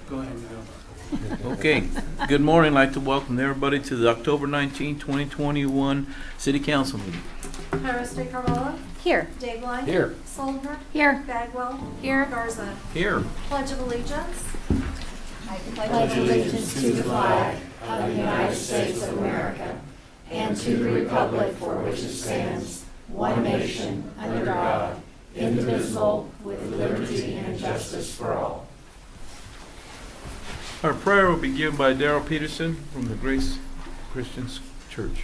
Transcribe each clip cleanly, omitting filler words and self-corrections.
Go ahead and go. Okay, good morning. I'd like to welcome everybody to the October 19, 2021 City Council meeting. Harris de Carvalho. Here. Dayblind. Here. Soldner. Here. Bagwell. Here. Garza. Here. Pledge of Allegiance. I pledge allegiance to the flag of the United States of America and to the republic for which it stands, one nation, under God, indivisible, with liberty and justice for all. Our prayer will be given by Darrell Peterson from the Grace Christian Church.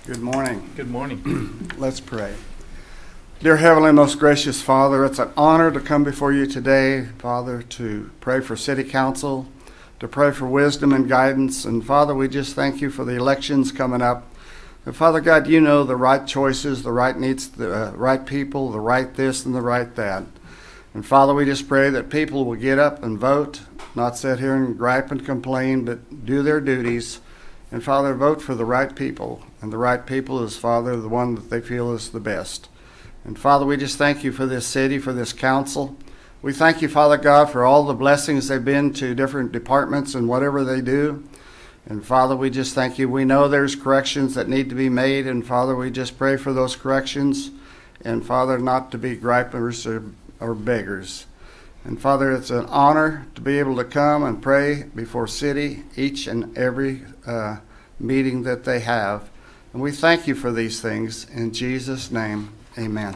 Good morning. Good morning. Let's pray. Dear Heavenly, most gracious Father, it's an honor to come before you today, Father, to pray for City Council, to pray for wisdom and guidance. And Father, we just thank you for the elections coming up. And Father God, you know the right choices, the right needs, the right people, the right this and the right that. And Father, we just pray that people will get up and vote, not sit here and gripe and complain, but do their duties. And Father, vote for the right people. And the right people is, Father, the one that they feel is the best. And Father, we just thank you for this city, for this council. We thank you, Father God, for all the blessings they've been to different departments and whatever they do. And Father, we just thank you. We know there's corrections that need to be made. And Father, we just pray for those corrections. And Father, not to be gripers or beggars. And Father, it's an honor to be able to come and pray before city each and every meeting that they have. And we thank you for these things. In Jesus' name, amen.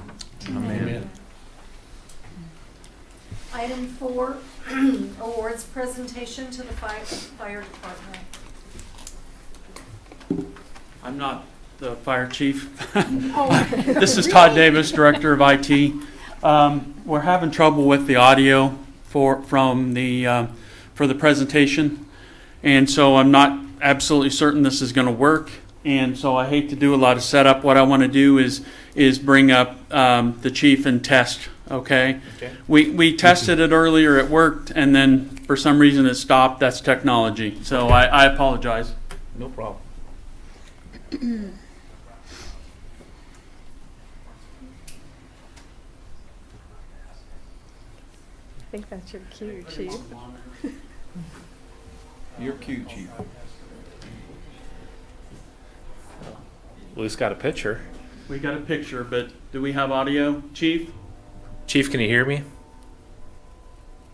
Amen. Item 4, awards presentation to the fire department. I'm not the fire chief. This is Todd Davis, Director of IT. We're having trouble with the audio for the presentation, and so I'm not absolutely certain this is going to work. And so I hate to do a lot of setup. What I want to do is bring up the chief and test. Okay. We tested it earlier. It worked, and then for some reason it stopped. That's technology. So I apologize. No problem. I think that's your cue, Chief. You're cute, Chief. Lou's got a picture. We got a picture, but do we have audio, Chief? Chief, can you hear me?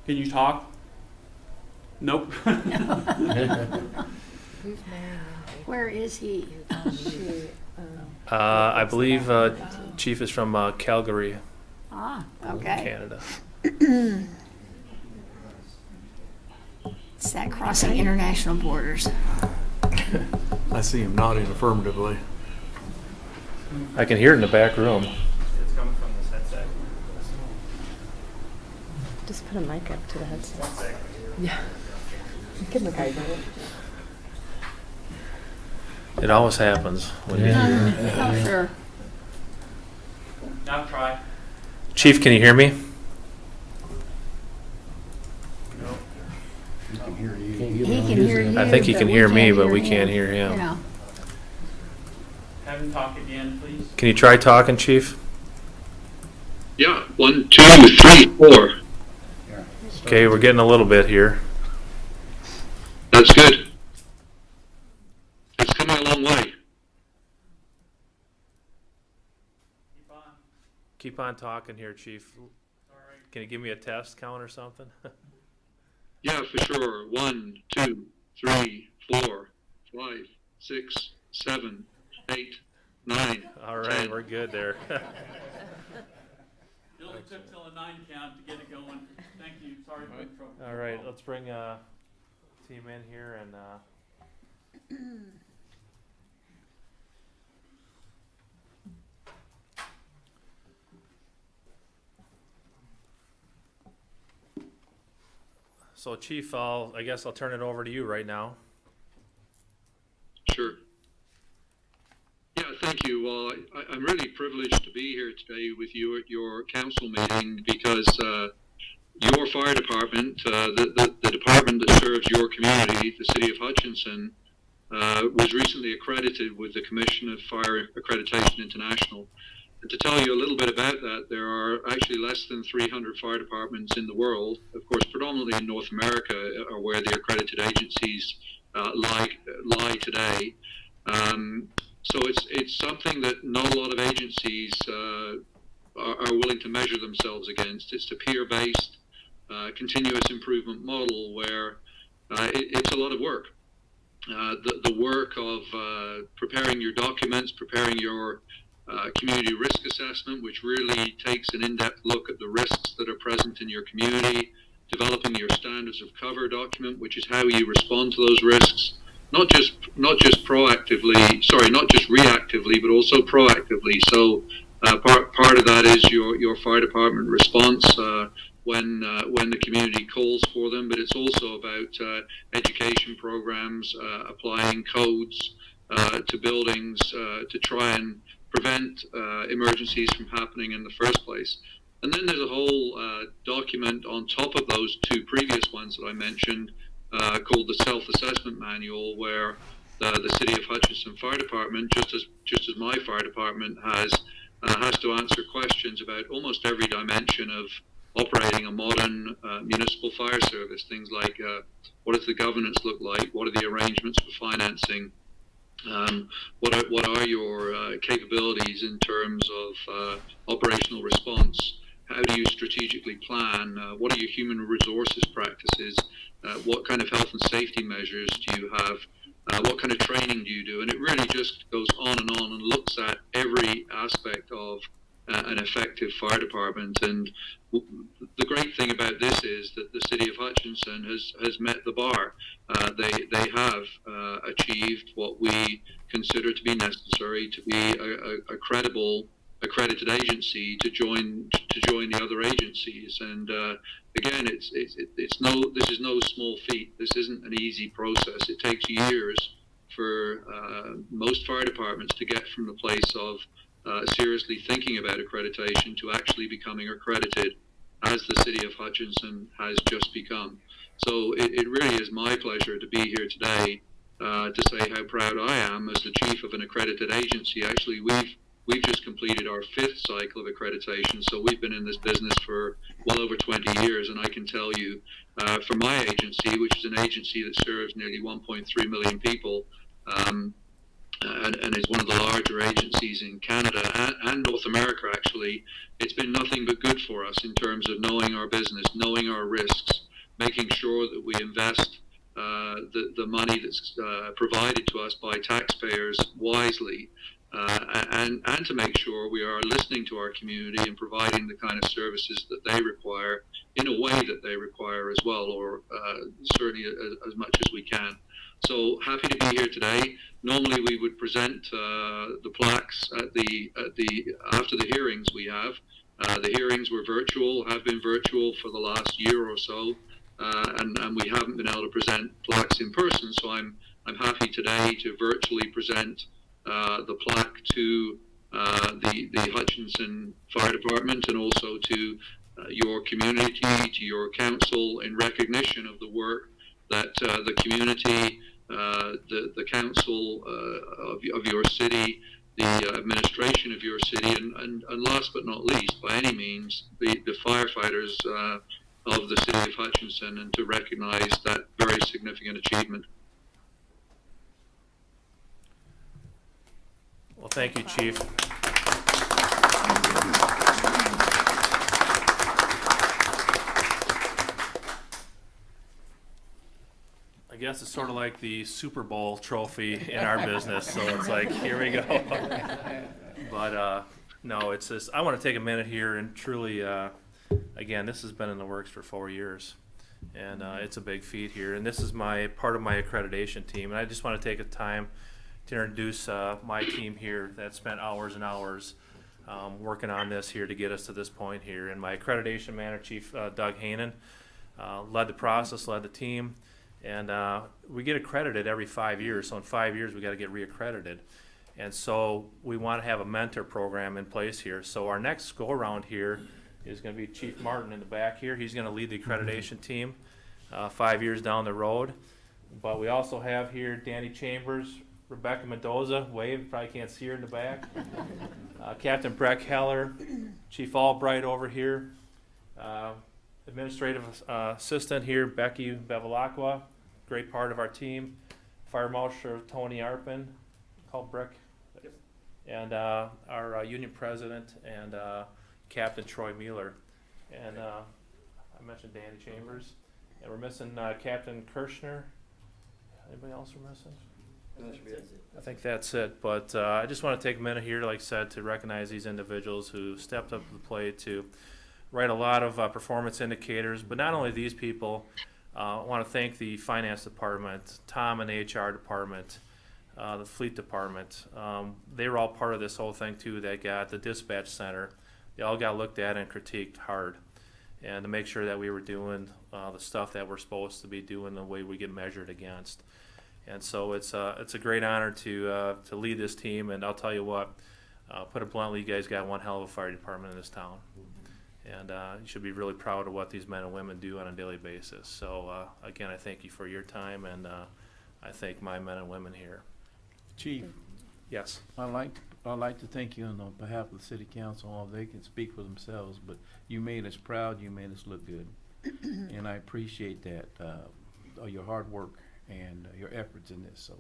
Can you talk? Nope. Where is he? I believe Chief is from Calgary, Okay. Canada. It's that crossing international borders. I see him nodding affirmatively. I can hear it in the back room. It's coming from this headset. Just put a mic up to the headset. Yeah. Give him a guide. It always happens when you Oh, sure. Now try. Chief, can you hear me? He can hear you. He can hear you. I think he but can we hear me, can't but we him, can't hear him. You know. Have him talk again, please. Can you try talking, Chief? Yeah, 1, 2, 3, 4. Okay, we're getting a little bit here. That's good. It's coming a long way. Keep on. Keep on talking here, Chief. Sorry. Can you give me a test count or something? Yeah, for sure. 1, 2, 3, 4, 5, 6, 7, 8, 9. All right, 10. we're good there. It only took till a 9 count to get it going. Thank you. Sorry for the trouble. All right, let's bring team in here and so Chief, I guess I'll turn it over to you right now. Sure. Yeah, thank you. Well, I'm really privileged to be here today with you at your council meeting because your fire department, the department that serves your community, the city of Hutchinson, was recently accredited with the Commission of Fire Accreditation International. And to tell you a little bit about that, there are actually less than 300 fire departments in the world. Of course, predominantly in North America are where the accredited agencies lie today. So it's something that not a lot of agencies are willing to measure themselves against. It's a peer-based, continuous improvement model where it's a lot of work. The work of preparing your documents, preparing your community risk assessment, which really takes an in-depth look at the risks that are present in your community, developing your standards of cover document, which is how you respond to those risks, not just reactively, but also proactively. So part of that is your fire department response when the community calls for them, but it's also about education programs, applying codes to buildings to try and prevent emergencies from happening in the first place. And then there's a whole document on top of those two previous ones that I mentioned called the Self-Assessment Manual, where the City of Hutchinson Fire Department, just as my fire department has to answer questions about almost every dimension of operating a modern municipal fire service. Things like what does the governance look like? What are the arrangements for financing? What are your capabilities in terms of operational response? How do you strategically plan? What are your human resources practices? What kind of health and safety measures do you have? What kind of training do you do? And it really just goes on and looks at every aspect of an effective fire department. And the great thing about this is that the City of Hutchinson has met the bar. They have achieved what we consider to be necessary to be a credible accredited agency to join the other agencies. And again, this is no small feat. This isn't an easy process. It takes years for most fire departments to get from the place of seriously thinking about accreditation to actually becoming accredited, as the City of Hutchinson has just become. So it really is my pleasure to be here today to say how proud I am as the chief of an accredited agency. Actually, we've just completed our 5th cycle of accreditation, so we've been in this business for well over 20 years, and I can tell you, for my agency, which is an agency that serves nearly 1.3 million people, and is one of the larger agencies in Canada and North America, actually, it's been nothing but good for us in terms of knowing our business, knowing our risks, making sure that we invest the money that's provided to us by taxpayers wisely, and to make sure we are listening to our community and providing the kind of services that they require in a way that they require as well, or certainly as much as we can. So happy to be here today. Normally we would present the plaques after the hearings we have. The hearings were virtual, have been virtual for the last year or so, and we haven't been able to present plaques in person. So I'm happy today to virtually present the plaque to the Hutchinson Fire Department, and also to your community, to your council, in recognition of the work that the community, the council of your city, the administration of your city, and last but not least, by any means, the firefighters of the City of Hutchinson, and to recognize that very significant achievement. Well, thank you, Chief. I guess it's sort of like the Super Bowl trophy in our business, so it's like, here we go. But no, it's just, I want to take a minute here and truly, again, this has been in the works for 4 years, and it's a big feat here. And this is part of my accreditation team, and I just want to take a time to introduce my team here that spent hours and hours working on this here to get us to this point here. And my accreditation manager, Chief Doug Haanen, led the process, led the team. And we get accredited every 5 years. So in 5 years, we got to get reaccredited. And so we want to have a mentor program in place here. So our next go around here is going to be Chief Martin in the back here. He's going to lead the accreditation team 5 years down the road. But we also have here Danny Chambers, Rebecca Mendoza, wave, probably can't see her in the back. Captain Breck Heller, Chief Albright over here. Administrative assistant here, Becky Bevilacqua, great part of our team. Fire Marshal Tony Arpin, called Breck. Yep. And our union president and Captain Troy Mueller. And I mentioned Danny Chambers. And we're missing Captain Kirshner. Anybody else we're missing? I think that's it. But I just want to take a minute here, like I said, to recognize these individuals who stepped up to the plate to write a lot of performance indicators. But not only these people, I want to thank the finance department, Tom and the HR department, the fleet department. They were all part of this whole thing too. That got the dispatch center. They all got looked at and critiqued hard, and to make sure that we were doing the stuff that we're supposed to be doing, the way we get measured against. And so it's a great honor to lead this team. And I'll tell you what, put it bluntly, you guys got one hell of a fire department in this town. And you should be really proud of what these men and women do on a daily basis. So again, I thank you for your time, and I thank my men and women here. Chief, Yes. I'd like to thank you on behalf of the city council. All they can speak for themselves, but you made us proud. You made us look good, and I appreciate that. Your hard work and your efforts in this. So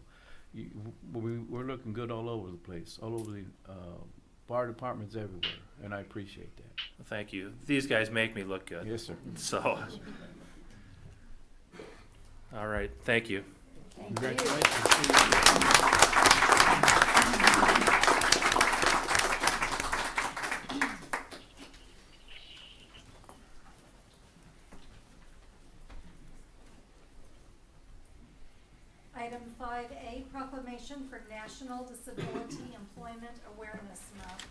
we're looking good all over the place, all over the fire departments everywhere, and I appreciate that. Thank you. These guys make me look good. Yes, sir. So, all right. Thank you. Congratulations. Item 5A, proclamation for National Disability Employment Awareness Month.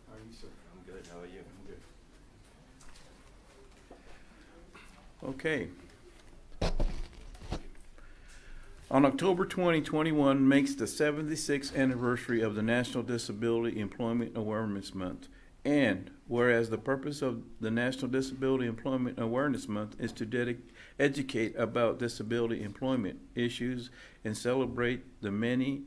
How are you, sir? I'm good. How are you? I'm good. Okay. On October 2021 makes the 76th anniversary of the National Disability Employment Awareness Month. And whereas the purpose of the National Disability Employment Awareness Month is to educate about disability employment issues and celebrate the many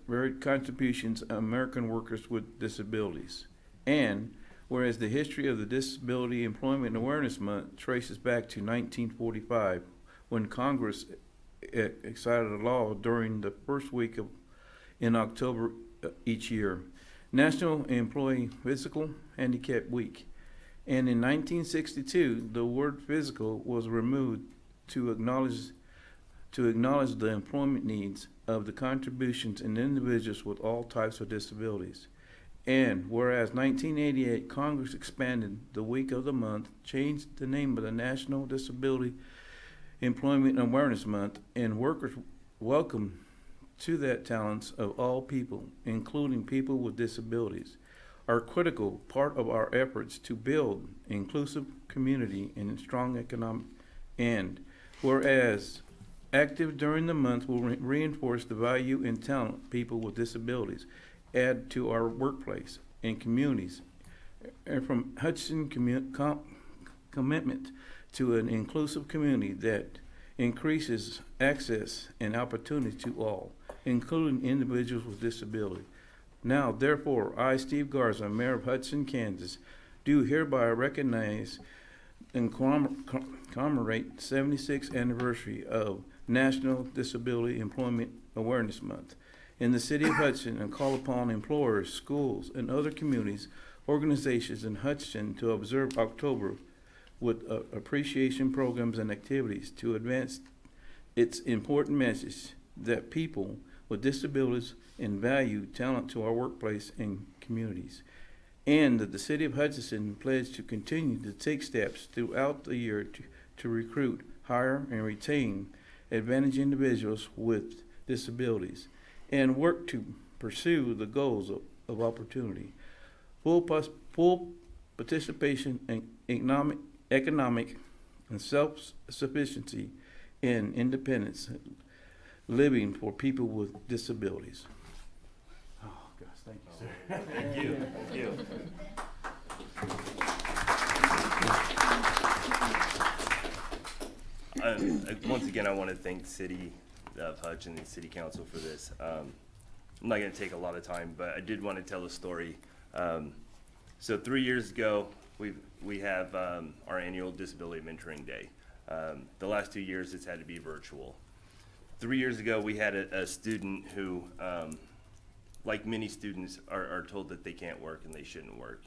varied contributions of American workers with disabilities. And whereas the history of the Disability Employment Awareness Month traces back to 1945, when Congress excited a law during the first week in October each year, National Employee Physical Handicap Week. And in 1962, the word physical was removed to acknowledge the employment needs of the contributions in individuals with all types of disabilities. And whereas 1988, Congress expanded the week of the month, changed the name of the National Disability Employment Awareness Month, and workers welcome to that talents of all people, including people with disabilities, are a critical part of our efforts to build inclusive community and strong economic. And whereas active during the month will reinforce the value and talent people with disabilities add to our workplace and communities, and from Hutchinson commitment to an inclusive community that increases access and opportunity to all, including individuals with disability. Now, therefore, I, Steve Garza, Mayor of Hudson, Kansas, do hereby recognize and commemorate the 76th anniversary of National Disability Employment Awareness Month in the city of Hudson, and call upon employers, schools, and other communities, organizations in Hudson to observe October with appreciation programs and activities to advance its important message that people with disabilities and value talent to our workplace and communities. And that the city of Hutchinson pledged to continue to take steps throughout the year to recruit, hire, and retain advantaged individuals with disabilities, and work to pursue the goals of opportunity, full participation in economic and self-sufficiency and independence living for people with disabilities. Oh, gosh, thank you, sir. Thank you. Thank you. once again, I want to thank the City of Hutch and the City Council for this. I'm not going to take a lot of time, but I did want to tell a story. So 3 years ago, we have our annual Disability Mentoring Day. The last 2 years, it's had to be virtual. 3 years ago, we had a student who, like many students, are told that they can't work and they shouldn't work.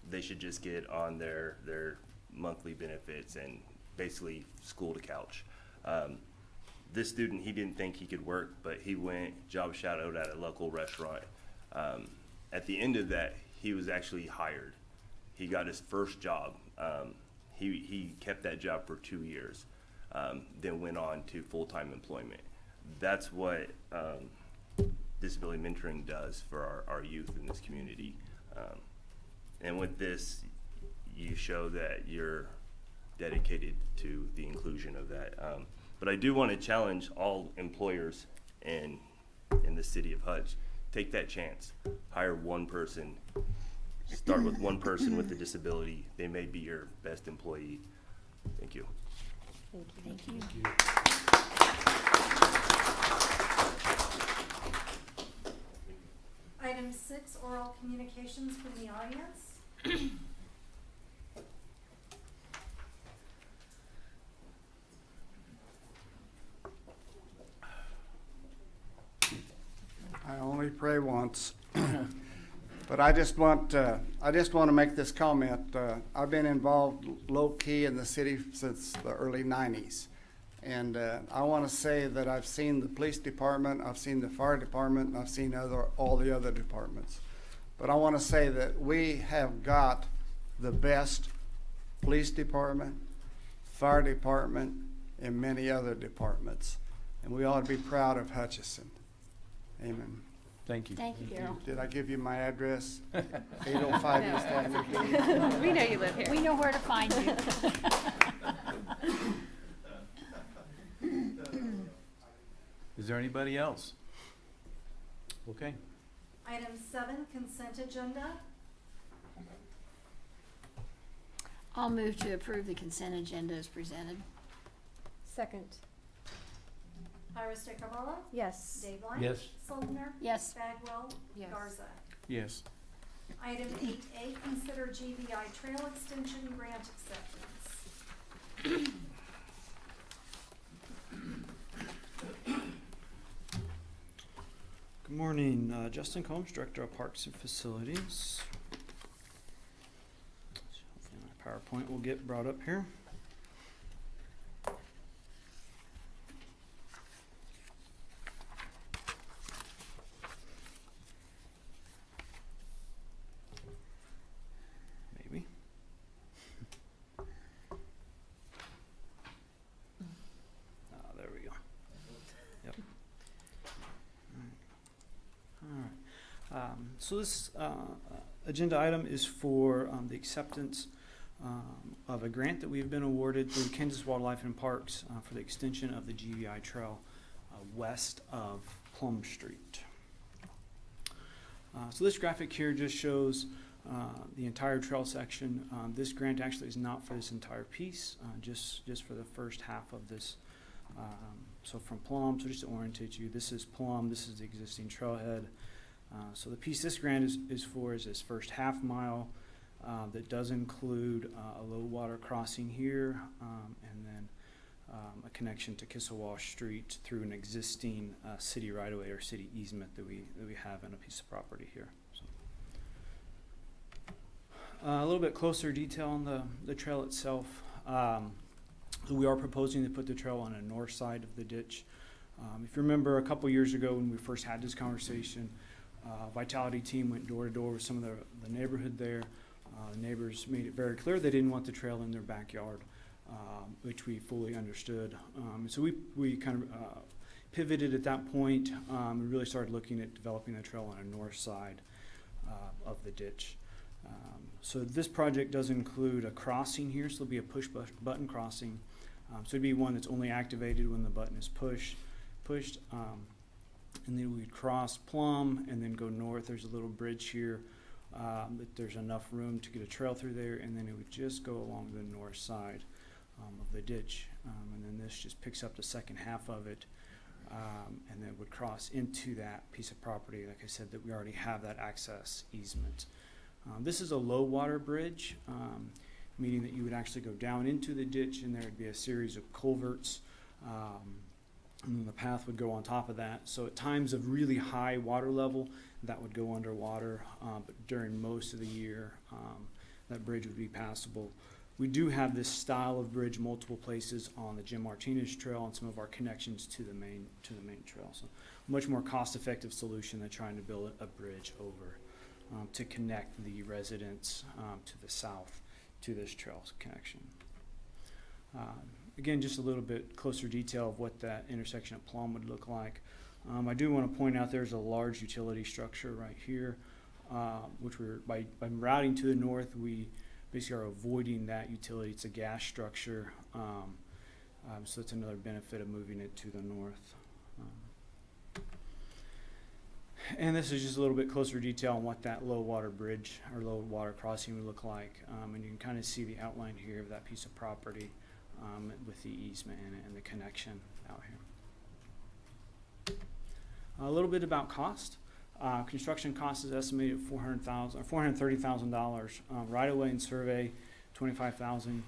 They should just get on their monthly benefits and basically school to couch. This student, he didn't think he could work, but he went job shadowed at a local restaurant. At the end of that, he was actually hired. He got his first job. He kept that job for 2 years, then went on to full-time employment. That's what disability mentoring does for our youth in this community. And with this, you show that you're dedicated to the inclusion of that. But I do want to challenge all employers in the city of Hutch. Take that chance. Hire one person. Start with one person with a disability. They may be your best employee. Thank you. Thank you. Item 6, oral communications from the audience. I only pray once. But I just want to make this comment. I've been involved low-key in the city since the early 90s. And I want to say that I've seen the police department, I've seen the fire department, and I've seen all the other departments. But I want to say that we have got the best police department, fire department, and many other departments. And we ought to be proud of Hutchinson. Amen. Thank you. Thank you, Daryl. Did I give you my address? 805 East Avenue. We know you live here. We know where to find you. Is there anybody else? Okay. Item 7, consent agenda. I'll move to approve the consent agenda as presented. Second. Iris De Carvalho? Yes. Dave Line? Yes. Soldner? Yes. Bagwell? Yes. Garza? Yes. Item 8A, consider GVI trail extension grant acceptance. Good morning, Justin Combs, Director of Parks and Facilities. Hopefully my PowerPoint will get brought up here. Maybe. There we go. Yep. All right. So this agenda item is for the acceptance of a grant that we've been awarded through Kansas Wildlife and Parks for the extension of the GVI Trail west of Plum Street. So this graphic here just shows the entire trail section. This grant actually is not for this entire piece, just for the first half of this. So from Plum, so just to orientate you, this is Plum, this is the existing trailhead. So the piece this grant is for is this first half mile that does include a low water crossing here and then a connection to Kissawash Street through an existing city right-of-way or city easement that we have in a piece of property here. So, a little bit closer detail on the trail itself. So we are proposing to put the trail on the north side of the ditch. If you remember a couple years ago when we first had this conversation, Vitality team went door to door with some of the neighborhood there. The neighbors made it very clear they didn't want the trail in their backyard, which we fully understood. So we kind of pivoted at that point and really started looking at developing a trail on the north side of the ditch. So this project does include a crossing here, so there'll be a push button crossing. So it'd be one that's only activated when the button is pushed. And then we'd cross Plum and then go north. There's a little bridge here that there's enough room to get a trail through there, and then it would just go along the north side. of the ditch. And then this just picks up the second half of it, and then would cross into that piece of property, like I said, that we already have that access easement. This is a low water bridge, meaning that you would actually go down into the ditch, and there would be a series of culverts, and then the path would go on top of that. So at times of really high water level, that would go underwater, but during most of the year, that bridge would be passable. We do have this style of bridge multiple places on the Jim Martinez Trail and some of our connections to the main trail. So much more cost-effective solution than trying to build a bridge over to connect the residents to the south to this trail connection. Again, just a little bit closer detail of what that intersection at Plum would look like. I do want to point out there's a large utility structure right here, which by routing to the north, we basically are avoiding that utility. It's a gas structure, so it's another benefit of moving it to the north. And this is just a little bit closer detail on what that low water bridge or low water crossing would look like. And you can kind of see the outline here of that piece of property with the easement in it and the connection out here. A little bit about cost. Construction cost is estimated at $430,000. Right of way and survey, $25,000.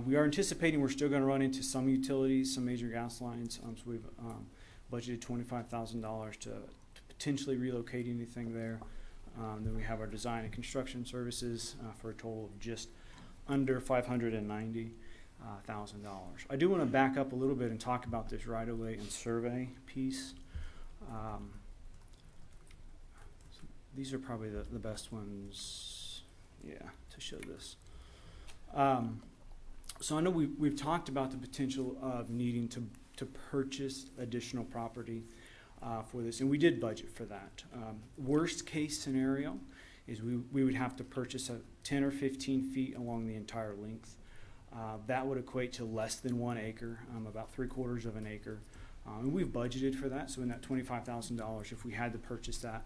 We are anticipating we're still going to run into some utilities, some major gas lines. So we've budgeted $25,000 to potentially relocate anything there. Then we have our design and construction services for a total of just under $590,000. I do want to back up a little bit and talk about this right of way and survey piece. These are probably the best ones, to show this. So I know we've talked about the potential of needing to purchase additional property for this, and we did budget for that. Worst case scenario is we would have to purchase 10 or 15 feet along the entire length. That would equate to less than 1 acre, about 3/4 of an acre. And we've budgeted for that, so in that $25,000, if we had to purchase that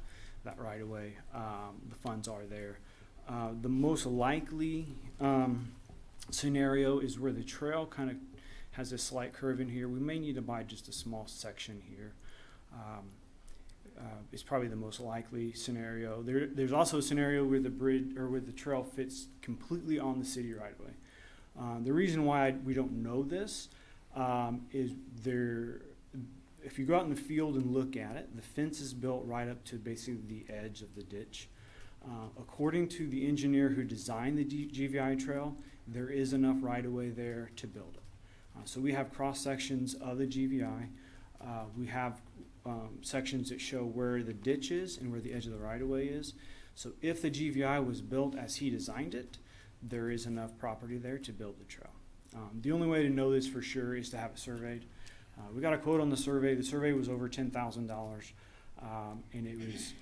right away, the funds are there. The most likely scenario is where the trail kind of has a slight curve in here. We may need to buy just a small section here. It's probably the most likely scenario. There's also a scenario where the bridge or where the trail fits completely on the city right away. The reason why we don't know this is if you go out in the field and look at it, the fence is built right up to basically the edge of the ditch. According to the engineer who designed the GVI trail, there is enough right-of-way there to build it. So we have cross-sections of the GVI. We have sections that show where the ditch is and where the edge of the right-of-way is. So if the GVI was built as he designed it, there is enough property there to build the trail. The only way to know this for sure is to have it surveyed. We got a quote on the survey. The survey was over $10,000, and it was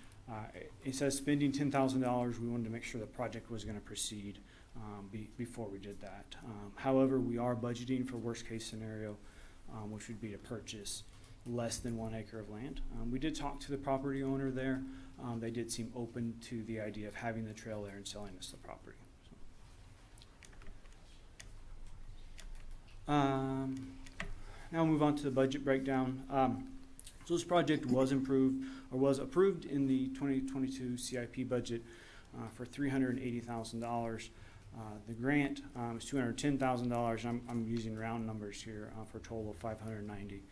instead of spending $10,000, we wanted to make sure the project was going to proceed before we did that. However, we are budgeting for worst case scenario, which would be to purchase less than 1 acre of land. We did talk to the property owner there. They did seem open to the idea of having the trail there and selling us the property. Now we'll move on to the budget breakdown. So this project was approved in the 2022 CIP budget for $380,000. The grant is $210,000. I'm using round numbers here for a total of $590,000.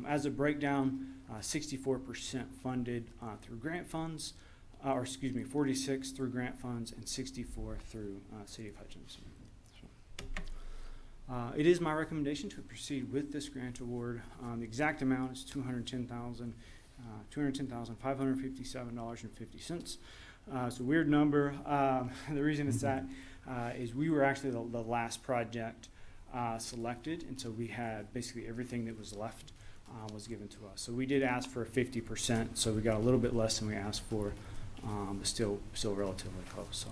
As a breakdown, 64% funded through grant funds, 46 through grant funds and 64 through City of Hutchinson. It is my recommendation to proceed with this grant award. The exact amount is $210,557.50. It's a weird number. The reason it's that is we were actually the last project selected, and so we had basically everything that was left was given to us. So we did ask for 50%, so we got a little bit less than we asked for, but still relatively close.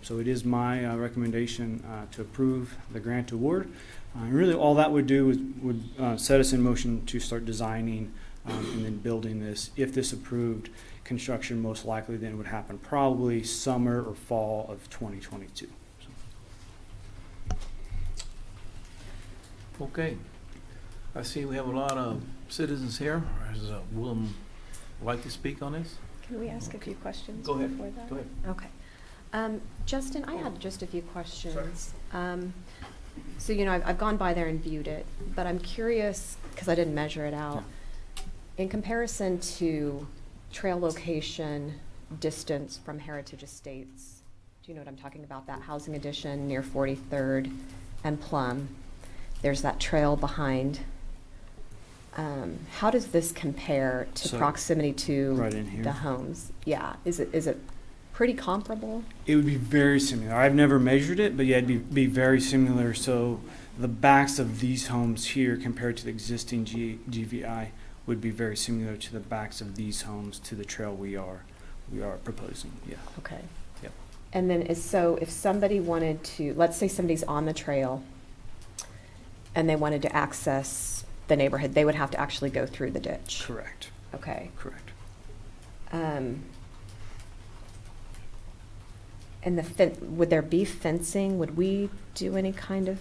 So it is my recommendation to approve the grant award. Really all that would do is would set us in motion to start designing and then building this. If this approved, construction most likely then would happen probably summer or fall of 2022. Okay. I see we have a lot of citizens here. Does Willem like to speak on this? Can we ask a few questions Go ahead. before that? Go ahead. Okay. Justin, I had just a few questions. So, you know, I've gone by there and viewed it, but I'm curious, because I didn't measure it out. In comparison to trail location, distance from Heritage Estates, do you know what I'm talking about? That housing addition near 43rd and Plum. There's that trail behind. How does this compare to So, proximity to right in here. the homes? Yeah, is it pretty comparable? It would be very similar. I've never measured it, but yeah, it'd be very similar. So the backs of these homes here compared to the existing GVI would be very similar to the backs of these homes to the trail we are proposing. Yeah. Okay. Yep. And then if somebody wanted to, let's say somebody's on the trail and they wanted to access the neighborhood, they would have to actually go through the ditch. Correct. Okay. Correct. And would there be fencing? Would we do any kind of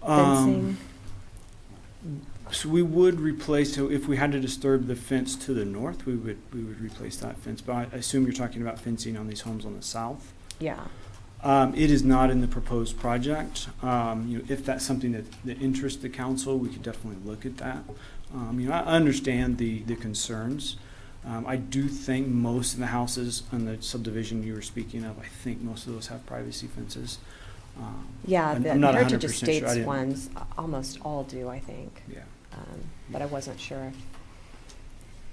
fencing? So we would replace, so if we had to disturb the fence to the north, we would replace that fence. But I assume you're talking about fencing on these homes on the south. Yeah. It is not in the proposed project. You know, if that's something that interests the council, we could definitely look at that. You know, I understand the concerns. I do think most of the houses in the subdivision you were speaking of, I think most of those have privacy fences. Yeah, I'm the not Heritage 100% sure. I Estates didn't- ones, almost all do, I think. Yeah. But I wasn't sure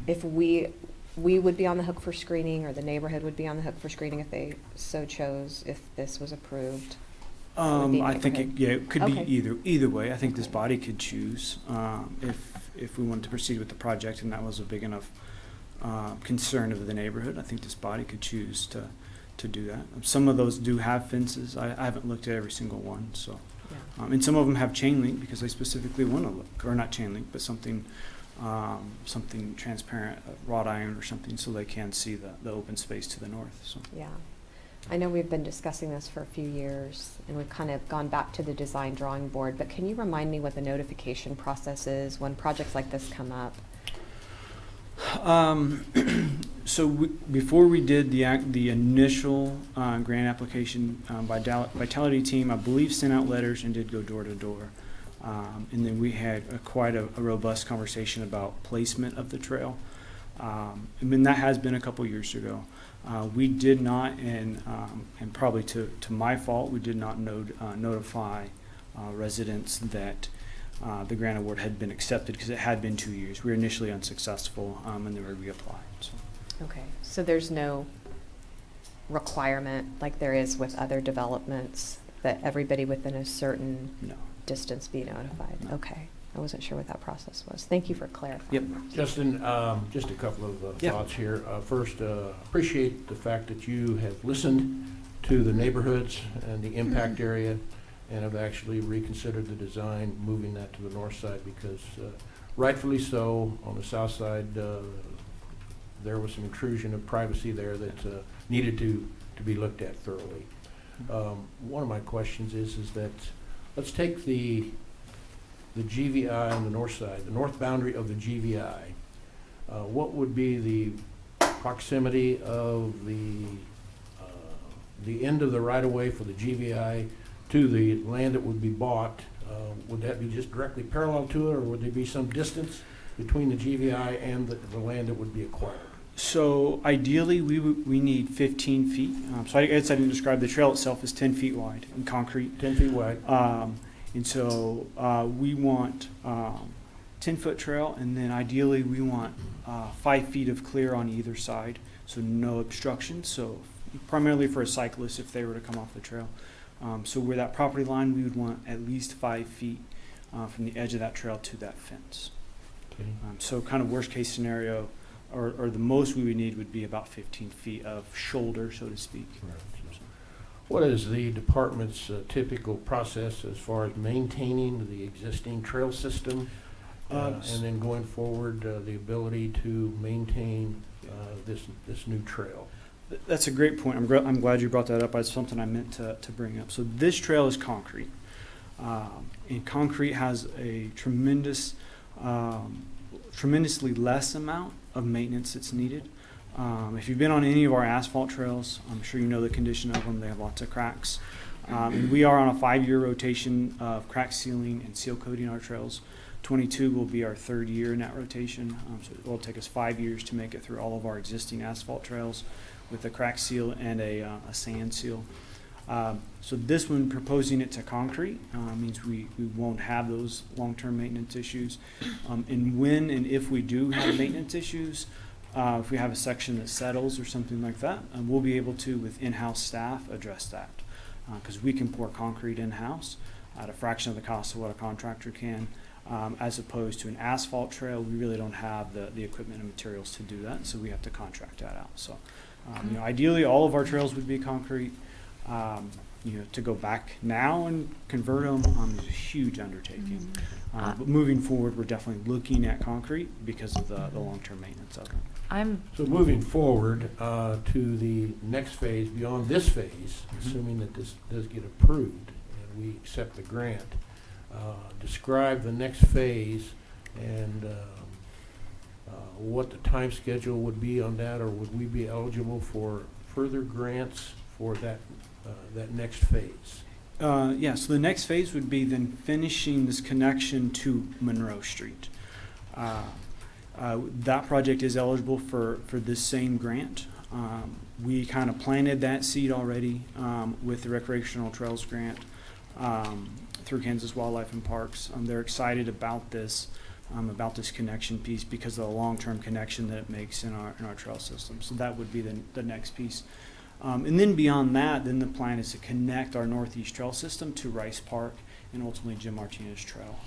if we would be on the hook for screening, or the neighborhood would be on the hook for screening if they so chose, if this was approved. would be I think it could Okay. be either way. I think this Okay. body could choose if we wanted to proceed with the project and that was a big enough concern of the neighborhood. I think this body could choose to do that. Some of those do have fences. I haven't looked at every single one, so. Yeah. And some of them have chain link because they specifically want to look, or not chain link, but something transparent, wrought iron or something, so they can see the open space to the north. So. Yeah. I know we've been discussing this for a few years, and we've kind of gone back to the design drawing board, but can you remind me what the notification process is when projects like this come up? So before we did the initial grant application, Vitality team, I believe, sent out letters and did go door to door. And then we had quite a robust conversation about placement of the trail. I mean, that has been a couple years ago. We did not, and probably to my fault, we did not notify residents that the grant award had been accepted because it had been 2 years. We were initially unsuccessful, and then we reapplied. So. Okay, so there's no requirement like there is with other developments that everybody within a certain No. distance be notified? No. Okay, I wasn't sure what that process was. Thank you for clarifying. Yep. Justin, just a couple of Yeah. thoughts here. First, appreciate the fact that you have listened to the neighborhoods and the impact area and have actually reconsidered the design, moving that to the north side because rightfully so, on the south side, there was some intrusion of privacy there that needed to be looked at thoroughly. One of my questions is that let's take the GVI on the north side, the north boundary of the GVI. What would be the proximity of the end of the right-of-way for the GVI to the land that would be bought? Would that be just directly parallel to it, or would there be some distance between the GVI and the land that would be acquired? So ideally, we need 15 feet. So I guess I didn't describe the trail itself is 10 feet wide in concrete. 10 feet wide? And so we want 10-foot trail, and then ideally we want 5 feet of clear on either side, so no obstruction. So primarily for a cyclist if they were to come off the trail. So where that property line, we would want at least 5 feet from the edge of that trail to that fence. Okay. So kind of worst case scenario, or the most we would need would be about 15 feet of shoulder, so to speak. Right. What is the department's typical process as far as maintaining the existing trail system and then going forward the ability to maintain this new trail? That's a great point. I'm glad you brought that up. It's something I meant to bring up. So this trail is concrete. And concrete has a tremendously less amount of maintenance that's needed. If you've been on any of our asphalt trails, I'm sure you know the condition of them. They have lots of cracks. And we are on a 5-year rotation of crack sealing and seal coating our trails. 22 will be our 3rd year in that rotation. So it will take us 5 years to make it through all of our existing asphalt trails with a crack seal and a sand seal. So this one, proposing it to concrete, means we won't have those long-term maintenance issues. And when and if we do have maintenance issues, if we have a section that settles or something like that, we'll be able to, with in-house staff, address that. Because we can pour concrete in-house at a fraction of the cost of what a contractor can. As opposed to an asphalt trail, we really don't have the equipment and materials to do that, so we have to contract that out. So, ideally, all of our trails would be concrete. To go back now and convert them is a huge undertaking. But moving forward, we're definitely looking at concrete because of the long-term maintenance of it. So moving forward to the next phase, beyond this phase, assuming that this does get approved and we accept the grant, describe the next phase and what the time schedule would be on that, or would we be eligible for further grants for that next phase? So the next phase would be then finishing this connection to Monroe Street. That project is eligible for this same grant. We kind of planted that seed already with the Recreational Trails Grant through Kansas Wildlife and Parks. They're excited about this connection piece because of the long-term connection that it makes in our trail system. So that would be the next piece. And then beyond that, then the plan is to connect our Northeast Trail system to Rice Park and ultimately Jim Martinez Trail.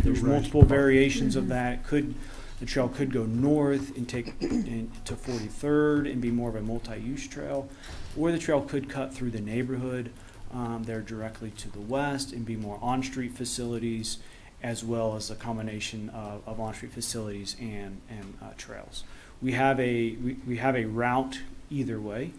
There's multiple variations of that. The trail could go north and take to 43rd and be more of a multi-use trail, or the trail could cut through the neighborhood there directly to the west and be more on-street facilities, as well as a combination of on-street facilities and trails. We have a route either way.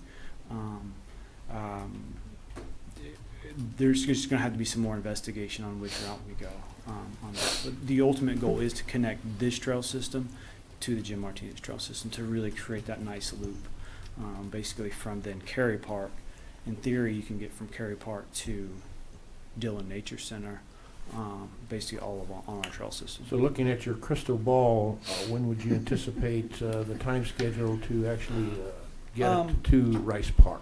There's just going to have to be some more investigation on which route we go on that. But the ultimate goal is to connect this trail system to the Jim Martinez Trail system to really create that nice loop, basically from then Cary Park. In theory, you can get from Cary Park to Dillon Nature Center, basically all on our trail system. So looking at your crystal ball, when would you anticipate the time schedule to actually get it to Rice Park?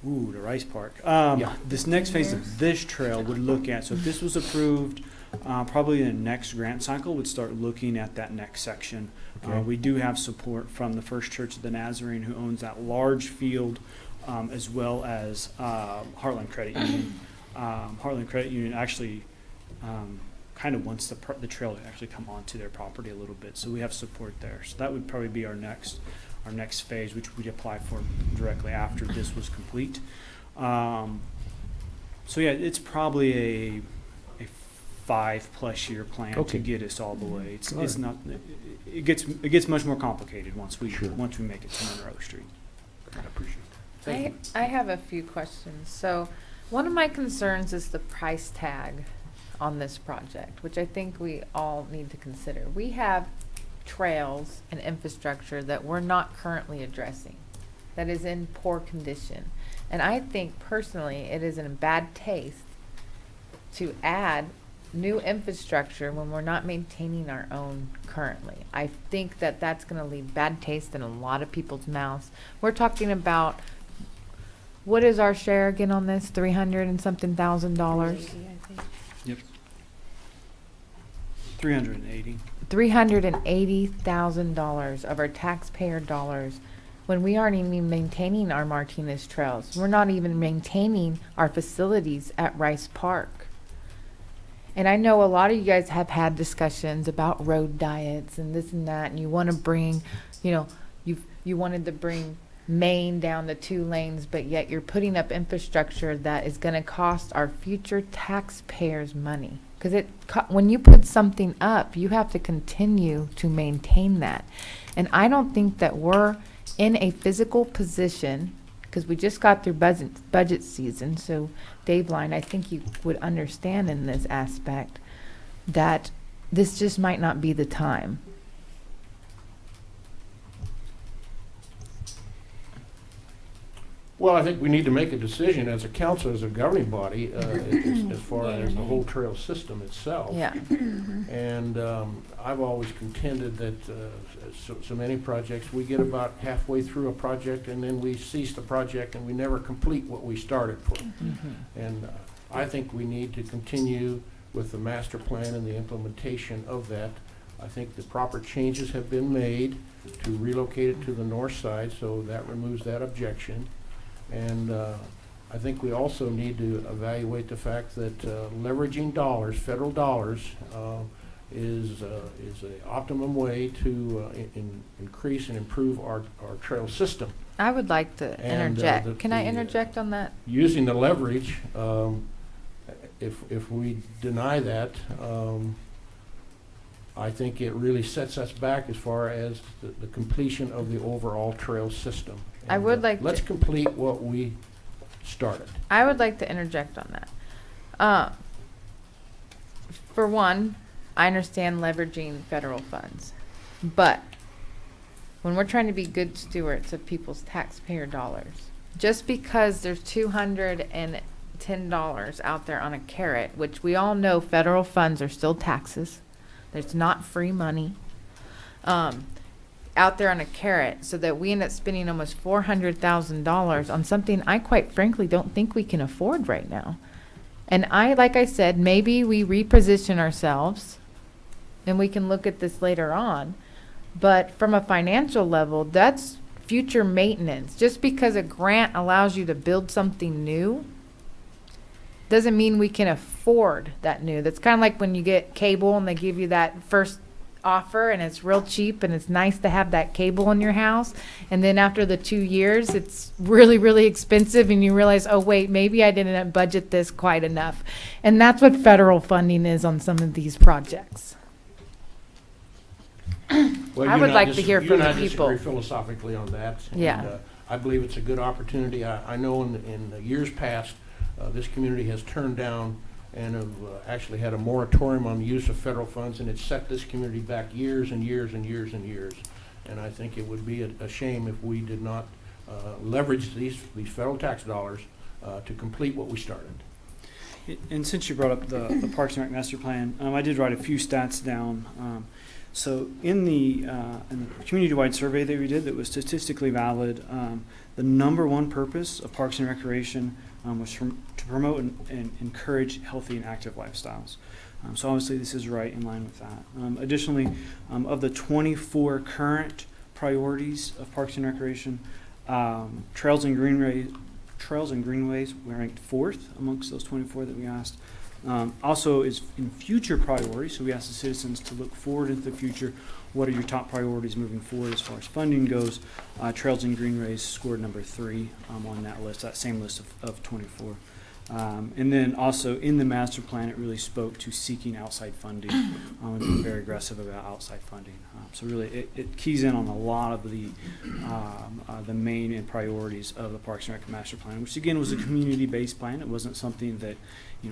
To Rice Park. Yeah. This next phase of this trail would look at, so if this was approved, probably in the next grant cycle would start looking at that next section. Okay. We do have support from the First Church of the Nazarene, who owns that large field, as well as Heartland Credit Union. Heartland Credit Union actually kind of wants the trail to actually come onto their property a little bit, so we have support there. So that would probably be our next phase, which we'd apply for directly after this was complete. It's probably a 5+ year plan Okay. to get us all the way. It's All right. not. It gets much more complicated once we Sure. make it to Monroe Street. I appreciate that. Thank you. I have a few questions. So one of my concerns is the price tag on this project, which I think we all need to consider. We have trails and infrastructure that we're not currently addressing, that is in poor condition. And I think personally it is in bad taste to add new infrastructure when we're not maintaining our own currently. I think that that's going to leave bad taste in a lot of people's mouths. We're talking about, what is our share again on this? $300 and something thousand. Yep. 380. $380,000 of our taxpayer dollars when we aren't even maintaining our Martinez trails. We're not even maintaining our facilities at Rice Park. And I know a lot of you guys have had discussions about road diets and this and that, and you want to bring, you wanted to bring Maine down to 2 lanes, but yet you're putting up infrastructure that is going to cost our future taxpayers money. Because when you put something up, you have to continue to maintain that. And I don't think that we're in a physical position because we just got through budget season, so Dave Line, I think you would understand in this aspect that this just might not be the time. Well, I think we need to make a decision as a council, as a governing body, as far as the whole trail system itself. Yeah. And I've always contended that so many projects, we get about halfway through a project and then we cease the project and we never complete what we started for. And I think we need to continue with the master plan and the implementation of that. I think the proper changes have been made to relocate it to the north side, so that removes that objection. And I think we also need to evaluate the fact that leveraging dollars, federal dollars, is an optimum way to increase and improve our trail system. I would like to And, interject. Can I interject on that? Using the leverage, if we deny that, I think it really sets us back as far as the completion of the overall trail system. I And, would like let's to- complete what we started. I would like to interject on that. For one, I understand leveraging federal funds, but when we're trying to be good stewards of people's taxpayer dollars, just because there's $210 out there on a carrot, which we all know federal funds are still taxes, there's not free money, out there on a carrot, so that we end up spending almost $400,000 on something I quite frankly don't think we can afford right now. And like I said, maybe we reposition ourselves and we can look at this later on. But from a financial level, that's future maintenance. Just because a grant allows you to build something new doesn't mean we can afford that new. That's kind of like when you get cable and they give you that first offer and it's real cheap and it's nice to have that cable in your house, and then after the 2 years it's really, really expensive and you realize, oh wait, maybe I didn't budget this quite enough. And that's what federal funding is on some of these projects. Well, I you would and like to dis- hear you from and the I people. disagree philosophically on that. Yeah. And, I believe it's a good opportunity. I know in the years past, this community has turned down and have actually had a moratorium on the use of federal funds, and it's set this community back years and years and years and years. And I think it would be a shame if we did not leverage these federal tax dollars to complete what we started. And since you brought up the Parks and Rec Master Plan, I did write a few stats down. So in the community-wide survey that we did that was statistically valid, the number one purpose of Parks and Recreation was to promote and encourage healthy and active lifestyles. So obviously this is right in line with that. Additionally, of the 24 current priorities of Parks and Recreation, trails and greenways were ranked fourth amongst those 24 that we asked. Also is in future priorities, so we asked the citizens to look forward into the future. What are your top priorities moving forward as far as funding goes? Trails and greenways scored number 3 on that list, that same list of 24. And then also in the master plan, it really spoke to seeking outside funding and being very aggressive about outside funding. So really, it keys in on a lot of the main and priorities of the Parks and Rec master plan, which again was a community-based plan. It wasn't something that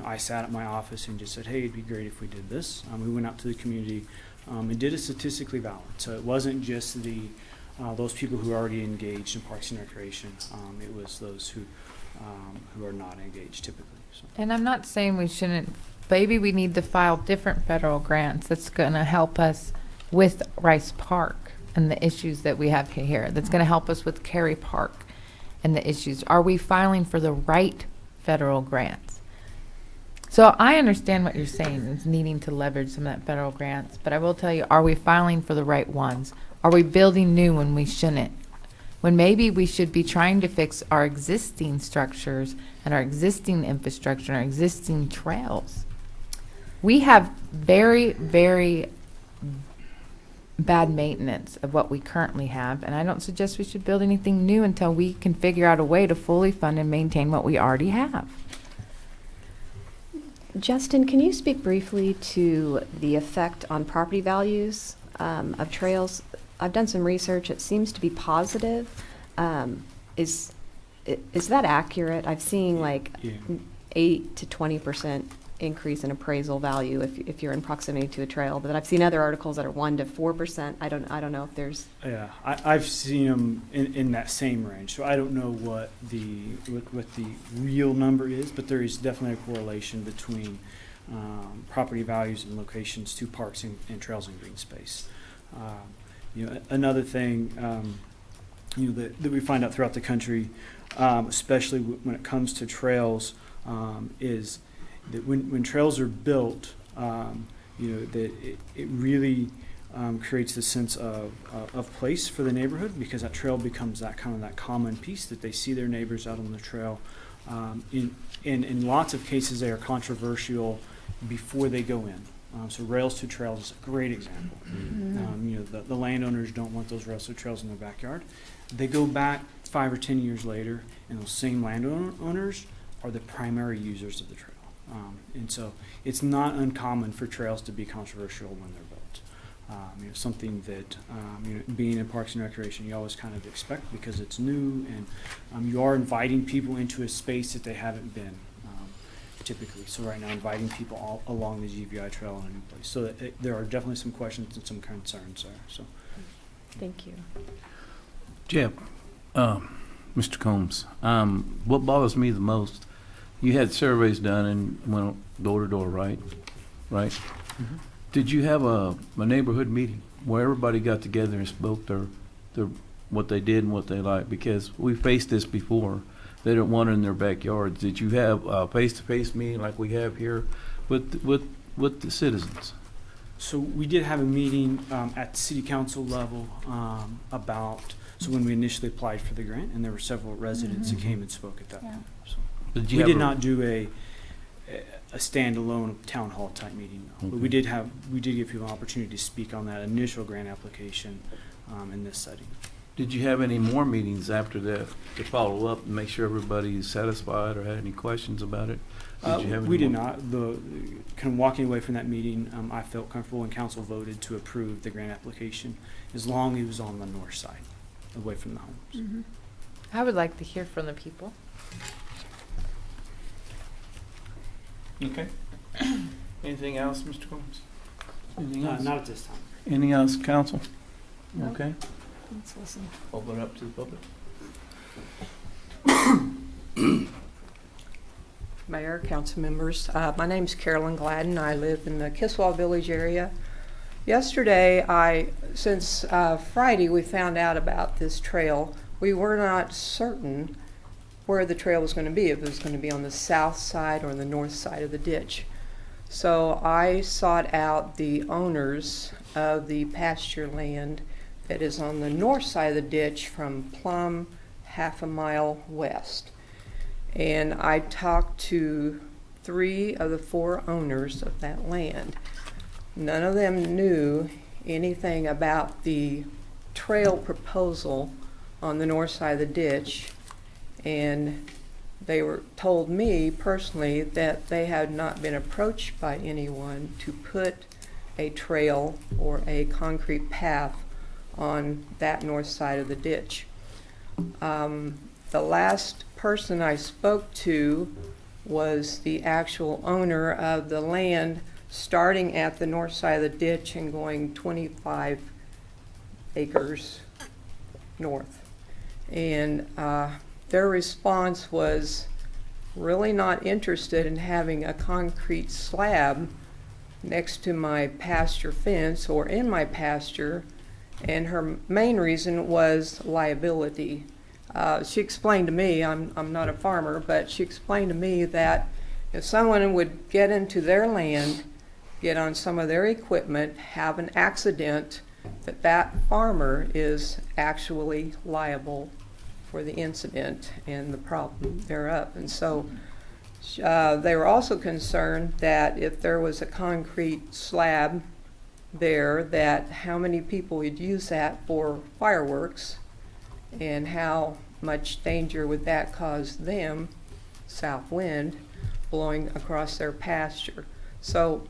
I sat at my office and just said, "Hey, it'd be great if we did this." We went out to the community and did it statistically valid. So it wasn't just those people who are already engaged in Parks and Recreation. It was those who are not engaged typically. So. And I'm not saying we shouldn't, maybe we need to file different federal grants that's going to help us with Rice Park and the issues that we have here. That's going to help us with Cary Park and the issues. Are we filing for the right federal grants? So I understand what you're saying, is needing to leverage some of that federal grants, but I will tell you, are we filing for the right ones? Are we building new when we shouldn't? When maybe we should be trying to fix our existing structures and our existing infrastructure and our existing trails. We have very, very bad maintenance of what we currently have, and I don't suggest we should build anything new until we can figure out a way to fully fund and maintain what we already have. Justin, can you speak briefly to the effect on property values of trails? I've done some research. It seems to be positive. is that accurate? I've seen like Yeah. 8 to 20% increase in appraisal value if you're in proximity to a trail, but I've seen other articles that are 1 to 4%. I don't know if there's. Yeah, I've seen them in that same range, so I don't know what the real number is, but there is definitely a correlation between property values and locations to parks and trails and green space. Another thing that we find out throughout the country, especially when it comes to trails, is that when trails are built, that it really creates the sense of place for the neighborhood, because that trail becomes that common piece that they see their neighbors out on the trail. In lots of cases, they are controversial before they go in. So rails to trails is a great example. The landowners don't want those rails to trails in their backyard. They go back 5 or 10 years later, and those same landowners are the primary users of the trail. And so it's not uncommon for trails to be controversial when they're built. Something that, being in Parks and Recreation, you always kind of expect, because it's new, and you are inviting people into a space that they haven't been typically. So right now, inviting people all along the GVI trail in a new place. So there are definitely some questions and some concerns there. So, Thank you. Jeff, Mr. Combs, what bothers me the most, you had surveys done and went door to door, right? Right? mm-hmm. Did you have a neighborhood meeting where everybody got together and spoke their what they did and what they liked? Because we faced this before. They don't want it in their backyards. Did you have a face-to-face meeting like we have here with the citizens? So we did have a meeting at the city council level so when we initially applied for the grant, and there were several residents that came and spoke at that point. So we did not do a standalone town hall type meeting, no. But we did give people an opportunity to speak on that initial grant application in this setting. Did you have any more meetings after that to follow up and make sure everybody's satisfied or had any questions about it? Did you have We any did more? not. Kind of walking away from that meeting, I felt comfortable, and council voted to approve the grant application as long as it was on the north side, away from the homes. Mm-hmm. I would like to hear from the people. Okay. Anything else, Mr. Combs? Anything else? Not at this time. Anything else, council? No. Okay. Let's listen. Open it up to the public. Mayor, council members, my name's Carolyn Gladden. I live in the Kisswall Village area. Yesterday, since Friday we found out about this trail, we were not certain where the trail was going to be, if it was going to be on the south side or the north side of the ditch. So I sought out the owners of the pasture land that is on the north side of the ditch from Plum, half a mile west. And I talked to 3 of the 4 owners of that land. None of them knew anything about the trail proposal on the north side of the ditch, and they told me personally that they had not been approached by anyone to put a trail or a concrete path on that north side of the ditch. The last person I spoke to was the actual owner of the land starting at the north side of the ditch and going 25 acres north. And their response was really not interested in having a concrete slab next to my pasture fence or in my pasture, and her main reason was liability. She explained to me, I'm not a farmer, but she explained to me that if someone would get into their land, get on some of their equipment, have an accident, that farmer is actually liable for the incident and the problem thereof. And so they were also concerned that if there was a concrete slab there, that how many people would use that for fireworks, and how much danger would that cause them, south wind, blowing across their pasture. So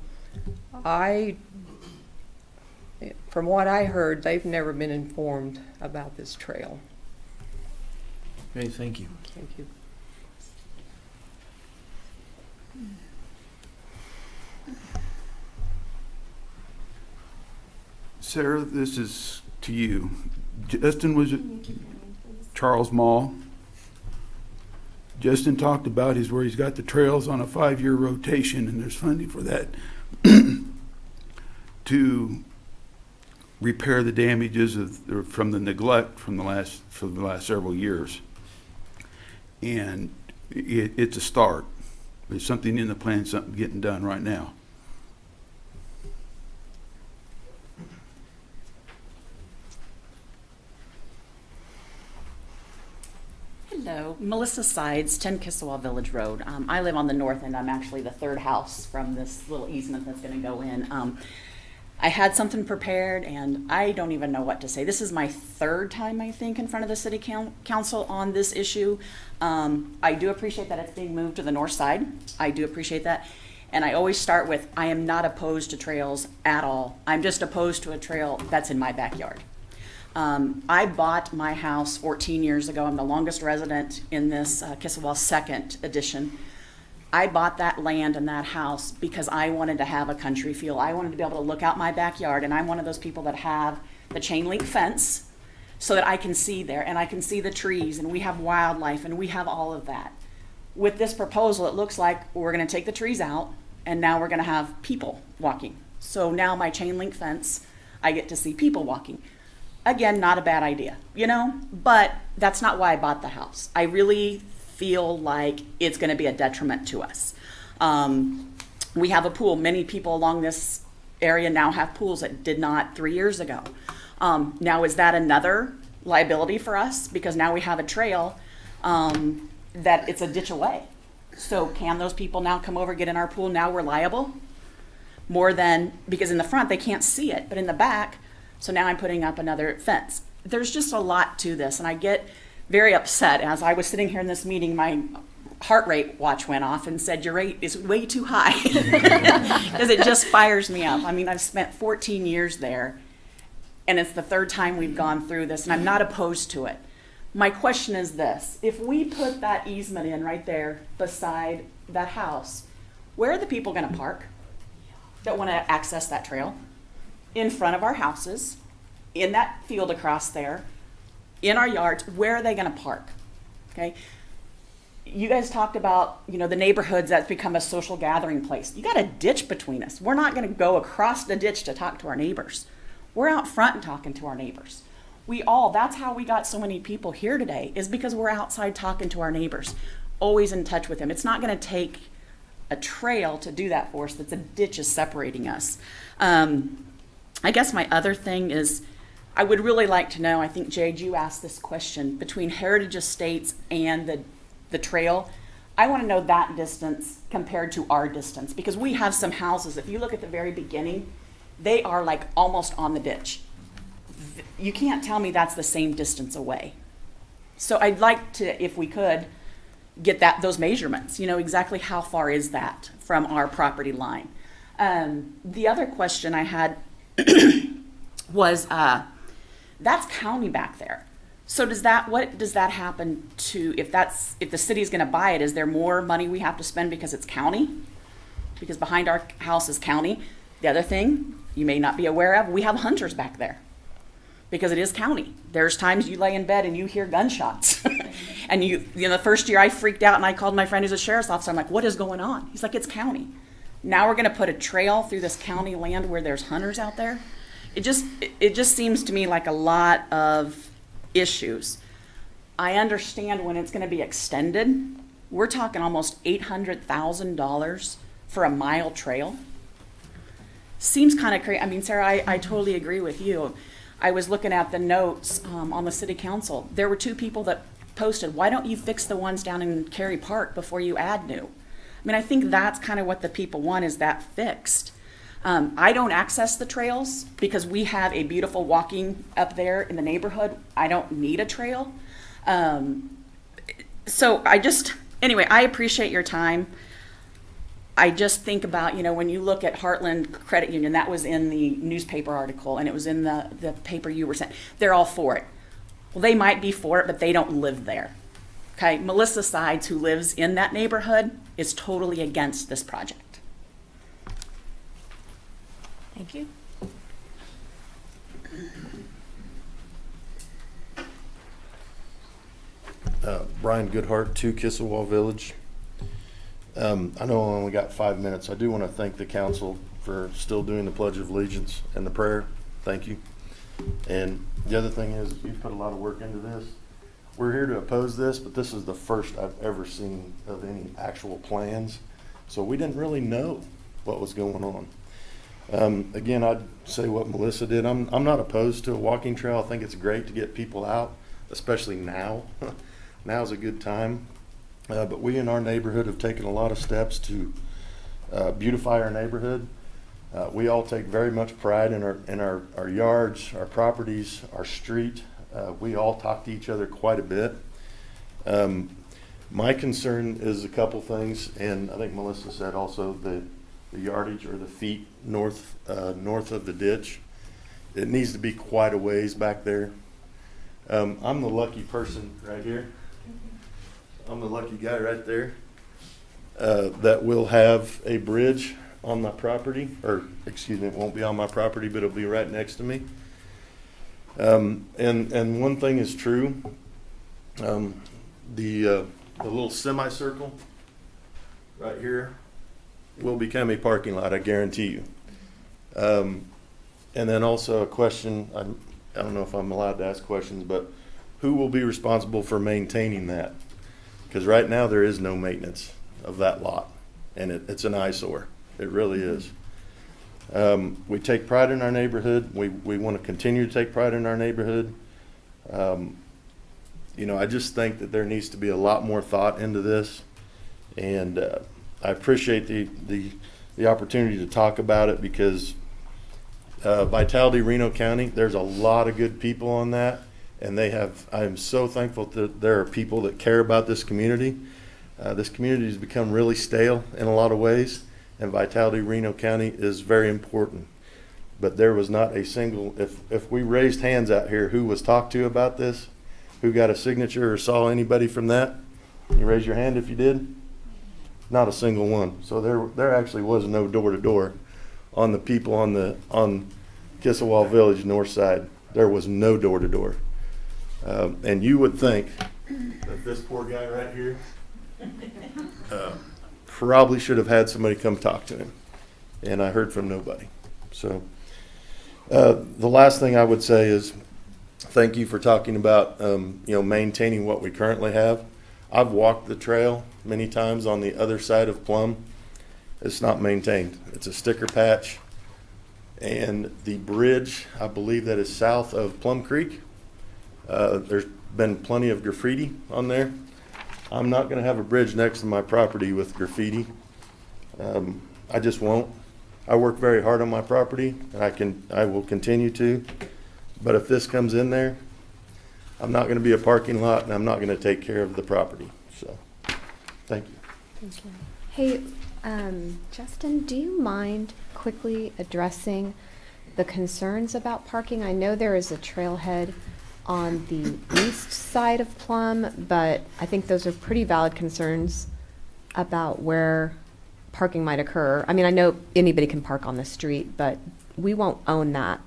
from what I heard, they've never been informed about this trail. Okay, thank you. Thank you. Sarah, this is to you. Justin was at Charles Mall. Justin talked about where he's got the trails on a 5-year rotation, and there's funding for that to repair the damages from the neglect for the last several years. And it's a start. There's something in the plan, something getting done right now. Hello, Melissa Sides, 10 Kissawah Village Road. I live on the north end. I'm actually the third house from this little easement that's going to go in. I had something prepared, and I don't even know what to say. This is my third time, I think, in front of the city council on this issue. I do appreciate that it's being moved to the north side. I do appreciate that. And I always start with, I am not opposed to trails at all. I'm just opposed to a trail that's in my backyard. I bought my house 14 years ago. I'm the longest resident in this Kissawah second edition. I bought that land and that house because I wanted to have a country feel. I wanted to be able to look out my backyard, and I'm one of those people that have the chain link fence so that I can see there, and I can see the trees, and we have wildlife, and we have all of that. With this proposal, it looks like we're going to take the trees out, and now we're going to have people walking. So now my chain link fence, I get to see people walking. Again, not a bad idea, you know, but that's not why I bought the house. I really feel like it's going to be a detriment to us. We have a pool. Many people along this area now have pools that did not 3 years ago. Now, is that another liability for us? Because now we have a trail that it's a ditch away. So can those people now come over, get in our pool? Now we're liable? More than, because in the front they can't see it, but in the back, so now I'm putting up another fence. There's just a lot to this, and I get very upset. As I was sitting here in this meeting, my heart rate watch went off and said, your rate is way too high, because it just fires me up. I mean, I've spent 14 years there, and it's the third time we've gone through this, and I'm not opposed to it. My question is this: if we put that easement in right there beside that house, where are the people going to park that want to access that trail? In front of our houses, in that field across there, in our yards. Where are they going to park? Okay. You guys talked about, you know, the neighborhoods that's become a social gathering place. You got a ditch between us. We're not going to go across the ditch to talk to our neighbors. We're out front and talking to our neighbors. That's how we got so many people here today, is because we're outside talking to our neighbors, always in touch with them. It's not going to take a trail to do that for us. That's a ditch is separating us. I guess my other thing is, I would really like to know, I think, Jade, you asked this question, between Heritage Estates and the trail. I want to know that distance compared to our distance, because we have some houses, if you look at the very beginning, they are like almost on the ditch. You can't tell me that's the same distance away. So I'd like to, if we could, get those measurements, you know, exactly how far is that from our property line. The other question I had was, that's county back there. So what does that happen to, if the city's gonna buy it, is there more money we have to spend because it's county? Because behind our house is county. The other thing you may not be aware of, we have hunters back there because it is county. There's times you lay in bed and you hear gunshots. And the first year I freaked out and I called my friend who's a sheriff's officer. I'm like, what is going on? He's like, it's county. Now we're gonna put a trail through this county land where there's hunters out there. It just seems to me like a lot of issues. I understand when it's gonna be extended. We're talking almost $800,000 for a mile trail. Seems kind of crazy. I mean, Sarah, I totally agree with you. I was looking at the notes on the city council. There were 2 people that posted, why don't you fix the ones down in Cary Park before you add new? I mean, I think that's kind of what the people want, is that fixed. I don't access the trails because we have a beautiful walking up there in the neighborhood. I don't need a trail. So anyway, I appreciate your time. I just think about, you know, when you look at Heartland Credit Union, that was in the newspaper article and it was in the paper you were sent. They're all for it. Well, they might be for it, but they don't live there. Okay, Melissa Sides, who lives in that neighborhood, is totally against this project. Thank you. Brian Goodhart, 2 Kissawall Village. I know I only got 5 minutes. I do want to thank the council for still doing the Pledge of Allegiance and the prayer. Thank you. And the other thing is, you put a lot of work into this. We're here to oppose this, but this is the first I've ever seen of any actual plans. So we didn't really know what was going on. Again, I'd say what Melissa did. I'm not opposed to a walking trail. I think it's great to get people out, especially now. Now's a good time. But we in our neighborhood have taken a lot of steps to beautify our neighborhood. We all take very much pride in our yards, our properties, our street. We all talk to each other quite a bit. My concern is a couple things, and I think Melissa said also the yardage or the feet north of the ditch. It needs to be quite a ways back there. I'm the lucky person right here. I'm the lucky guy right there that will have a bridge on my property, or excuse me, it won't be on my property, but it'll be right next to me. And one thing is true. The little semicircle right here will become a parking lot, I guarantee you. And then also a question, I don't know if I'm allowed to ask questions, but who will be responsible for maintaining that? Because right now there is no maintenance of that lot, and it's an eyesore. It really is. We take pride in our neighborhood. We want to continue to take pride in our neighborhood. I just think that there needs to be a lot more thought into this, and I appreciate the opportunity to talk about it, because Vitality Reno County, there's a lot of good people on that, and I am so thankful that there are people that care about this community. This community has become really stale in a lot of ways, and Vitality Reno County is very important. But there was not a single, if we raised hands out here, who was talked to about this, who got a signature or saw anybody from that? You raise your hand if you did? Not a single one. So there actually was no door-to-door on the people on Kissawall Village north side. There was no door-to-door. And you would think that this poor guy right here probably should have had somebody come talk to him. And I heard from nobody. So the last thing I would say is thank you for talking about maintaining what we currently have. I've walked the trail many times on the other side of Plum. It's not maintained. It's a sticker patch. And the bridge, I believe that is south of Plum Creek. There's been plenty of graffiti on there. I'm not going to have a bridge next to my property with graffiti. I just won't. I work very hard on my property, and I will continue to. But if this comes in there, I'm not going to be a parking lot, and I'm not going to take care of the property. So, thank you. Thank you. Hey, Justin, do you mind quickly addressing the concerns about parking? I know there is a trailhead on the east side of Plum, but I think those are pretty valid concerns about where parking might occur. I mean, I know anybody can park on the street, but we won't own that,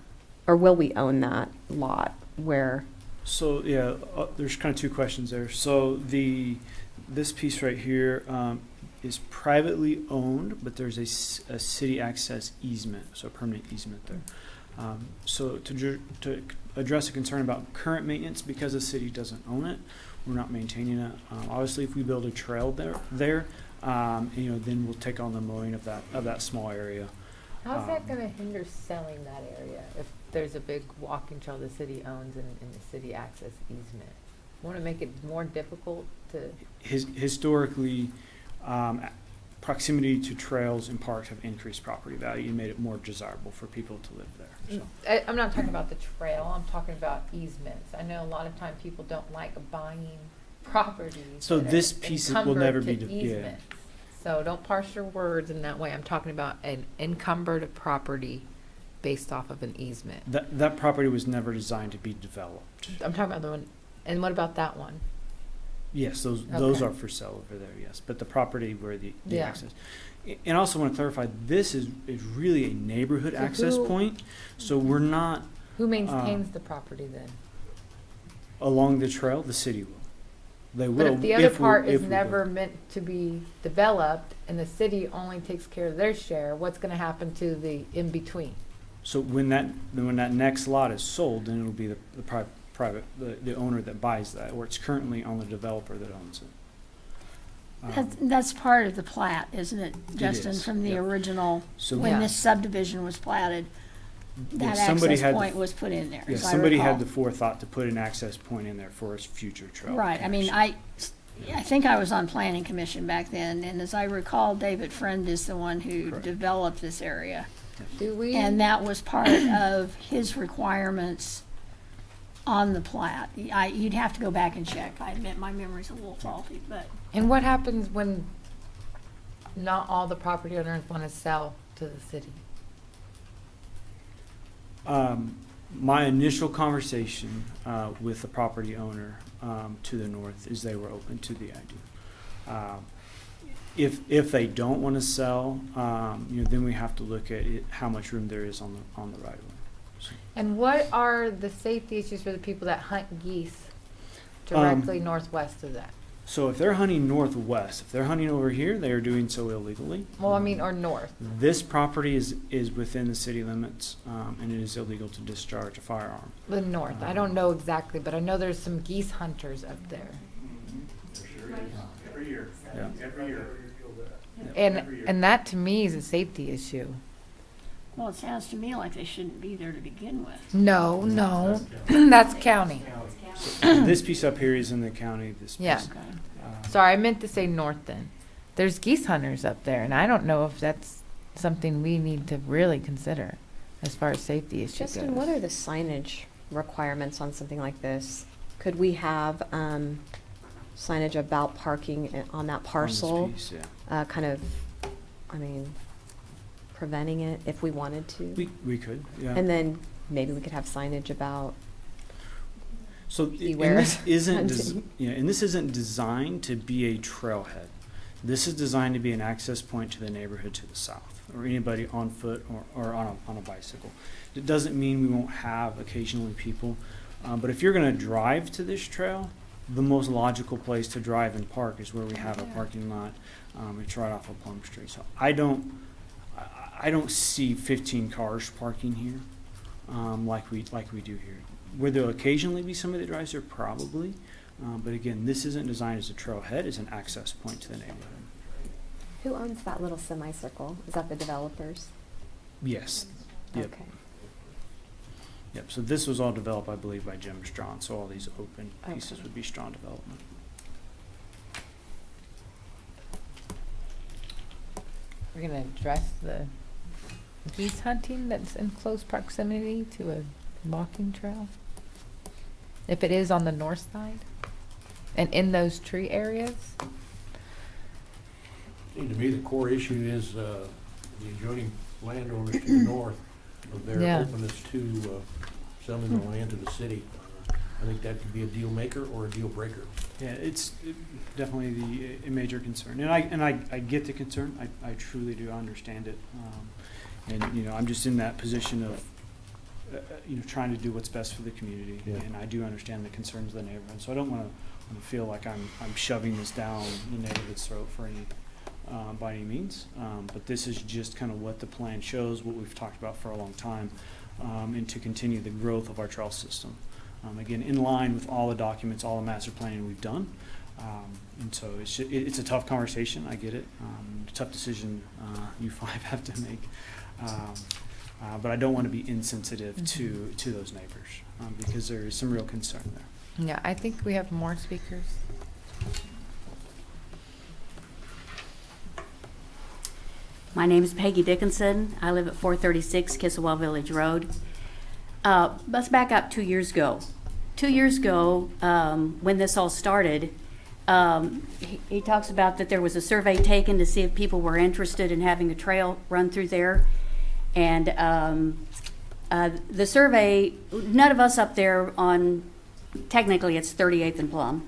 or will we own that lot where? So yeah, there's kind of two questions there. So this piece right here is privately owned, but there's a city access easement, so a permanent easement there. So to address a concern about current maintenance, because the city doesn't own it, we're not maintaining it. Obviously, if we build a trail there, then we'll take on the mowing of that small area. How's that going to hinder selling that area if there's a big walking trail the city owns and the city access easement? Want to make it more difficult to? Historically, proximity to trails and parks have increased property value and made it more desirable for people to live there. So. I'm not talking about the trail. I'm talking about easements. I know a lot of time people don't like buying properties. So this piece will never be easements. Yeah. So don't parse your words in that way. I'm talking about an encumbered property based off of an easement. That property was never designed to be developed. I'm talking about the one. And what about that one? Yes, those Okay. are for sale over there, yes, but the property where the Yeah. access. And I also want to clarify, this is really a neighborhood So access who- point, so we're not Who maintains the property then? along the trail, the city will. They But will. if the other we- part is we never go. meant to be developed and the city only takes care of their share, what's gonna happen to the in-between? So when that next lot is sold, then it'll be the private, the owner that buys that, or it's currently on the developer that owns it. That's part of the plat, isn't it, Justin, is, from the yep. original, So when Yeah. this subdivision was platted, that somebody access had the- point was put in there, Yeah, as I somebody had the recall. forethought to put an access point in there for a future trail. Right, I mean, connection. I think I was on planning commission back then, and as I recall, David Friend is the one who Correct. developed this area. Do we? And that was part of his requirements on the plat. You'd have to go back and check. I admit my memory's a little faulty, but And what happens when not all the property owners wanna sell to the city? My initial conversation with the property owner to the north is they were open to the idea. If they don't want to sell, then we have to look at how much room there is on the right of way. So, And what are the safety issues for the people that hunt geese directly northwest of that? so if they're hunting northwest, if they're hunting over here, they are doing so illegally. Well, I mean, or north. This property is within the city limits, and it is illegal to discharge a firearm. The north. I don't know exactly, but I know there's some geese hunters up there. Every year. Yeah. Every year. And that to me is a safety issue. well, it sounds to me like they shouldn't be there to begin with. No, that's county. This piece up here is in the county. This piece. Yeah. Sorry, I meant to say north then. There's geese hunters up there, and I don't know if that's something we need to really consider as far as safety issues Justin, goes. what are the signage requirements on something like this? Could we have signage about parking on that parcel? On this piece, yeah. Kind of, I mean, preventing it if we wanted to? We could, yeah. And then maybe we could have signage about, So, beware and this isn't, hunting. and this isn't designed to be a trailhead. This is designed to be an access point to the neighborhood to the south, or anybody on foot or on a bicycle. It doesn't mean we won't have occasionally people, but if you're gonna drive to this trail, the most logical place to drive and park is where we have a parking lot. It's right off of Plum Street. So I don't see 15 cars parking here, like we do here. Where there'll occasionally be somebody that drives there, probably. But again, this isn't designed as a trailhead, it's an access point to the neighborhood. who owns that little semicircle? Is that the developers? Yes. Yep. Okay. Yep. So this was all developed, I believe, by Jim Strawn. So all these open pieces Okay. would be Strawn development. We're gonna address the geese hunting that's in close proximity to a walking trail? If it is on the north side and in those tree areas? To me, the core issue is the adjoining landowners to the north of their Yeah. openness to selling the land to the city. I think that could be a deal maker or a deal breaker. Yeah, it's definitely a major concern, and I get the concern. I truly do understand it, and I'm just in that position of trying to do what's best for the community, Yeah. and I do understand the concerns of the neighborhood. So I don't want to feel like I'm shoving this down the neighborhood's throat for any by any means. But this is just kind of what the plan shows, what we've talked about for a long time, and to continue the growth of our trail system. Again, in line with all the documents, all the master planning we've done. And so it's a tough conversation, I get it. Tough decision you five have to make. But I don't want to be insensitive to those neighbors because there is some real concern there. Yeah, I think we have more speakers. My name is Peggy Dickinson. I live at 436 Kissawell Village Road. Let's back up 2 years ago. 2 years ago, when this all started, he talks about that there was a survey taken to see if people were interested in having a trail run through there. And the survey, none of us up there on, technically it's 38th and Plum,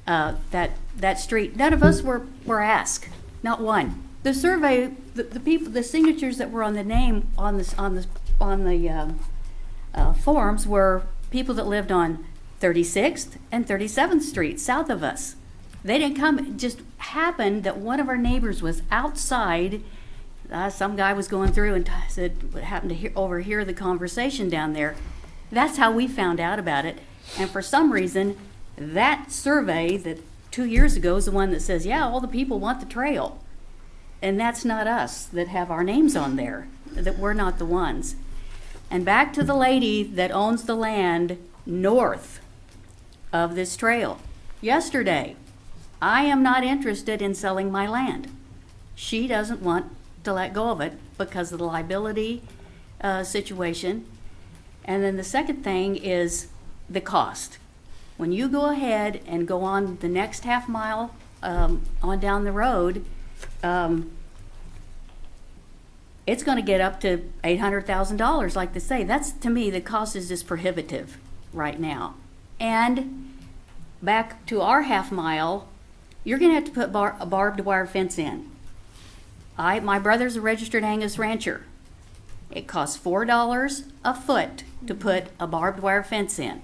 that street. None of us were asked, not one. The survey, the people, the signatures that were on the name on the forms were people that lived on 36th and 37th Street, south of us. They didn't come. It just happened that one of our neighbors was outside. Some guy was going through and said, happened to overhear the conversation down there. That's how we found out about it. And for some reason, that survey that 2 years ago is the one that says, yeah, all the people want the trail. And that's not us that have our names on there, that we're not the ones. And back to the lady that owns the land north of this trail. Yesterday, I am not interested in selling my land. She doesn't want to let go of it because of the liability situation. And then the second thing is the cost. When you go ahead and go on the next half mile on down the road, it's going to get up to $800,000, like they say. That's, to me, the cost is just prohibitive right now. And back to our half mile, you're going to have to put a barbed wire fence in. My brother's a registered Angus rancher. It costs $4 a foot to put a barbed wire fence in.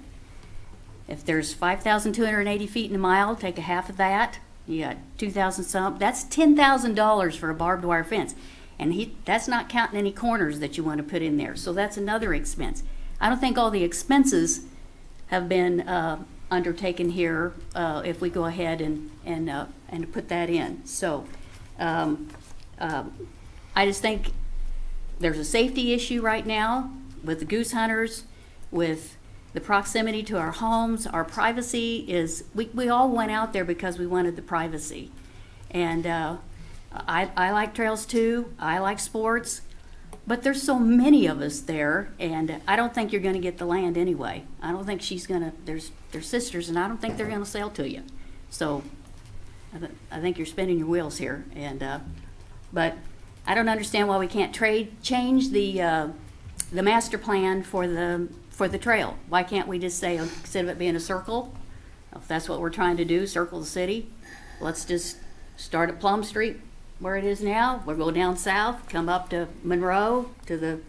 If there's 5,280 feet in a mile, take a half of that. You got 2,000 some. That's $10,000 for a barbed wire fence. And that's not counting any corners that you want to put in there. So that's another expense. I don't think all the expenses have been undertaken here if we go ahead and put that in. So I just think there's a safety issue right now with the goose hunters, with the proximity to our homes. Our privacy is, we all went out there because we wanted the privacy. And I like trails too. I like sports. But there's so many of us there, and I don't think you're going to get the land anyway. I don't think she's going to, they're sisters, and I don't think they're going to sell to you. So I think you're spinning your wheels here. And but I don't understand why we can't change the master plan for the trail. Why can't we just say, instead of it being a circle, if that's what we're trying to do, circle the city, let's just start at Plum Street where it is now. We'll go down south, come up to Monroe, to the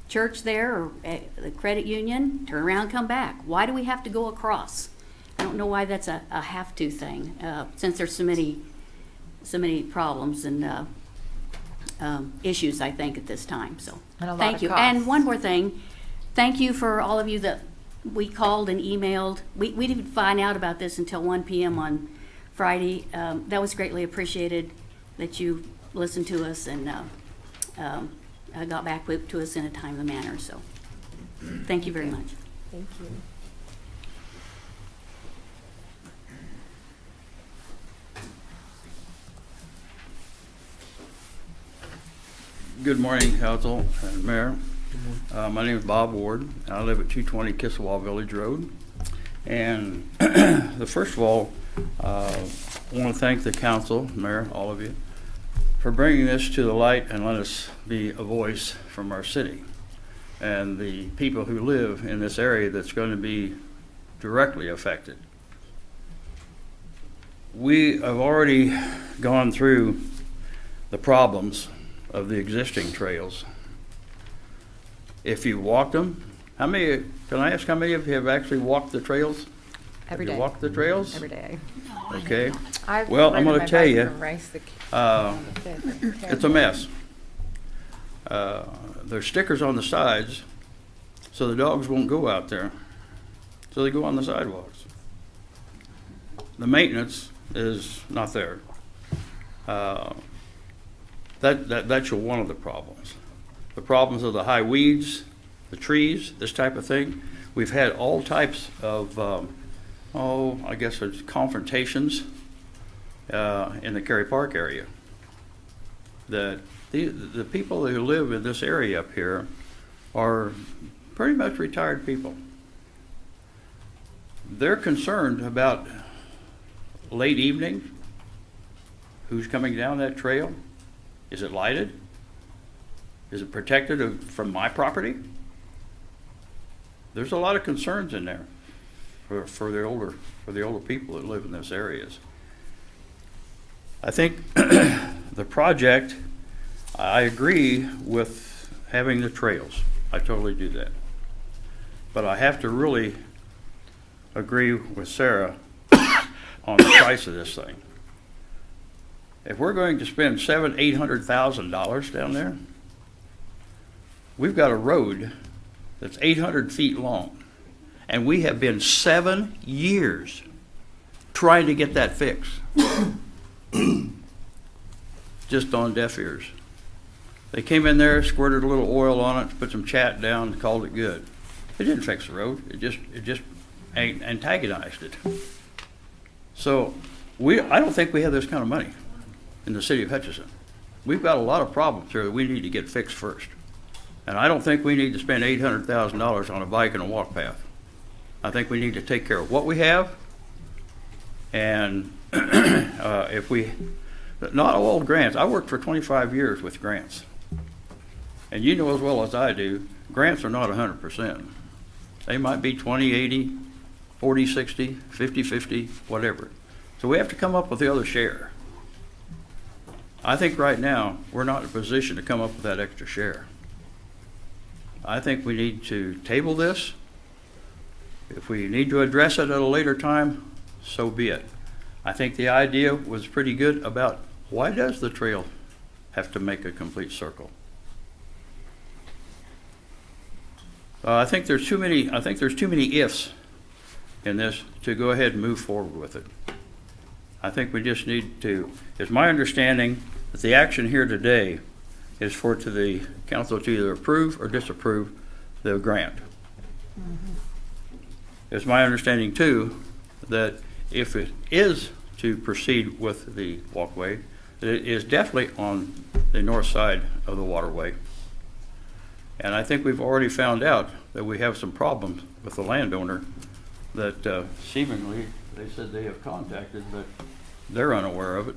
church there, or the credit union, turn around, come back. Why do we have to go across? I don't know why that's a have-to thing, since there's so many problems and issues, I think, at this time. So thank you. And one more thing. Thank you for all of you that we called and emailed. We didn't find out about this until 1 p.m. on Friday. That was greatly appreciated that you listened to us and got back to us in a timely manner. So thank you very much. Thank you. Good morning, Council and Mayor. My name is Bob Ward, and I live at 220 Kissawah Village Road. And first of all, I want to thank the Council, Mayor, all of you, for bringing this to the light and let us be a voice from our city and the people who live in this area that's going to be directly affected. We have already gone through the problems of the existing trails. If you walked them, can I ask how many of you have actually walked the trails? Every have day. you walked the trails? Every day. Okay. Well, I'm going to tell you, it's it's a mess. There's stickers on the sides, so the dogs won't go out there. So they go on the sidewalks. The maintenance is not there. That's one of the problems. The problems of the high weeds, the trees, this type of thing. We've had all types of, I guess it's confrontations in the Cary Park area. That the people who live in this area up here are pretty much retired people. They're concerned about late evening, who's coming down that trail. Is it lighted? Is it protected from my property? There's a lot of concerns in there. for the older people that live in those areas. I think the project, I agree with having the trails. I totally do that. But I have to really agree with Sarah on the price of this thing. If we're going to spend $800,000 down there, we've got a road that's 800 feet long, and we have been 7 years trying to get that fixed. Just on deaf ears. They came in there, squirted a little oil on it, put some chat down, and called it good. It didn't fix the road. It just antagonized it. So I don't think we have this kind of money in the city of Hutchinson. We've got a lot of problems here that we need to get fixed first. And I don't think we need to spend $800,000 on a bike and a walk path. I think we need to take care of what we have. And not all grants. I worked for 25 years with grants. And you know as well as I do, grants are not 100%. They might be 20-80, 40-60, 50-50, whatever. So we have to come up with the other share. I think right now, we're not in a position to come up with that extra share. I think we need to table this. If we need to address it at a later time, so be it. I think the idea was pretty good about why does the trail have to make a complete circle? I think there's too many ifs in this to go ahead and move forward with it. I think we just need to, it's my understanding that the action here today is for the council to either approve or disapprove the grant. It's my understanding too that if it is to proceed with the walkway, that it is definitely on the north side of the waterway. And I think we've already found out that we have some problems with the landowner that seemingly they said they have contacted, but they're unaware of it.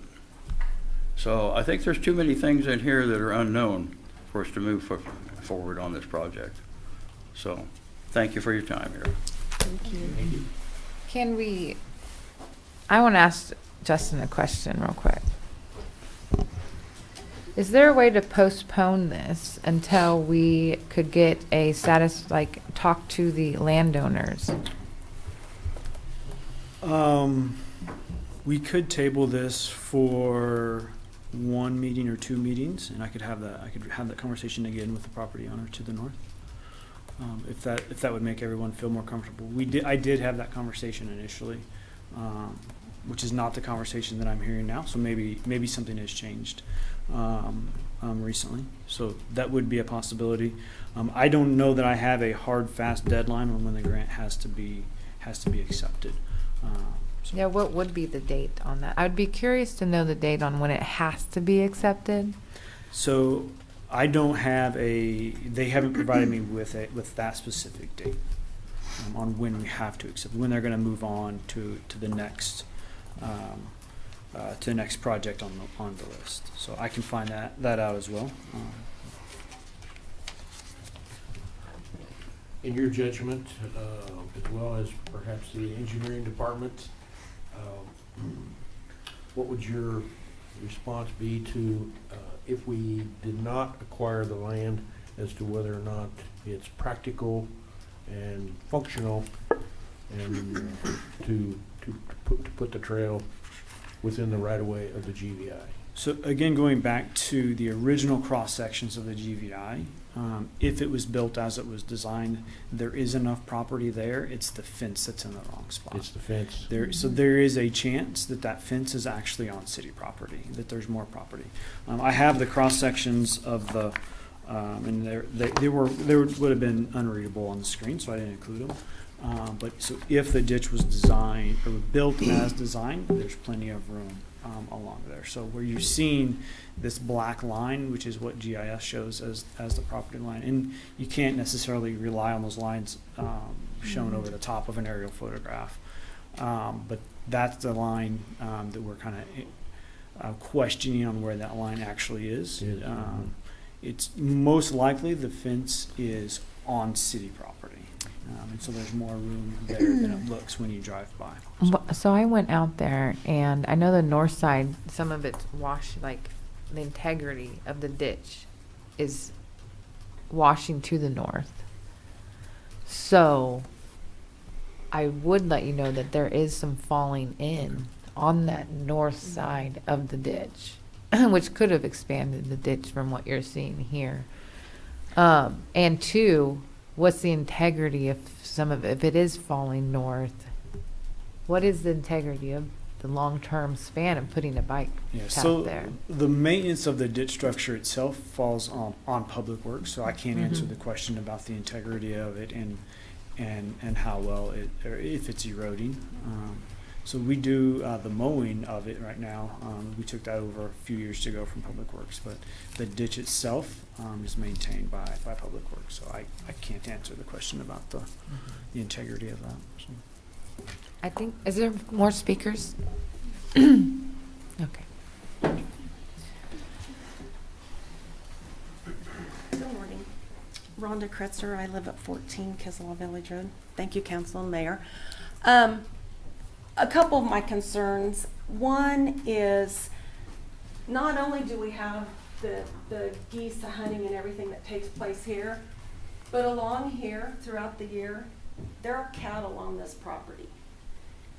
So I think there's too many things in here that are unknown for us to move forward on this project. So thank you for your time here. Thank you. Can we, I want to ask Justin a question real quick. Is there a way to postpone this until we could get a status, like talk to the landowners? We could table this for one meeting or two meetings, and I could have that conversation again with the property owner to the north. If that would make everyone feel more comfortable. I did have that conversation initially, which is not the conversation that I'm hearing now. So maybe something has changed recently. So that would be a possibility. I don't know that I have a hard, fast deadline on when the grant has to be accepted. Yeah, what would be the date on that? I would be curious to know the date on when it has to be accepted. So I don't have they haven't provided me with that specific date on when we have to accept, when they're going to move on to the next project on the list. So I can find that out as well. In your judgment, as well as perhaps the engineering department, what would your response be to if we did not acquire the land, as to whether or not it's practical and functional, and to put the trail within the right-of-way of the GVI? So again, going back to the original cross sections of the GVI, if it was built as it was designed, there is enough property there. It's the fence that's in the wrong spot. It's the fence. So there is a chance that fence is actually on city property, that there's more property. I have the cross sections of the, and they would have been unreadable on the screen, so I didn't include them. But so if the ditch was designed or built as designed, there's plenty of room along there. So where you're seeing this black line, which is what GIS shows as the property line, and you can't necessarily rely on those lines shown over the top of an aerial photograph. But that's the line that we're kind of questioning on where that line actually is. It's most likely the fence is on city property. And so there's more room there than it looks when you drive by. So I went out there, and I know the north side, some of it's washed, like the integrity of the ditch is washing to the north. So I would let you know that there is some falling in on that north side of the ditch, which could have expanded the ditch from what you're seeing here. And two, what's the integrity of some of it? If it is falling north, what is the integrity of the long-term span of putting a bike path So there? the maintenance of the ditch structure itself falls on Public Works, so I can't answer the question about the integrity of it and how well it, or if it's eroding. So we do the mowing of it right now. We took that over a few years ago from Public Works, but the ditch itself is maintained by Public Works. So I can't answer the question about the integrity of that. So. I think, is there more speakers? Okay. Good morning. Rhonda Kretzer. I live at 14 Kisselaw Village Road. Thank you, Council and Mayor. A couple of my concerns. One is not only do we have the geese, the hunting and everything that takes place here, but along here throughout the year, there are cattle on this property.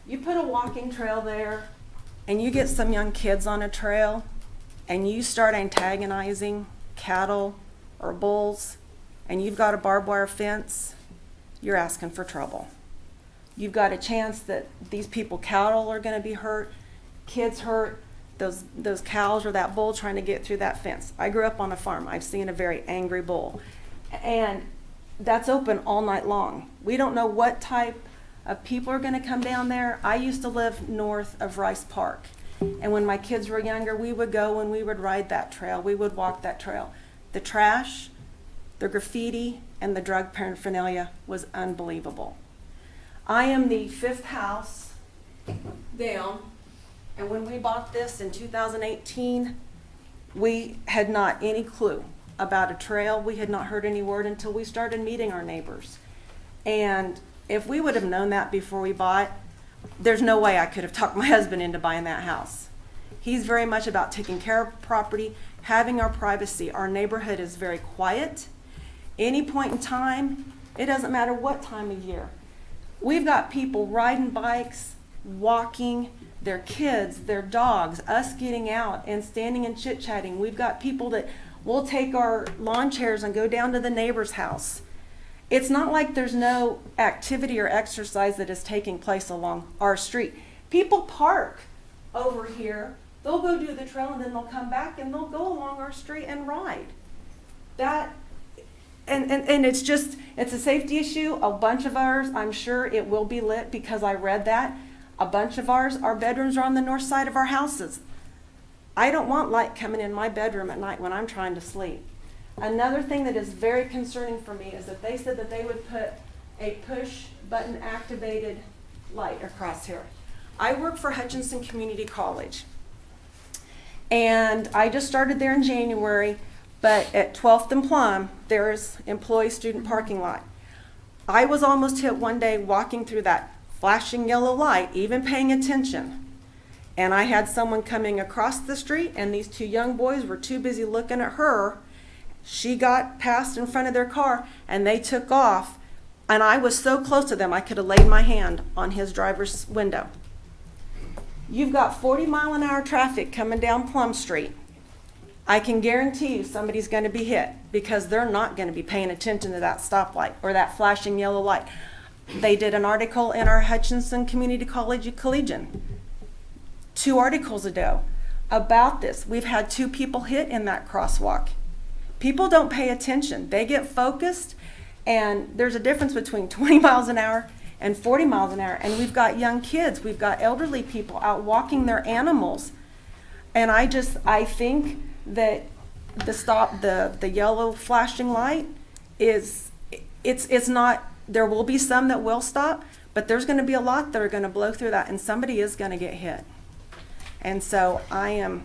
You put a walking trail there and you get some young kids on a trail and you start antagonizing cattle or bulls and you've got a barbed wire fence, you're asking for trouble. You've got a chance that these cattle are going to be hurt, kids hurt, those cows or that bull trying to get through that fence. I grew up on a farm. I've seen a very angry bull. And that's open all night long. We don't know what type of people are going to come down there. I used to live north of Rice Park. And when my kids were younger, we would go and we would ride that trail. We would walk that trail. The trash, the graffiti, and the drug paraphernalia was unbelievable. I am the 5th house down, and when we bought this in 2018, we had not any clue about a trail. We had not heard any word until we started meeting our neighbors. And if we would have known that before we bought, there's no way I could have talked my husband into buying that house. He's very much about taking care of property, having our privacy. Our neighborhood is very quiet. Any point in time, it doesn't matter what time of year. We've got people riding bikes, walking, their kids, their dogs, us getting out and standing and chit-chatting. We've got people that will take our lawn chairs and go down to the neighbor's house. It's not like there's no activity or exercise that is taking place along our street. People park over here. They'll go do the trail and then they'll come back and they'll go along our street and ride. And it's a safety issue. A bunch of ours, I'm sure it will be lit because I read that. A bunch of ours, our bedrooms are on the north side of our houses. I don't want light coming in my bedroom at night when I'm trying to sleep. Another thing that is very concerning for me is that they said that they would put a push button activated light across here. I work for Hutchinson Community College. And I just started there in January, but at 12th and Plum, there's employee student parking lot. I was almost hit one day walking through that flashing yellow light, even paying attention. And I had someone coming across the street and these 2 young boys were too busy looking at her. She got past in front of their car and they took off. And I was so close to them, I could have laid my hand on his driver's window. You've got 40-mile-an-hour traffic coming down Plum Street. I can guarantee you somebody's going to be hit because they're not going to be paying attention to that stoplight or that flashing yellow light. They did an article in our Hutchinson Community College Collegian 2 articles ago about this. We've had 2 people hit in that crosswalk. People don't pay attention. They get focused, and there's a difference between 20 miles an hour and 40 miles an hour. And we've got young kids, we've got elderly people out walking their animals. And I think that the yellow flashing light it's not, there will be some that will stop, but there's going to be a lot that are going to blow through that, and somebody is going to get hit. And so I am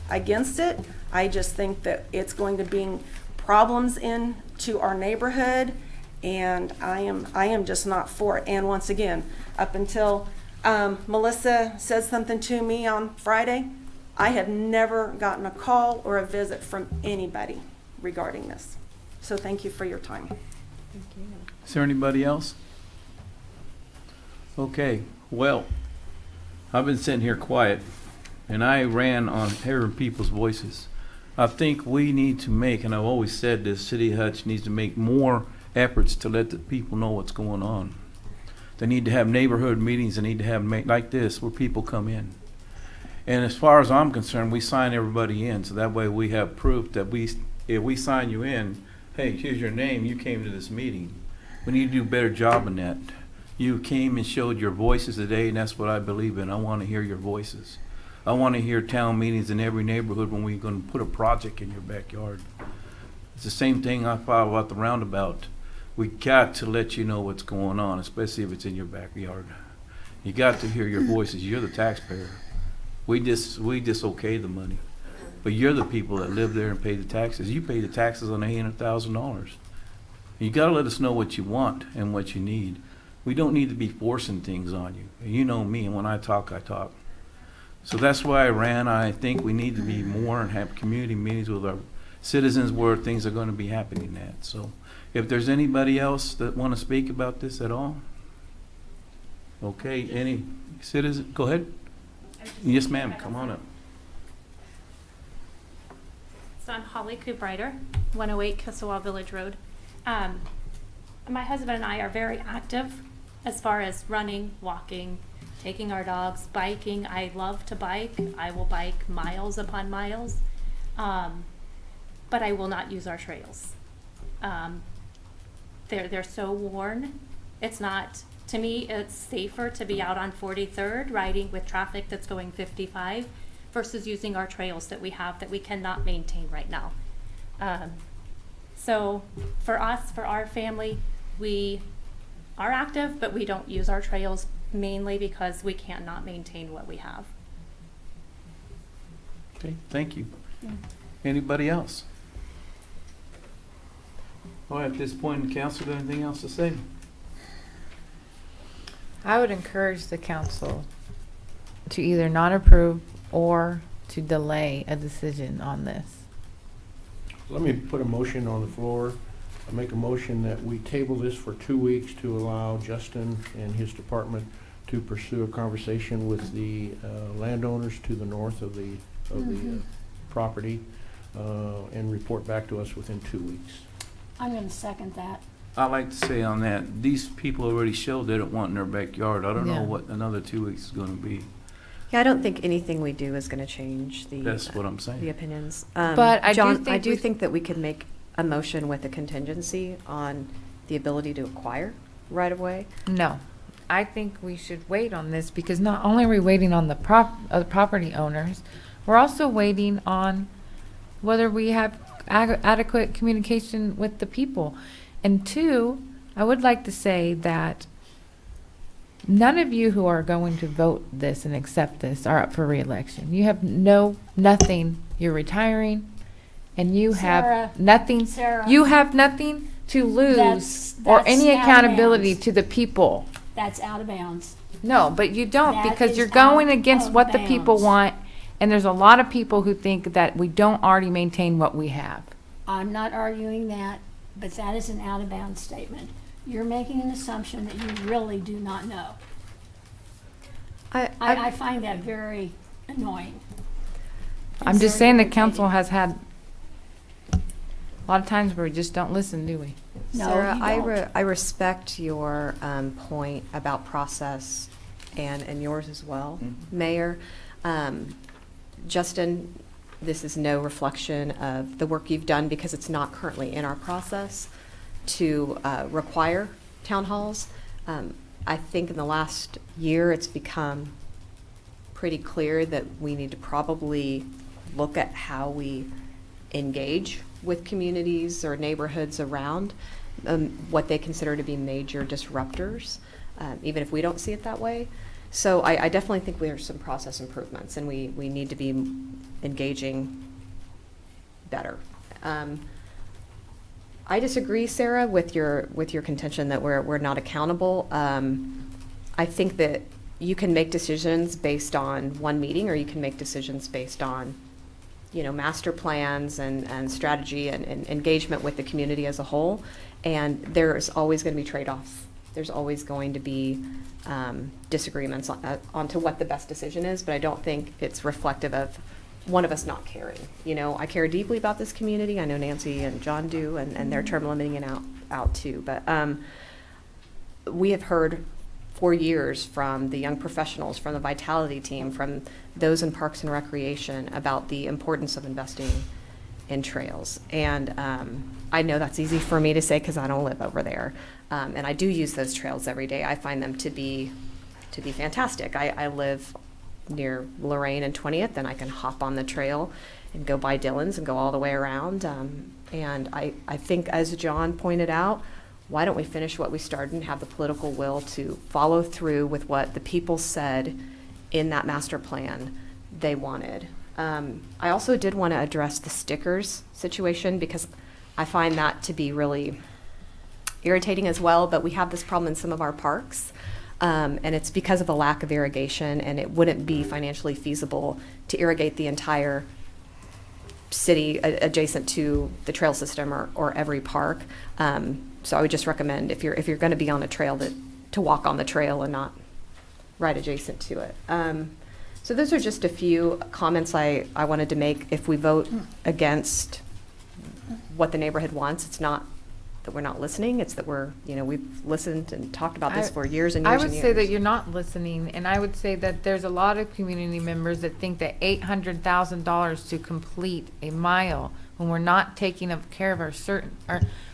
against it. I just think that it's going to bring problems into our neighborhood, And I am just not for it. And once again, up until Melissa said something to me on Friday, I have never gotten a call or a visit from anybody regarding this. So thank you for your time. Is there anybody else? Okay, well, I've been sitting here quiet, and I ran on hearing people's voices. I think we need to make, and I've always said this, City of Hutch needs to make more efforts to let the people know what's going on. They need to have neighborhood meetings. They need to have like this where people come in. And as far as I'm concerned, we sign everybody in, so that way we have proof that if we sign you in, hey, here's your name, you came to this meeting. We need to do a better job in that. You came and showed your voices today, and that's what I believe in. I want to hear your voices. I want to hear town meetings in every neighborhood when we're going to put a project in your backyard. It's the same thing I thought about the roundabout. We got to let you know what's going on, especially if it's in your backyard. You got to hear your voices. You're the taxpayer. We just okay the money. But you're the people that live there and pay the taxes. You pay the taxes on $800,000. You got to let us know what you want and what you need. We don't need to be forcing things on you. You know me, and when I talk, I talk. So that's why I ran. I think we need to be more and have community meetings with our citizens where things are going to be happening at. So if there's anybody else that want to speak about this at all? Okay, any citizen? Go ahead. Yes, ma'am. Come on up. So I'm Holly Cooprider, 108 Kissawah Village Road. My husband and I are very active as far as running, walking, taking our dogs, biking. I love to bike. I will bike miles upon miles, but I will not use our trails. They're so worn. It's not, to me, it's safer to be out on 43rd riding with traffic that's going 55 versus using our trails that we have that we cannot maintain right now. So for us, for our family, we are active, but we don't use our trails mainly because we cannot maintain what we have. Okay, thank you. Anybody else? All right, at this point, council, got anything else to say? I would encourage the council to either not approve or to delay a decision on this. Let me put a motion on the floor. I make a motion that we table this for 2 weeks to allow Justin and his department to pursue a conversation with the landowners to the north of the property and report back to us within 2 weeks. I'm going to second that. I'd like to say on that, these people already showed they don't want in their backyard. I don't know Yeah. what another 2 weeks is going to be. Yeah, I don't think anything we do is going to change the. That's what I'm saying. The opinions. But I do John, think I do we- think that we could make a motion with a contingency on the ability to acquire right of way. No, I think we should wait on this because not only are we waiting on the property owners, we're also waiting on whether we have adequate communication with the people. And two, I would like to say that none of you who are going to vote this and accept this are up for re-election. You have nothing. You're retiring, and you Sarah, have nothing. Sarah, you have nothing to lose that's or any out of accountability bounds. to the people. That's out of bounds. No, but you don't That because is you're going out against of what the people bounds. want, and there's a lot of people who think that we don't already maintain what we have. I'm not arguing that, but that is an out of bounds statement. You're making an assumption that you really do not know. I find that very annoying. I'm just saying the council has had a lot of times where we just don't listen, do we? No, Sarah, you don't. I respect your point about process and yours as well, Mayor. Justin, this is no reflection of the work you've done because it's not currently in our process to require town halls. I think in the last year it's become pretty clear that we need to probably look at how we engage with communities or neighborhoods around what they consider to be major disruptors, even if we don't see it that way. So I definitely think there's some process improvements, and we need to be engaging better. I disagree, Sarah, with your contention that we're not accountable. I think that you can make decisions based on one meeting, or you can make decisions based on, master plans and strategy and engagement with the community as a whole. And there's always going to be trade-offs. There's always going to be disagreements onto what the best decision is, but I don't think it's reflective of one of us not caring. I care deeply about this community. I know Nancy and John do, and they're term limiting it out too. But we have heard for years from the young professionals, from the Vitality team, from those in Parks and Recreation about the importance of investing in trails. And I know that's easy for me to say because I don't live over there. And I do use those trails every day. I find them to be fantastic. I live near Lorraine and 20th, and I can hop on the trail and go by Dillon's and go all the way around. And I think, as John pointed out, why don't we finish what we started and have the political will to follow through with what the people said in that master plan they wanted. I also did want to address the stickers situation because I find that to be really irritating as well, but we have this problem in some of our parks. And it's because of a lack of irrigation, and it wouldn't be financially feasible to irrigate the entire city adjacent to the trail system or every park. So I would just recommend, if you're going to be on a trail, to walk on the trail and not right adjacent to it. So those are just a few comments I wanted to make. If we vote against what the neighborhood wants, it's not that we're not listening, it's that we've listened and talked about this for years and years and years. I would say that you're not listening, and I would say that there's a lot of community members that think that $800,000 to complete a mile, when we're not taking care of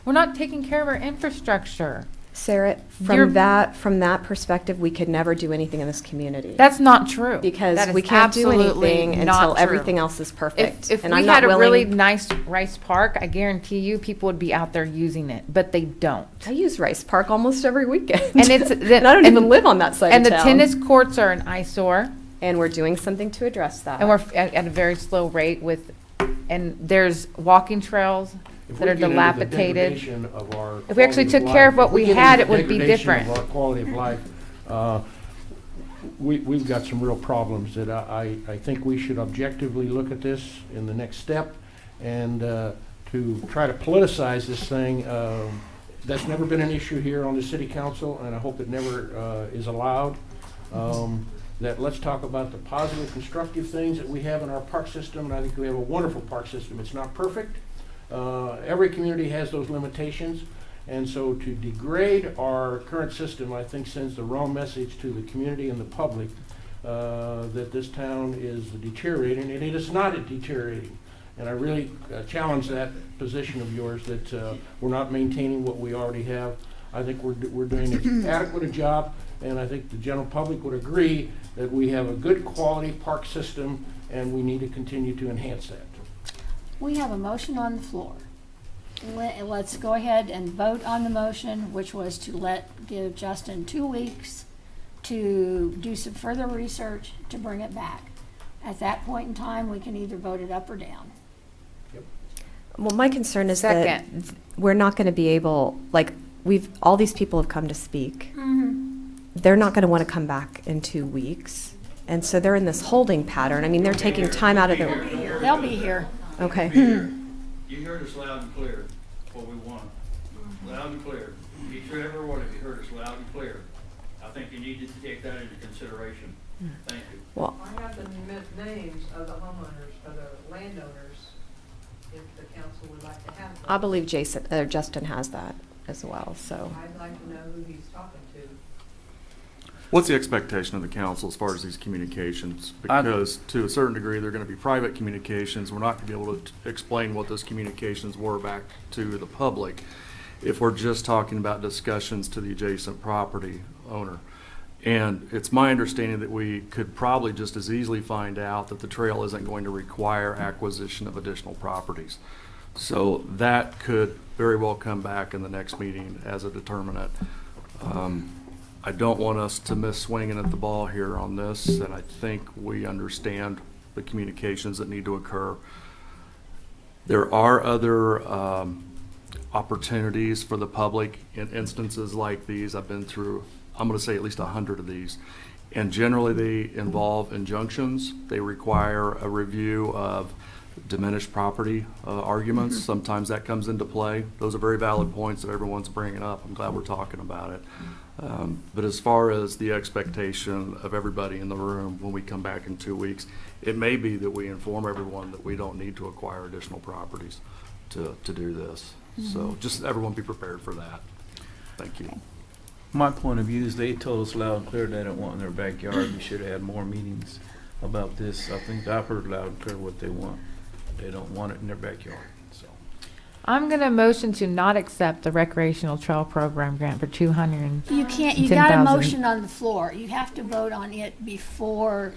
we're not taking care of our infrastructure. Sarah, from that perspective, we could never do anything in this community. That's not true. Because that we can't do anything until everything else is perfect. If and we I'm had not a really willing, nice Rice Park, I guarantee you people would be out there using it, but they don't. I use Rice Park almost every weekend. And it's and I don't even live on that side and of the town. tennis courts are an eyesore. And we're doing something to address that. And we're at a very slow rate and there's walking trails that are dilapidated. If we actually took care of what we had, it would be different. Of our quality of life, we've got some real problems that I think we should objectively look at this in the next step, and to try to politicize this thing. That's never been an issue here on the city council, and I hope it never is allowed. That let's talk about the positive, constructive things that we have in our park system, and I think we have a wonderful park system. It's not perfect. Every community has those limitations, and so to degrade our current system, I think, sends the wrong message to the community and the public that this town is deteriorating, and it is not deteriorating. And I really challenge that position of yours that we're not maintaining what we already have. I think we're doing as adequate a job, and I think the general public would agree that we have a good quality park system, and we need to continue to enhance that. We have a motion on the floor. Let's go ahead and vote on the motion, which was to give Justin 2 weeks to do some further research to bring it back. At that point in time, we can either vote it up or down. Well, my concern is that we're not going to be able, all these people have come to speak. They're not going to want to come back in 2 weeks. And so they're in this holding pattern. I mean, they're taking time out of their... They'll be here. Okay. You heard us loud and clear, what we want. Loud and clear. Each and every one of you heard us loud and clear. I think you need to take that into consideration. Thank you. Well, I have the names of the homeowners, of the landowners, if the council would like to have them. I believe Justin has that as well, so. I'd like to know who he's talking to. What's the expectation of the council as far as these communications? Because to a certain degree, they're going to be private communications. We're not going to be able to explain what those communications were back to the public if we're just talking about discussions to the adjacent property owner. And it's my understanding that we could probably just as easily find out that the trail isn't going to require acquisition of additional properties. So that could very well come back in the next meeting as a determinant. I don't want us to miss swinging at the ball here on this, and I think we understand the communications that need to occur. There are other opportunities for the public in instances like these. I've been through, I'm going to say at least 100 of these. And generally they involve injunctions. They require a review of diminished property arguments. Sometimes that comes into play. Those are very valid points that everyone's bringing up. I'm glad we're talking about it. But as far as the expectation of everybody in the room when we come back in 2 weeks, it may be that we inform everyone that we don't need to acquire additional properties to do this. So just everyone be prepared for that. Thank you. My point of view is they told us loud and clear they don't want in their backyard. We should have had more meetings about this. I think I've heard loud and clear what they want. They don't want it in their backyard, so. I'm gonna motion to not accept the recreational trail program grant for 200. You can't, you got a 10,000. motion on the floor. You have to vote on it before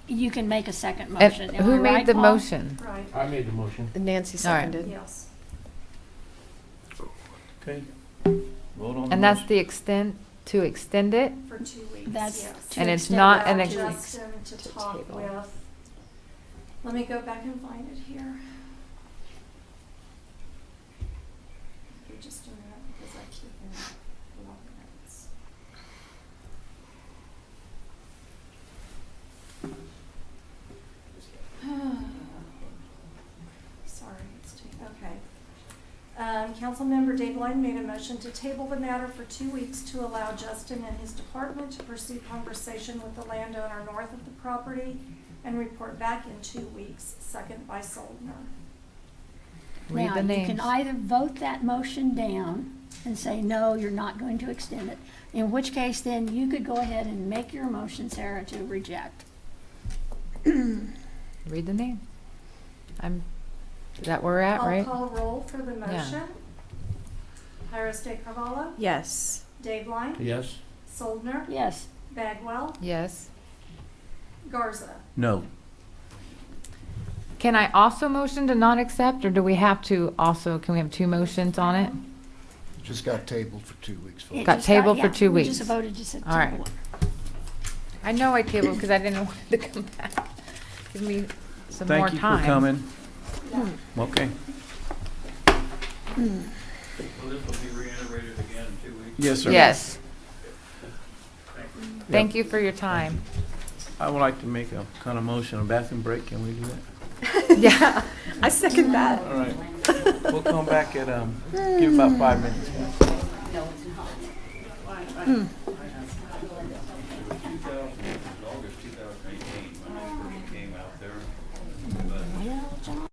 you can make a second motion. Am I Who made right, the Paul? motion? Right, I made the motion. Nancy All right. seconded. yes. Okay. Vote on the And that's motion. the extent, to extend it? For 2 weeks, That's yes. to And it's extend not it an out ex- to Justin to talk table. with. Let me go back and find it here. You're just doing that because I keep in a lot of notes. Sorry, it's taking, okay. Councilmember Dave Line made a motion to table the matter for 2 weeks to allow Justin and his department to pursue conversation with the landowner north of the property and report back in 2 weeks, second by Soldner. Read Now, the you names. can either vote that motion down and say, no, you're not going to extend it. In which case, then you could go ahead and make your motion, Sarah, to reject. Read the name. Is that where we're at, right? I'll call roll for the Yeah. motion. Iris De Carvalho, Yes. Dave Line, Yes? Soldner, Yes. Bagwell, Yes. Garza. No. Can I also motion to not accept, or do we have to also, can we have two motions on it? Just got tabled for 2 weeks. folks. It Got just tabled for yeah, 2 we weeks. just voted to All right. table it. I know I tabled because I didn't want it to come back. Give me some more Thank you time. for coming. Okay. Well, this will be reiterated again in 2 weeks. Yes, sir. Yes. Thank you for your time. I would like to make a kind of motion, a bathroom break. Can we do that? Yeah, I second that. All right. We'll come back at, give about 5 minutes. August 2018, when I first came out there. Well, John.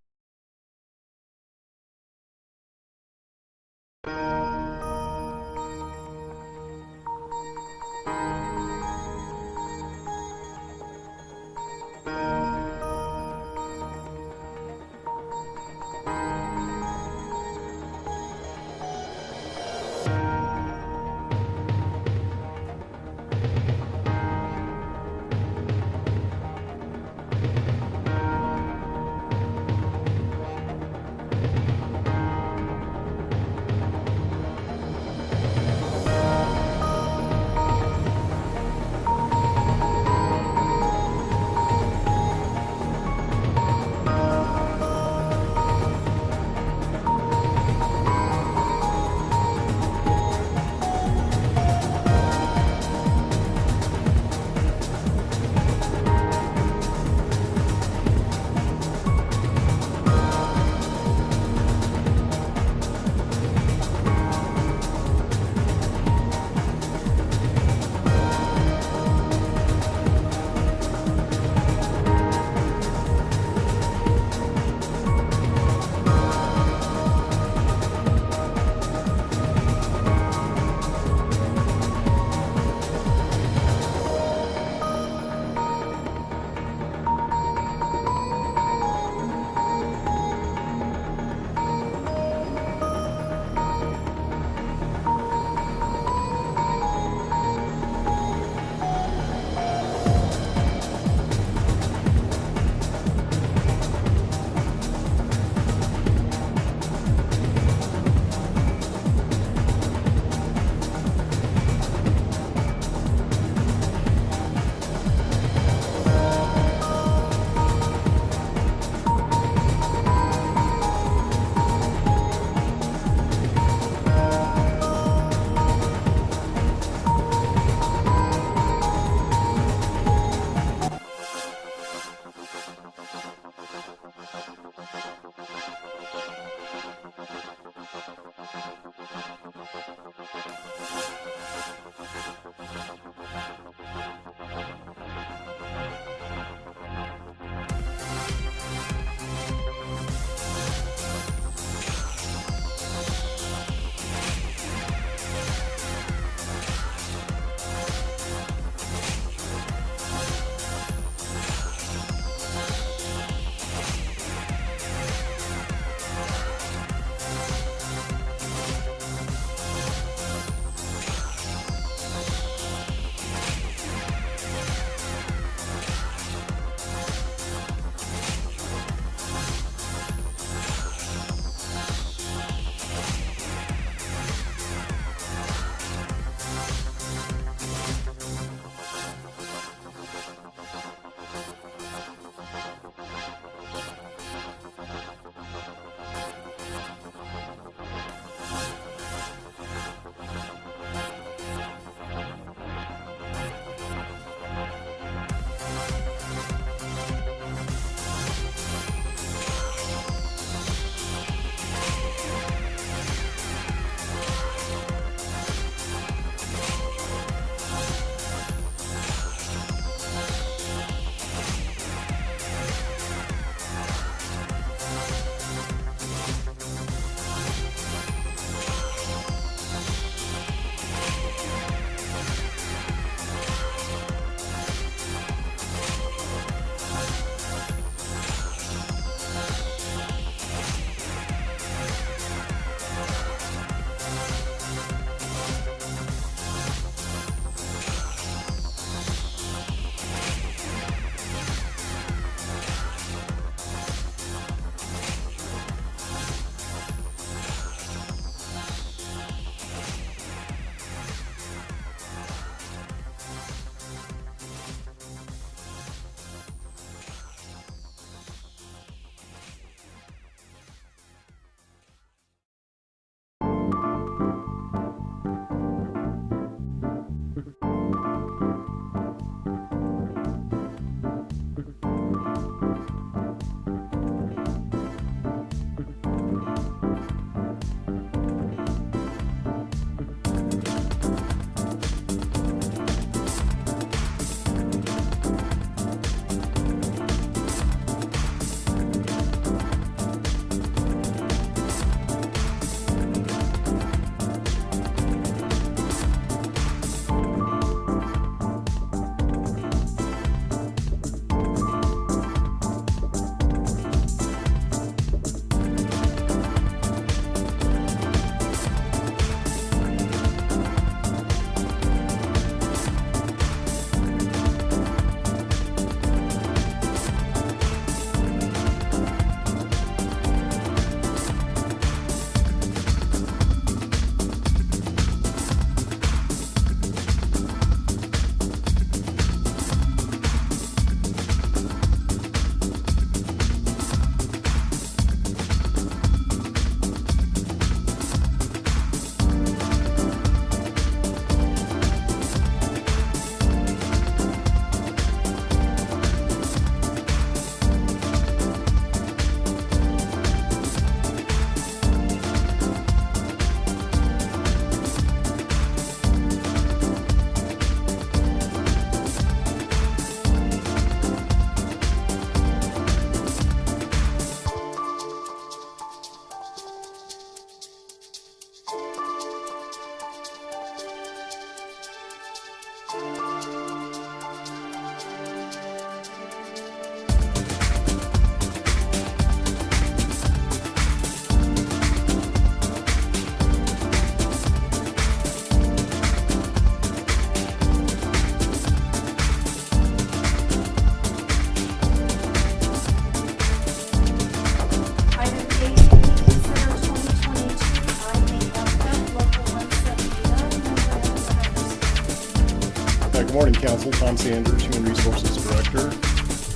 Morning, Council. Tom Sanders, Human Resources Director.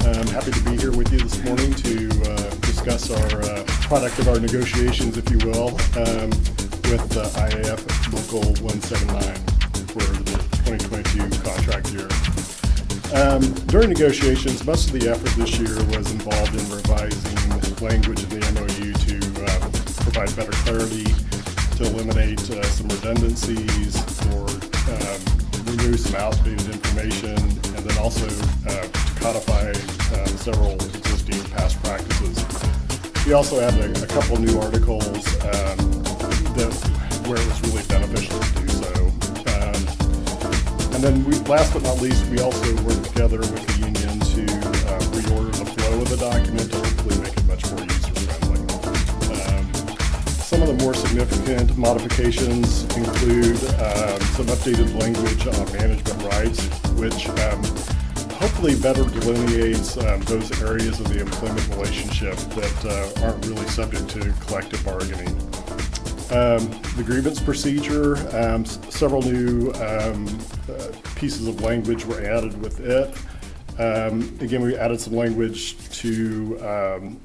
I'm happy to be here with you this morning to discuss our product of our negotiations, if you will, with IAF Local 179 for the 2022 contract year. During negotiations, most of the effort this year was involved in revising language in the MOU to provide better clarity, to eliminate some redundancies, or remove some outdated information, and then also codify several existing past practices. We also added a couple new articles where it was really beneficial to do so. And then last but not least, we also worked together with the union to reorder the flow of the document to hopefully make it much more user-friendly. Some of the more significant modifications include some updated language on management rights, which hopefully better delineates those areas of the employment relationship that aren't really subject to collective bargaining. The grievance procedure, several new pieces of language were added with it. Again, we added some language to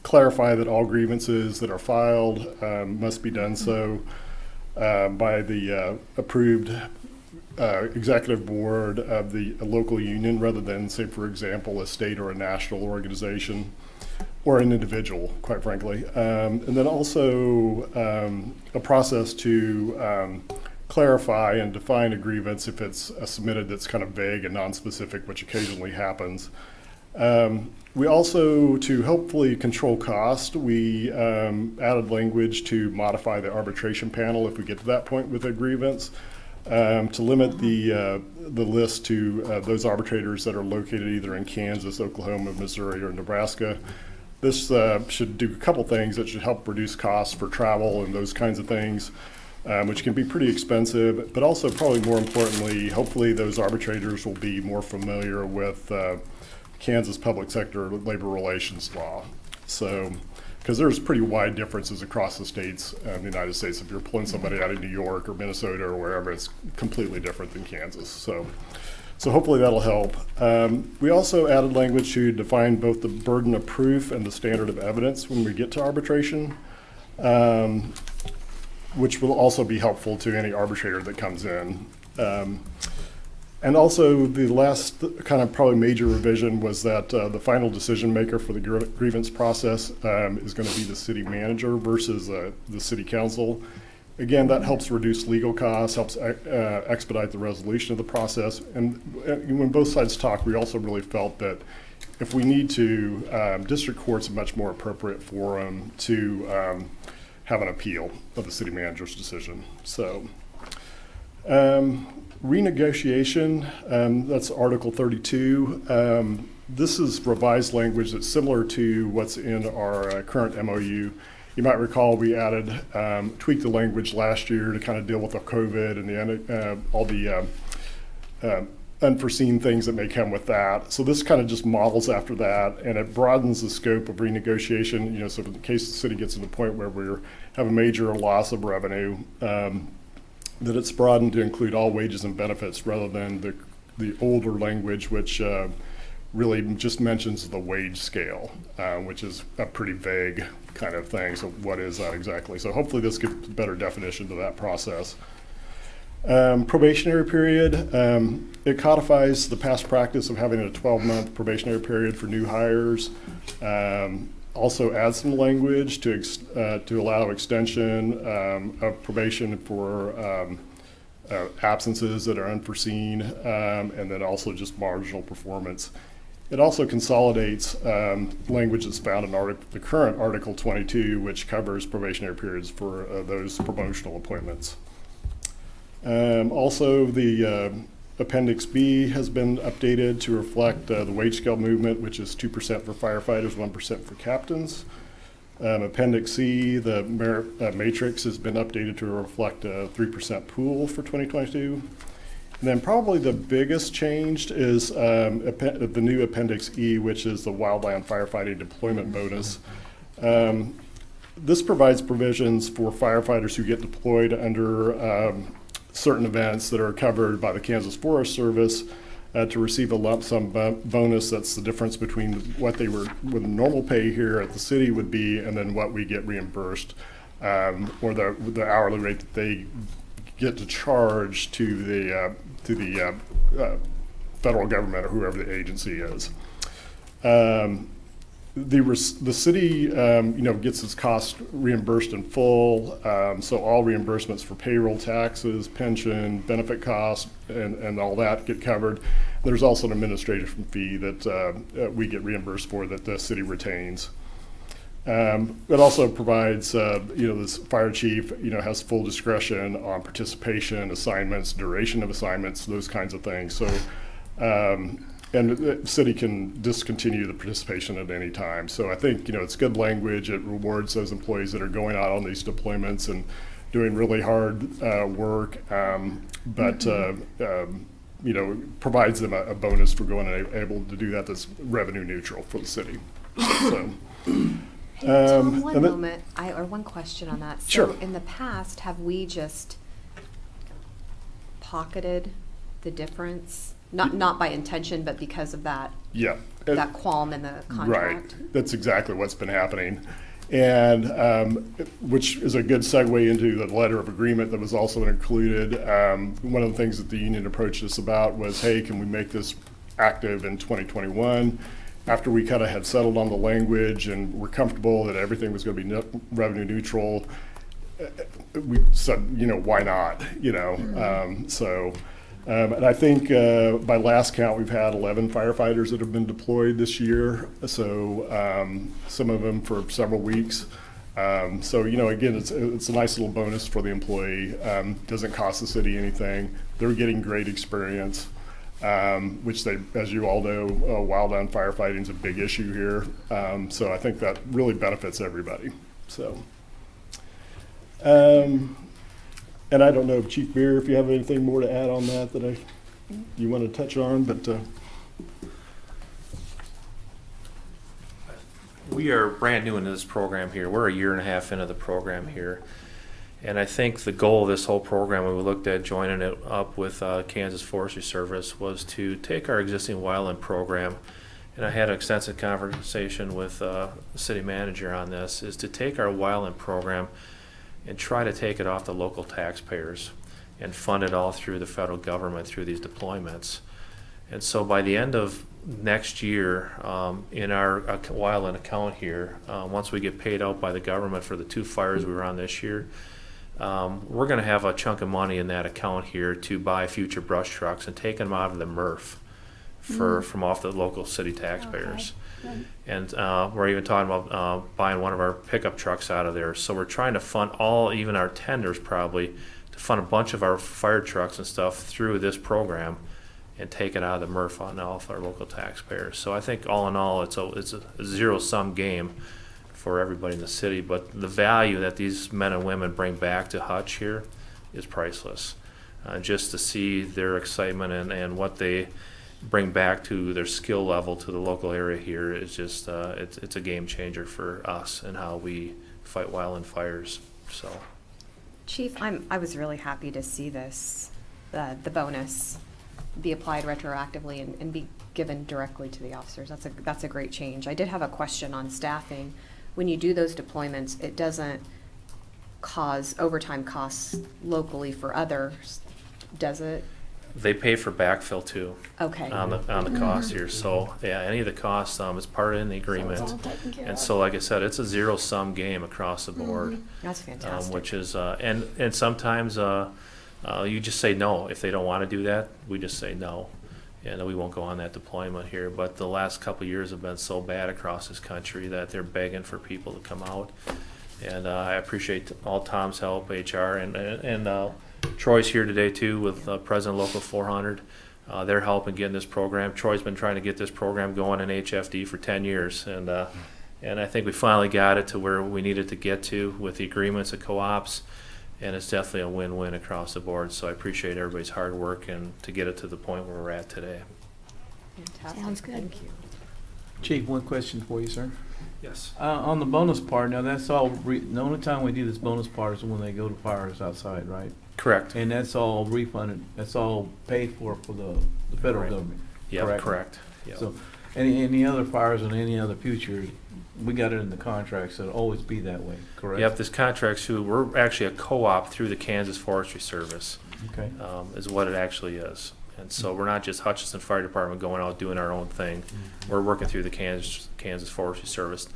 clarify that all grievances that are filed must be done so by the approved executive board of the local union, rather than, say, for example, a state or a national organization or an individual, quite frankly. And then also a process to clarify and define a grievance if it's submitted that's kind of vague and non-specific, which occasionally happens. We also, to hopefully control cost, we added language to modify the arbitration panel if we get to that point with a grievance, to limit the list to those arbitrators that are located either in Kansas, Oklahoma, Missouri, or Nebraska. This should do a couple things. It should help reduce costs for travel and those kinds of things, which can be pretty expensive, but also, probably more importantly, hopefully those arbitrators will be more familiar with Kansas public sector labor relations law. So, because there's pretty wide differences across the states in the United States. If you're pulling somebody out of New York or Minnesota or wherever, it's completely different than Kansas. So hopefully that'll help. We also added language to define both the burden of proof and the standard of evidence when we get to arbitration, which will also be helpful to any arbitrator that comes in. And also, the last kind of probably major revision was that the final decision maker for the grievance process is going to be the city manager versus the city council. Again, that helps reduce legal costs, helps expedite the resolution of the process. And when both sides talked, we also really felt that if we need to, district court's a much more appropriate forum to have an appeal of the city manager's decision. So. Renegotiation, that's Article 32. This is revised language that's similar to what's in our current MOU. You might recall we added, tweaked the language last year to kind of deal with the COVID and all the unforeseen things that may come with that. So this kind of just models after that, and it broadens the scope of renegotiation. So in case the city gets to the point where we have a major loss of revenue, that it's broadened to include all wages and benefits rather than the older language, which really just mentions the wage scale, which is a pretty vague kind of thing. So what is that exactly? So hopefully this gives a better definition to that process. Probationary period, it codifies the past practice of having a 12-month probationary period for new hires. Also adds some language to allow extension of probation for absences that are unforeseen, and then also just marginal performance. It also consolidates language that's found in the current Article 22, which covers probationary periods for those promotional appointments. Also, the Appendix B has been updated to reflect the wage scale movement, which is 2% for firefighters, 1% for captains. Appendix C, the merit matrix, has been updated to reflect a 3% pool for 2022. And then probably the biggest change is the new Appendix E, which is the wildland firefighting deployment bonus. This provides provisions for firefighters who get deployed under certain events that are covered by the Kansas Forest Service, to receive a lump sum bonus. That's the difference between what they were, what the normal pay here at the city would be, and then what we get reimbursed, or the hourly rate that they get to charge to the federal government or whoever the agency is. The city, gets its cost reimbursed in full. So all reimbursements for payroll taxes, pension, benefit costs, and all that get covered. There's also an administrative fee that we get reimbursed for that the city retains. It also provides, this fire chief, has full discretion on participation, assignments, duration of assignments, those kinds of things. So, and the city can discontinue the participation at any time. So I think, it's good language. It rewards those employees that are going out on these deployments and doing really hard work, but provides them a bonus for going and able to do that that's revenue neutral for the city. So. Hey, Tom, one and then- moment, or one question on that. Sure. So in the past, have we just pocketed the difference? Not by intention, but because of that, Yeah. that qualm in the contract? Right. That's exactly what's been happening. And which is a good segue into the letter of agreement that was also included. One of the things that the union approached us about was, hey, can we make this active in 2021? After we kind of had settled on the language and were comfortable that everything was going to be revenue neutral, we said, why not? And I think by last count, we've had 11 firefighters that have been deployed this year. So some of them for several weeks. Again, it's a nice little bonus for the employee. Doesn't cost the city anything. They're getting great experience. Which they, as you all know, wildland firefighting is a big issue here. So I think that really benefits everybody. So, and I don't know, Chief Beer, if you have anything more to add on that you want to touch on, but. We are brand new into this program here. We're a year and a half into the program here. And I think the goal of this whole program, when we looked at joining it up with Kansas Forestry Service, was to take our existing wildland program, and I had an extensive conversation with the city manager on this, is to take our wildland program and try to take it off the local taxpayers and fund it all through the federal government through these deployments. And so by the end of next year, in our wildland account here, once we get paid out by the government for the 2 fires we were on this year, we're going to have a chunk of money in that account here to buy future brush trucks and take them out of the MRF from off the local city taxpayers. Okay. And we're even talking about buying one of our pickup trucks out of there. So we're trying to fund even our tenders probably, to fund a bunch of our fire trucks and stuff through this program and take it out of the MRF on off our local taxpayers. So I think all in all, it's a zero-sum game for everybody in the city, but the value that these men and women bring back to Hutch here is priceless. Just to see their excitement and what they bring back to their skill level to the local area here is just it's a game changer for us and how we fight wildland fires. So, Chief, I was really happy to see this, the bonus be applied retroactively and be given directly to the officers. That's a great change. I did have a question on staffing. When you do those deployments, it doesn't cause overtime costs locally for others, does it? they pay for backfill too. Okay. On the cost here. So yeah, any of the costs is part of the agreement. all taken care And of. so, like I said, it's a zero-sum game across the board. That's fantastic. Which is and sometimes you just say no if they don't want to do that. We just say no, and we won't go on that deployment here. But the last couple of years have been so bad across this country that they're begging for people to come out. And I appreciate all Tom's help, HR, and Troy's here today too with President Local 400. Their help in getting this program. Troy's been trying to get this program going in HFD for 10 years, and I think we finally got it to where we needed to get to with the agreements of co-ops, and it's definitely a win-win across the board. So I appreciate everybody's hard work and to get it to the point where we're at today. Fantastic. Sounds good. Thank you. Chief, one question for you, sir. Yes. On the bonus part, now that's all, the only time we do this bonus part is when they go to fires outside, right? Correct. And that's all refunded, that's all paid for the federal Right. government. Yeah, correct. Yep. So, any other fires in any other future, we got it in the contract, so it'll always be that way, correct? Yep, this contract's who, we're actually a co-op through the Kansas Forestry Service, Okay. is what it actually is. And so we're not just Hutchinson Fire Department going out doing our own thing. We're working through the Kansas Forestry Service.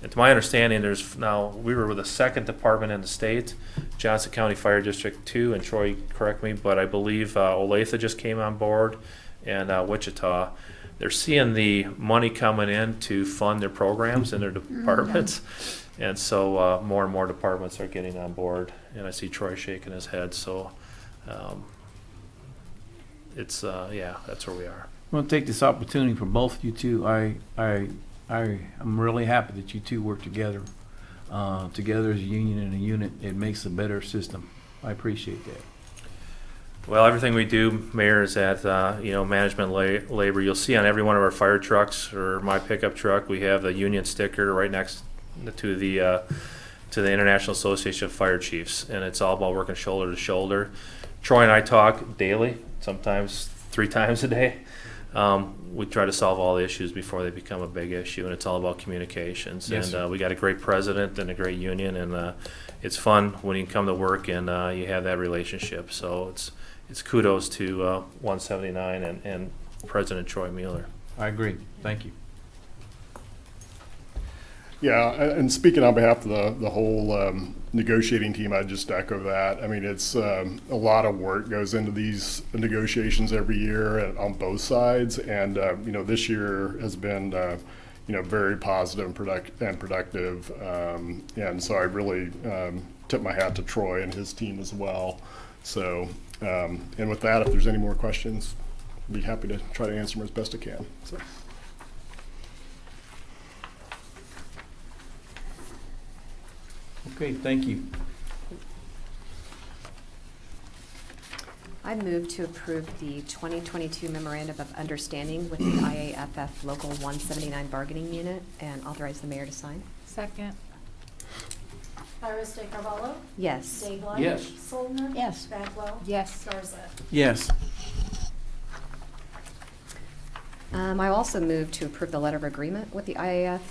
And to my understanding, we were with the second department in the state, Johnson County Fire District 2, and Troy, correct me, but I believe Olathe just came on board, and Wichita. They're seeing the money coming in to fund their programs in their departments. And so more and more departments are getting on board, and I see Troy shaking his head, so that's where we are. I'm gonna take this opportunity for both of you two. I'm really happy that you two work together, together as a union and a unit. It makes a better system. I appreciate that. Well, everything we do, Mayor, is at management labor. You'll see on every one of our fire trucks or my pickup truck, we have the union sticker right next to the International Association of Fire Chiefs, and it's all about working shoulder to shoulder. Troy and I talk daily, sometimes 3 times a day. We try to solve all the issues before they become a big issue, and it's all about communications. Yes, and we got a great president and a great union, and it's fun when you come to work and you have that relationship. So it's kudos to 179 and President Troy Mueller. I agree. Thank you. Yeah, and speaking on behalf of the whole negotiating team, I'd just echo that. I mean, it's a lot of work goes into these negotiations every year on both sides, and this year has been very positive and productive, and so I really tip my hat to Troy and his team as well. So, and with that, if there's any more questions, I'd be happy to try to answer them as best I can. So. Okay, thank you. I move to approve the 2022 Memorandum of Understanding with the IAFF Local 179 Bargaining Unit and authorize the mayor to sign. Second. Iris De Carvalho? Yes. Dayblight? Yes. Soldner? Yes. Bagwell? Yes. Garza? Yes. I also move to approve the letter of agreement with the IAF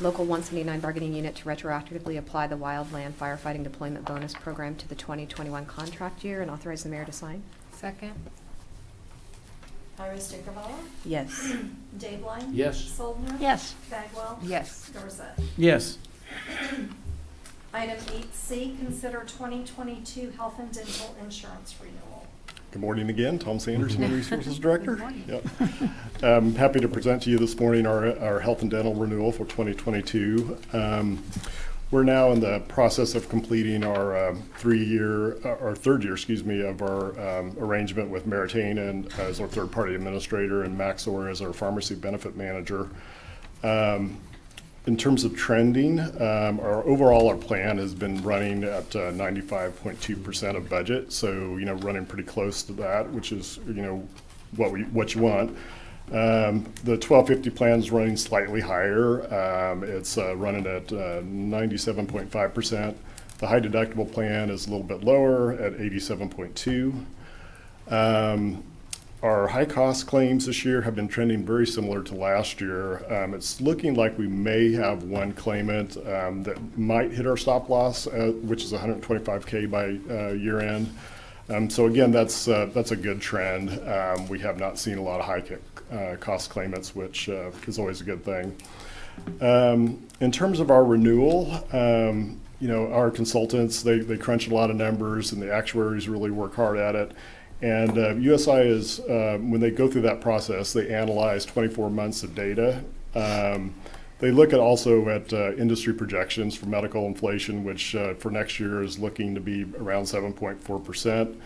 Local 179 Bargaining Unit to retroactively apply the Wildland Firefighting Deployment Bonus Program to the 2021 contract year and authorize the mayor to sign. Second. Iris De Carvalho? Yes. Dayblight? Yes. Soldner? Yes. Bagwell? Yes. Garza? Yes. Item 8C, consider 2022 health and dental insurance renewal. Good morning again, Tom Sanders, Human Resources Director. Yep. Happy to present to you this morning our health and dental renewal for 2022. We're now in the process of completing our third year, of our arrangement with Meritain and as our third-party administrator and Maxor as our pharmacy benefit manager. In terms of trending, our plan has been running at 95.2% of budget, so running pretty close to that, which is what you want. The 1250 plan is running slightly higher. It's running at 97.5%. The high deductible plan is a little bit lower at 87.2%. Our high cost claims this year have been trending very similar to last year. It's looking like we may have one claimant that might hit our stop loss, which is $125K by year end. So again, that's a good trend. We have not seen a lot of high cost claimants, which is always a good thing. In terms of our renewal, our consultants, they crunch a lot of numbers and the actuaries really work hard at it. And USI is, when they go through that process, they analyze 24 months of data. They look at also at industry projections for medical inflation, which for next year is looking to be around 7.4%.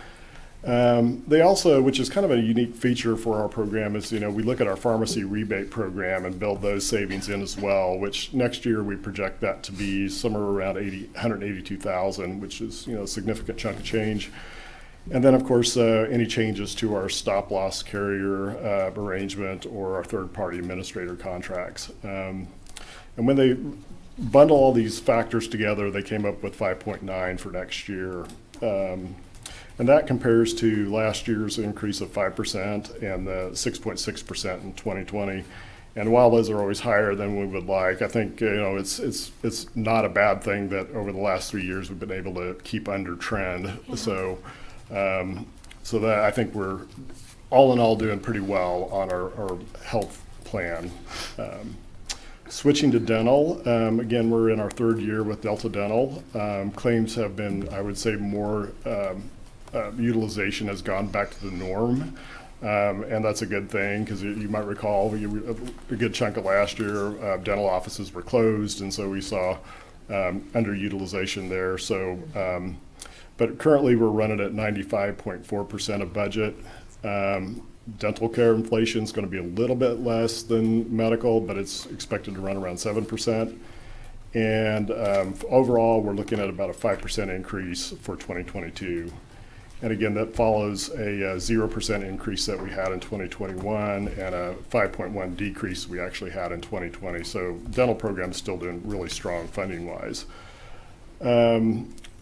They also, which is kind of a unique feature for our program, is we look at our pharmacy rebate program and build those savings in as well, which next year we project that to be somewhere around $182,000, which is a significant chunk of change. And then, of course, any changes to our stop loss carrier arrangement or our third-party administrator contracts. And when they bundle all these factors together, they came up with 5.9 for next year. And that compares to last year's increase of 5% and the 6.6% in 2020. And while those are always higher than we would like, I think, it's not a bad thing that over the last 3 years we've been able to keep under trend. So that I think we're all in all doing pretty well on our health plan. Switching to dental, again, we're in our 3rd year with Delta Dental. Claims have been, I would say, more utilization has gone back to the norm. And that's a good thing, because you might recall a good chunk of last year, dental offices were closed, and so we saw underutilization there. So, but currently we're running at 95.4% of budget. Dental care inflation is going to be a little bit less than medical, but it's expected to run around 7%. And overall, we're looking at about a 5% increase for 2022. And again, that follows a 0% increase that we had in 2021 and a 5.1 decrease we actually had in 2020. So dental program is still doing really strong funding-wise.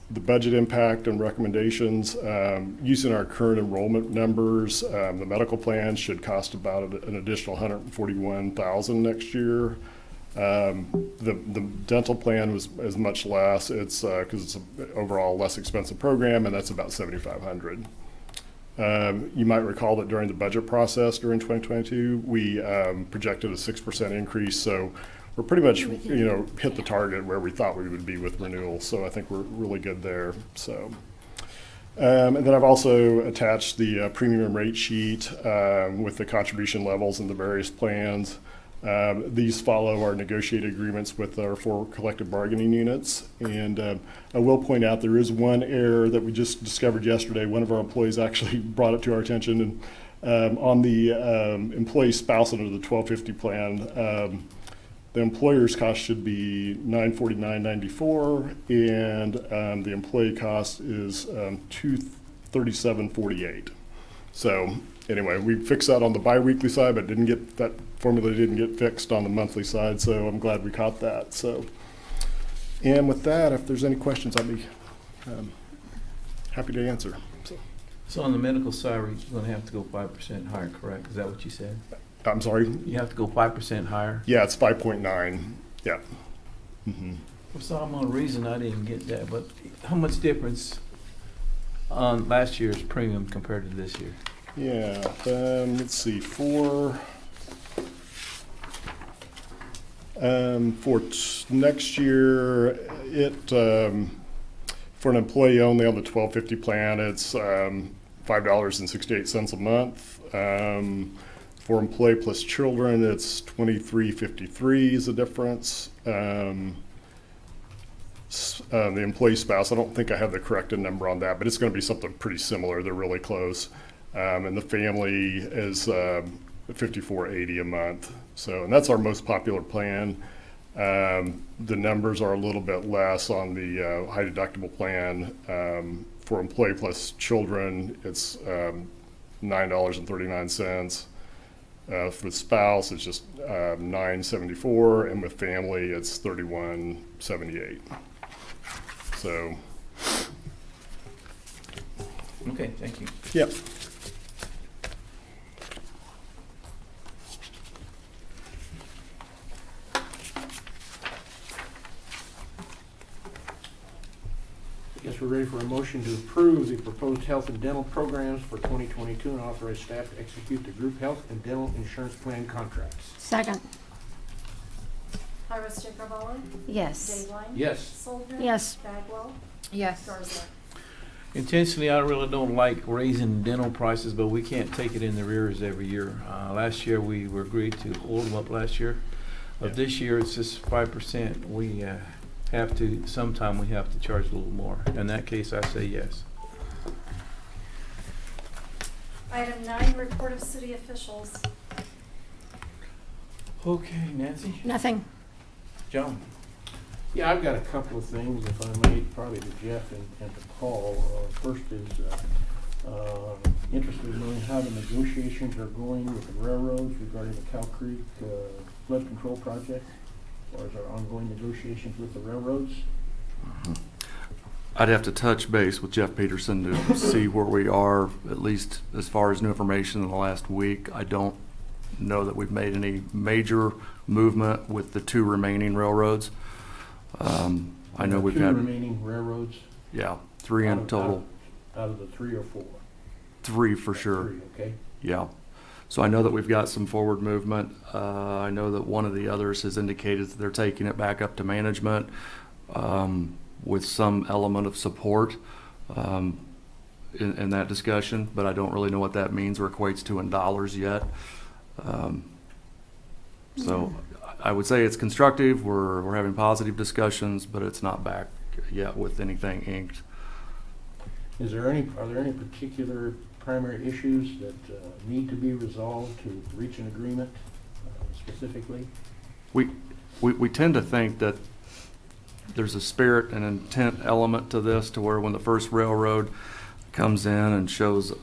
The budget impact and recommendations, using our current enrollment numbers, the medical plan should cost about an additional $141,000 next year. The dental plan is much less. It's because it's an overall less expensive program, and that's about $7,500. You might recall that during the budget process during 2022, we projected a 6% increase. So we're pretty much, hit the target where we thought we would be with renewal. So I think we're really good there. So, and then I've also attached the premium rate sheet with the contribution levels in the various plans. These follow our negotiated agreements with our 4 collective bargaining units. And I will point out there is one error that we just discovered yesterday. One of our employees actually brought it to our attention. And on the employee spouse under the 1250 plan, the employer's cost should be $949.94, and the employee cost is $237.48. So anyway, we fixed that on the biweekly side, but that formula didn't get fixed on the monthly side. So I'm glad we caught that. So, and with that, if there's any questions, I'd be happy to answer. So on the medical salary, you're going to have to go 5% higher, correct? Is that what you said? I'm sorry? You have to go 5% higher? Yeah, it's 5.9. Yeah. Mm-hmm. For some reason, I didn't get that, but how much difference on last year's premium compared to this year? Yeah, let's see, for next year, for an employee only on the 1250 plan, it's $5.68 a month. For employee plus children, it's $23.53 is the difference. The employee spouse, I don't think I have the corrected number on that, but it's going to be something pretty similar. They're really close. And the family is $54.80 a month. So, and that's our most popular plan. The numbers are a little bit less on the high deductible plan. For employee plus children, it's $9.39. For the spouse, it's just $9.74, and with family, it's $31.78. So. Okay, thank you. Yep. I guess we're ready for a motion to approve the proposed health and dental programs for 2022 and authorize staff to execute the group health and dental insurance plan contracts. Second. Iris Carvalho? Yes. Dave Line? Yes. Soldier? Yes. Bagwell? Yes. Garza? Intentionally, I really don't like raising dental prices, but we can't take it in the rears every year. Last year, we were agreed to hold them up last year. But this year, it's just 5%. We sometime we have to charge a little more. In that case, I say yes. Item 9, report of city officials. Okay, Nancy? Nothing. John? Yeah, I've got a couple of things, if I may, probably to Jeff and to Paul. First is interested in knowing how the negotiations are going with the railroads regarding the Cow Creek flood control project, as far as our ongoing negotiations with the railroads. I'd have to touch base with Jeff Peterson to see where we are, at least as far as new information in the last week. I don't know that we've made any major movement with the 2 remaining railroads. I know we've 2 had, remaining railroads? yeah, 3 in total. Out of the 3 or 4? 3 for sure. 3, okay. Yeah. So I know that we've got some forward movement. I know that one of the others has indicated that they're taking it back up to management with some element of support in that discussion, but I don't really know what that means or equates to in dollars yet. So I would say it's constructive. We're having positive discussions, but it's not back yet with anything inked. Are there any particular primary issues that need to be resolved to reach an agreement specifically? We tend to think that there's a spirit and intent element to this, to where when the first railroad comes in and shows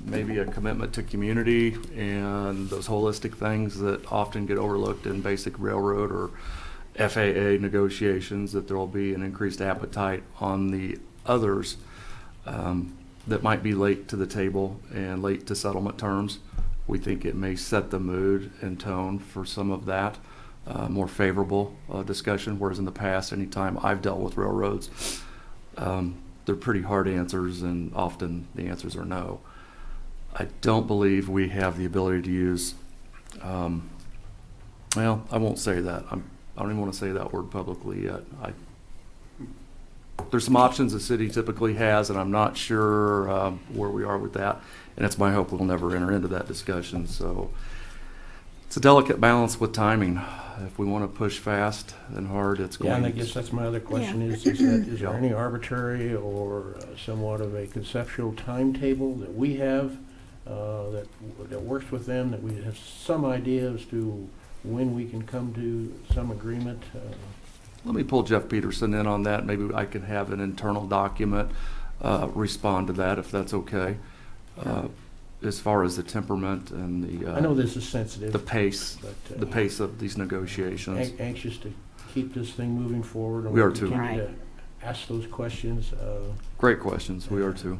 maybe a commitment to community and those holistic things that often get overlooked in basic railroad or FAA negotiations, that there will be an increased appetite on the others that might be late to the table and late to settlement terms. We think it may set the mood and tone for some of that more favorable discussion, whereas in the past, anytime I've dealt with railroads, they're pretty hard answers, and often the answers are no. I don't believe we have the ability to use, well, I won't say that. I don't even want to say that word publicly yet. There's some options the city typically has, and I'm not sure where we are with that. And it's my hope we'll never enter into that discussion. So it's a delicate balance with timing. If we want to push fast and hard, it's going. Yeah, and I guess that's my other question is there any arbitrary or somewhat of a conceptual timetable that we have that works with them, that we have some idea as to when we can come to some agreement? Let me pull Jeff Peterson in on that. Maybe I can have an internal document respond to that, if that's okay. As far as the temperament and the I know this is sensitive. the pace, but, the pace of these negotiations. Anxious to keep this thing moving forward. And We are too. continue to ask those questions. Great questions. We are too.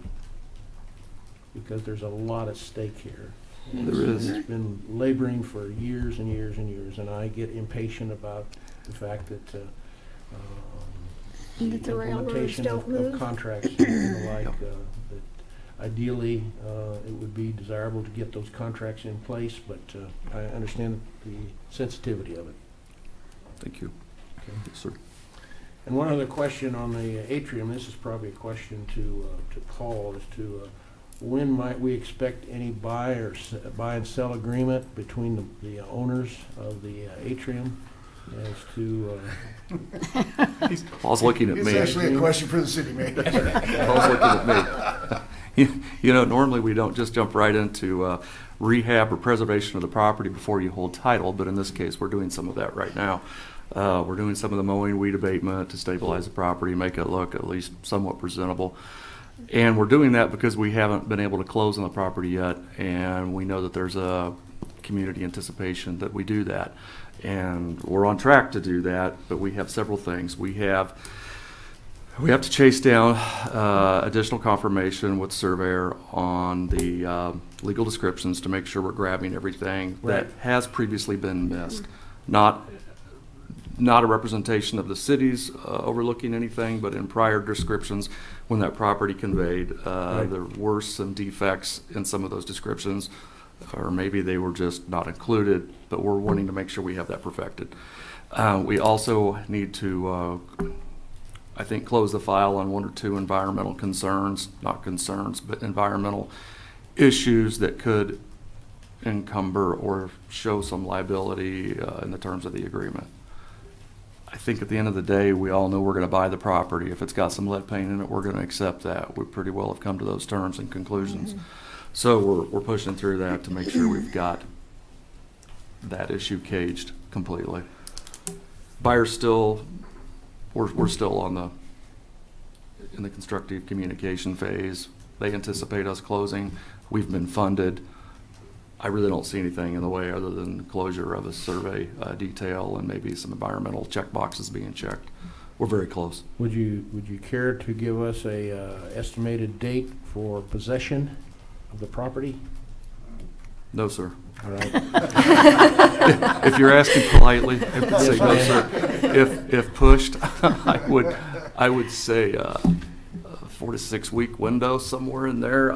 Because there's a lot at stake here. There is. It's been laboring for years and years and years, and I get impatient about the fact that the railroads implementation don't of move. contracts and the like, that ideally it would be desirable to get those contracts in place, but I understand the sensitivity of it. Thank you. Okay. Yes, sir. And one other question on the atrium, this is probably a question to Paul, as to when might we expect any buy and sell agreement between the owners of the atrium as to... Paul's looking at me. It's actually a question for the city manager. Paul's looking at me. You know, normally we don't just jump right into rehab or preservation of the property before you hold title, but in this case, we're doing some of that right now. We're doing some of the mowing, weed abatement to stabilize the property, make it look at least somewhat presentable. And we're doing that because we haven't been able to close on the property yet, and we know that there's a community anticipation that we do that. And we're on track to do that, but we have several things. We have to chase down additional confirmation with surveyor on the legal descriptions to make sure we're grabbing everything that has previously been missed. Not a representation of the cities overlooking anything, but in prior descriptions, when that property conveyed, there were some defects in some of those descriptions, or maybe they were just not included, but we're wanting to make sure we have that perfected. We also need to, I think, close the file on one or two environmental concerns, not concerns, but environmental issues that could encumber or show some liability in the terms of the agreement. I think at the end of the day, we all know we're going to buy the property. If it's got some lead paint in it, we're going to accept that. We pretty well have come to those terms and conclusions. So we're pushing through that to make sure we've got that issue caged completely. Buyers still, we're still in the constructive communication phase. They anticipate us closing. We've been funded. I really don't see anything in the way other than closure of a survey detail and maybe some environmental check boxes being checked We're very close. Would you care to give us a estimated date for possession of the property? No, sir. All right. If you're asking politely, I would say no, sir. If pushed, I would say a 4 to 6 week window, somewhere in there.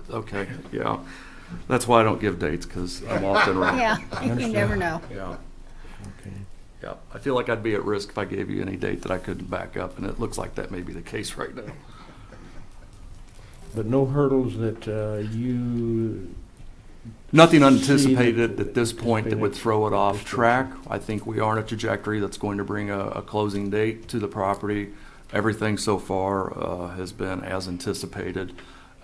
Okay, yeah. That's why I don't give dates, because I'm often wrong. Yeah, you never know. Yeah. Okay. Yeah, I feel like I'd be at risk if I gave you any date that I couldn't back up, and it looks like that may be the case right now. But no hurdles that you... Nothing see unanticipated that- at this point that would throw it off track. I think we are on a trajectory that's going to bring a closing date to the property. Everything so far has been as anticipated,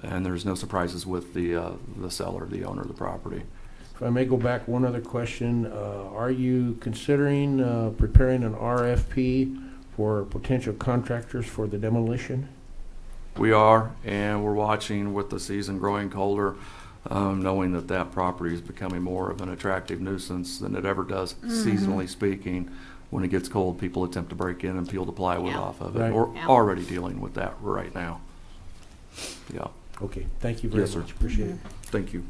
and there's no surprises with the seller, the owner of the property. If I may go back, one other question. Are you considering preparing an RFP for potential contractors for the demolition? We are, and we're watching with the season growing colder, knowing that property is becoming more of an attractive nuisance than it ever does, seasonally speaking. When it gets cold, people attempt to break in and peel the plywood off of it. Right. We're Yeah. already dealing with that right now. Yeah, Okay, thank you very Yes, sir. much. Appreciate it. thank you.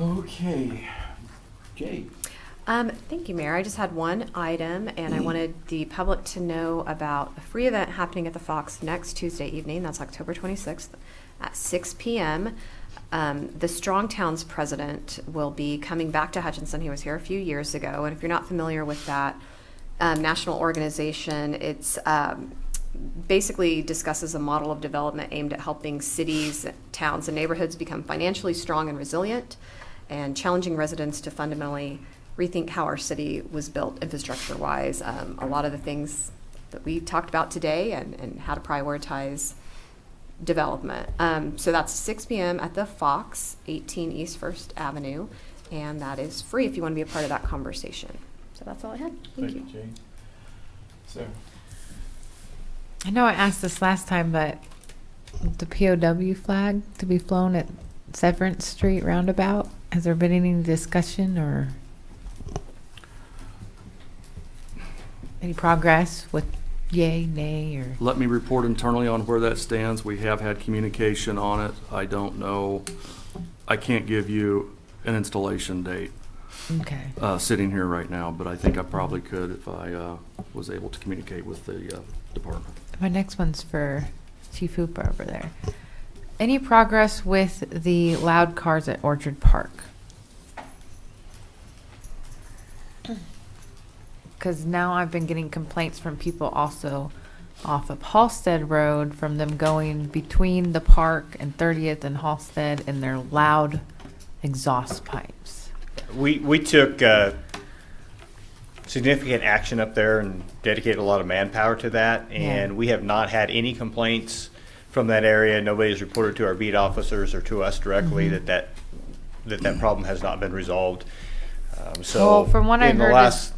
Okay. Jay? Thank you, Mayor. I just had one item, and I wanted the public to know about a free event happening at the Fox next Tuesday evening. That's October 26th at 6 p.m. The Strong Towns president will be coming back to Hutchinson. He was here a few years ago, and if you're not familiar with that national organization, it's basically discusses a model of development aimed at helping cities, towns, and neighborhoods become financially strong and resilient, and challenging residents to fundamentally rethink how our city was built infrastructure-wise. A lot of the things that we talked about today, and how to prioritize development. So that's 6 p.m. at the Fox, 18 East First Avenue, and that is free if you want to be a part of that conversation. So that's all I had. Thank you. Jane. Sarah. I know I asked this last time, but the POW flag to be flown at Severance Street roundabout, has there been any discussion or any progress with yay, nay, or? Let me report internally on where that stands. We have had communication on it. I don't know, I can't give you an installation date Okay. sitting here right now, but I think I probably could if I was able to communicate with the department. My next one's for Chief Hooper over there. Any progress with the loud cars at Orchard Park? Because now I've been getting complaints from people also off of Halsted Road from them going between the park and 30th and Halsted in their loud exhaust pipes. We took significant action up there and dedicated a lot of manpower to that, and we have not had any complaints from that area. Nobody has reported to our beat officers or to us directly that problem has not been resolved. So Well, from what I in the heard last,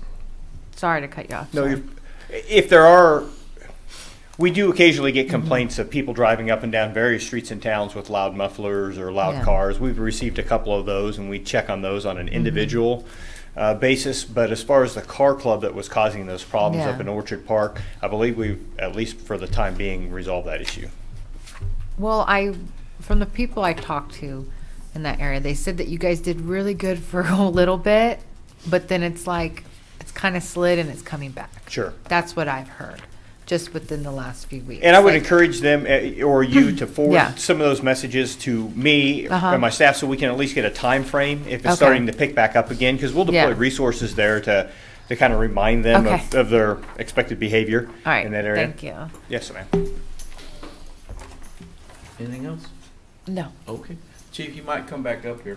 sorry to cut you off. no, sorry. if there are, we do occasionally get complaints of people driving up and down various streets and towns with loud mufflers or loud Yeah. cars. We've received a couple of those, and we check on those on an individual basis. But as far as the car club that was causing those problems Yeah. up in Orchard Park, I believe we've, at least for the time being, resolved that issue. Well, from the people I talked to in that area, they said that you guys did really good for a little bit, but then it's like, it's kind of slid and it's coming back. Sure. That's what I've heard, just within the last few weeks. And I would Like, encourage them or you to forward Yeah. some of those messages to me Uh-huh. and my staff so we can at least get a time frame if it's Okay. starting to pick back up again, because we'll deploy Yeah. resources there to kind of remind them Okay. of their expected behavior All right, in that area. thank you. Yes, ma'am. Anything else? No. Okay. Chief, you might come back up here.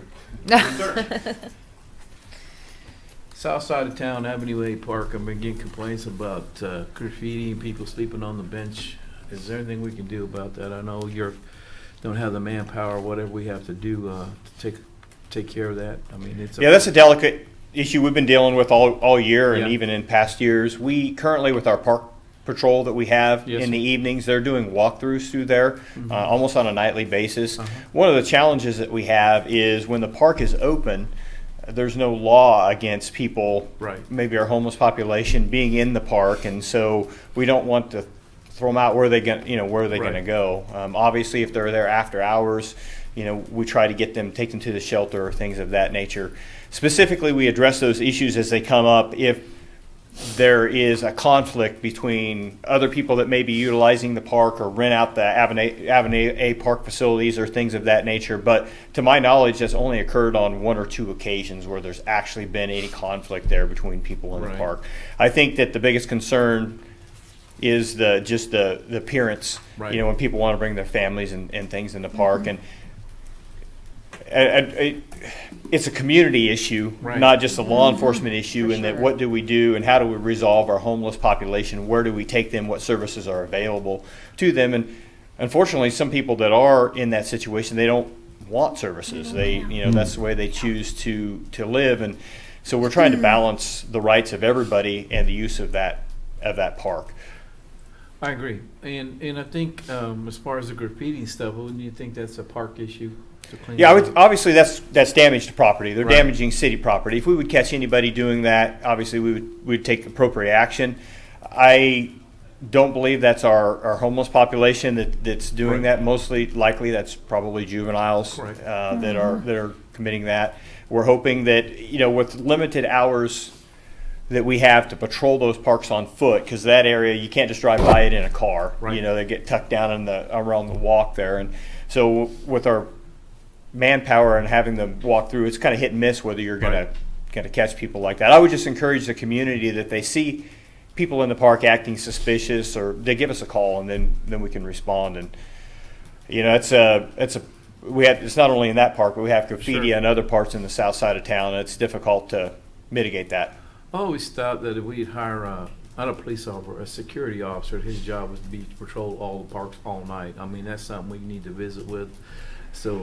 South side of town, Avenue A Park, I've been getting complaints about graffiti and people sleeping on the bench. Is there anything we can do about that? I know don't have the manpower, whatever we have to do to take care of that. I mean, it's. Yeah, that's a delicate issue we've been dealing with all year and Yeah. even in past years. We currently, with our park patrol that we have Yes, in sir. the evenings, they're doing walkthroughs through there almost on a nightly basis. Uh-huh. One of the challenges that we have is when the park is open, there's no law against people, Right. maybe our homeless population, being in the park, and so we don't want to throw them out where they going to go. Obviously, if they're there after hours, we try to take them to the shelter or things of that nature. Specifically, we address those issues as they come up if there is a conflict between other people that may be utilizing the park or rent out the Avenue A park facilities or things of that nature. But to my knowledge, that's only occurred on 1 or 2 occasions where there's actually been any conflict there between people in the Right. park. I think that the biggest concern is just the appearance, Right. when people want to bring their families and things in the park. And it's a community issue, Right. not just a law enforcement issue, and that what do we do and how do we resolve our homeless population? Where do we take them? What services are available to them? And unfortunately, some people that are in that situation, they don't want services. That's the way they choose to live. And so we're trying to balance the rights of everybody and the use of that park. I agree. And I think, as far as the graffiti stuff, wouldn't you think that's a park issue to clean Yeah, up? obviously that's damage to property. They're Right. damaging city property. If we would catch anybody doing that, obviously we'd take appropriate action. I don't believe that's our homeless population that's doing Right. that. Mostly likely that's probably juveniles Right. that are committing that. We're hoping that with limited hours that we have to patrol those parks on foot, because that area you can't just drive by it in a car. Right. They get tucked down around the walk there, and so with our manpower and having them walk through, it's kind of hit and miss whether you're gonna catch people like that. I would just encourage the community that they see people in the park acting suspicious, or they give us a call, and then we can respond. And it's not only in that park, but we have graffiti Sure. on other parts in the south side of town. It's difficult to mitigate that. I always thought that if we'd hire not a police officer, a security officer, his job was to patrol all the parks all night. I mean, that's something we need to visit with. So,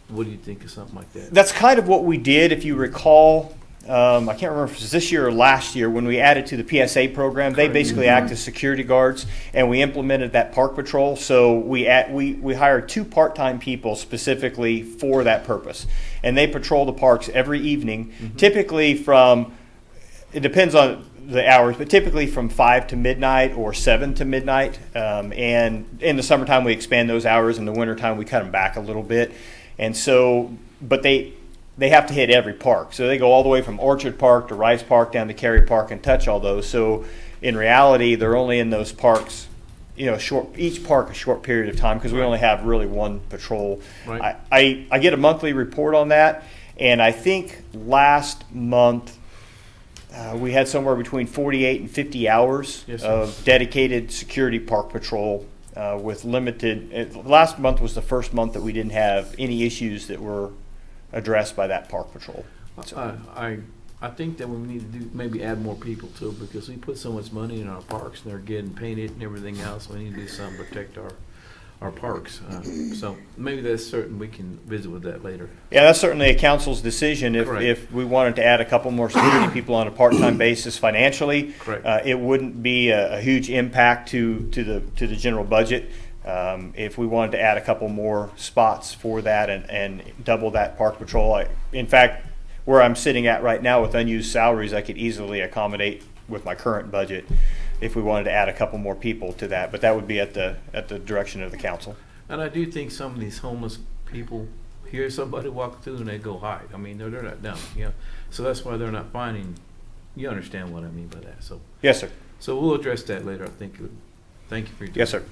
what do you think of something like that? That's kind of what we did, if you recall. I can't remember if it was this year or last year when we added to the PSA program. They basically act as security guards, and we implemented that park patrol. So we hired 2 part-time people specifically for that purpose, and they patrol the parks every evening. Typically it depends on the hours, but typically from 5 to midnight or 7 to midnight. And in the summertime, we expand those hours. In the wintertime, we cut them back a little bit. And so, but they have to hit every park. So they go all the way from Orchard Park to Rice Park down to Cary Park and touch all those. So in reality, they're only in those parks, each park a short period of time, because we only have really 1 patrol. Right. I get a monthly report on that, and I think last month we had somewhere between 48 and 50 hours Yes, sir. of dedicated security park patrol with limited. Last month was the first month that we didn't have any issues that were addressed by that park patrol. So, I think that we need to maybe add more people to it, because we put so much money in our parks and they're getting painted and everything else. We need to do something to protect our parks. So maybe that's certain, we can visit with that later. yeah, that's certainly a council's decision. Correct. If we wanted to add a couple more security people on a part-time basis financially, Correct. it wouldn't be a huge impact to the general budget. If we wanted to add a couple more spots for that and double that park patrol, in fact, where I'm sitting at right now with unused salaries, I could easily accommodate with my current budget if we wanted to add a couple more people to that. But that would be at the direction of the council. And I do think some of these homeless people hear somebody walk through and they go hide. I mean, they're not dumb, So that's why they're not finding. You understand what I mean by that? So Yes, sir. So we'll address that later. I think. Thank you for your time. Yes, sir.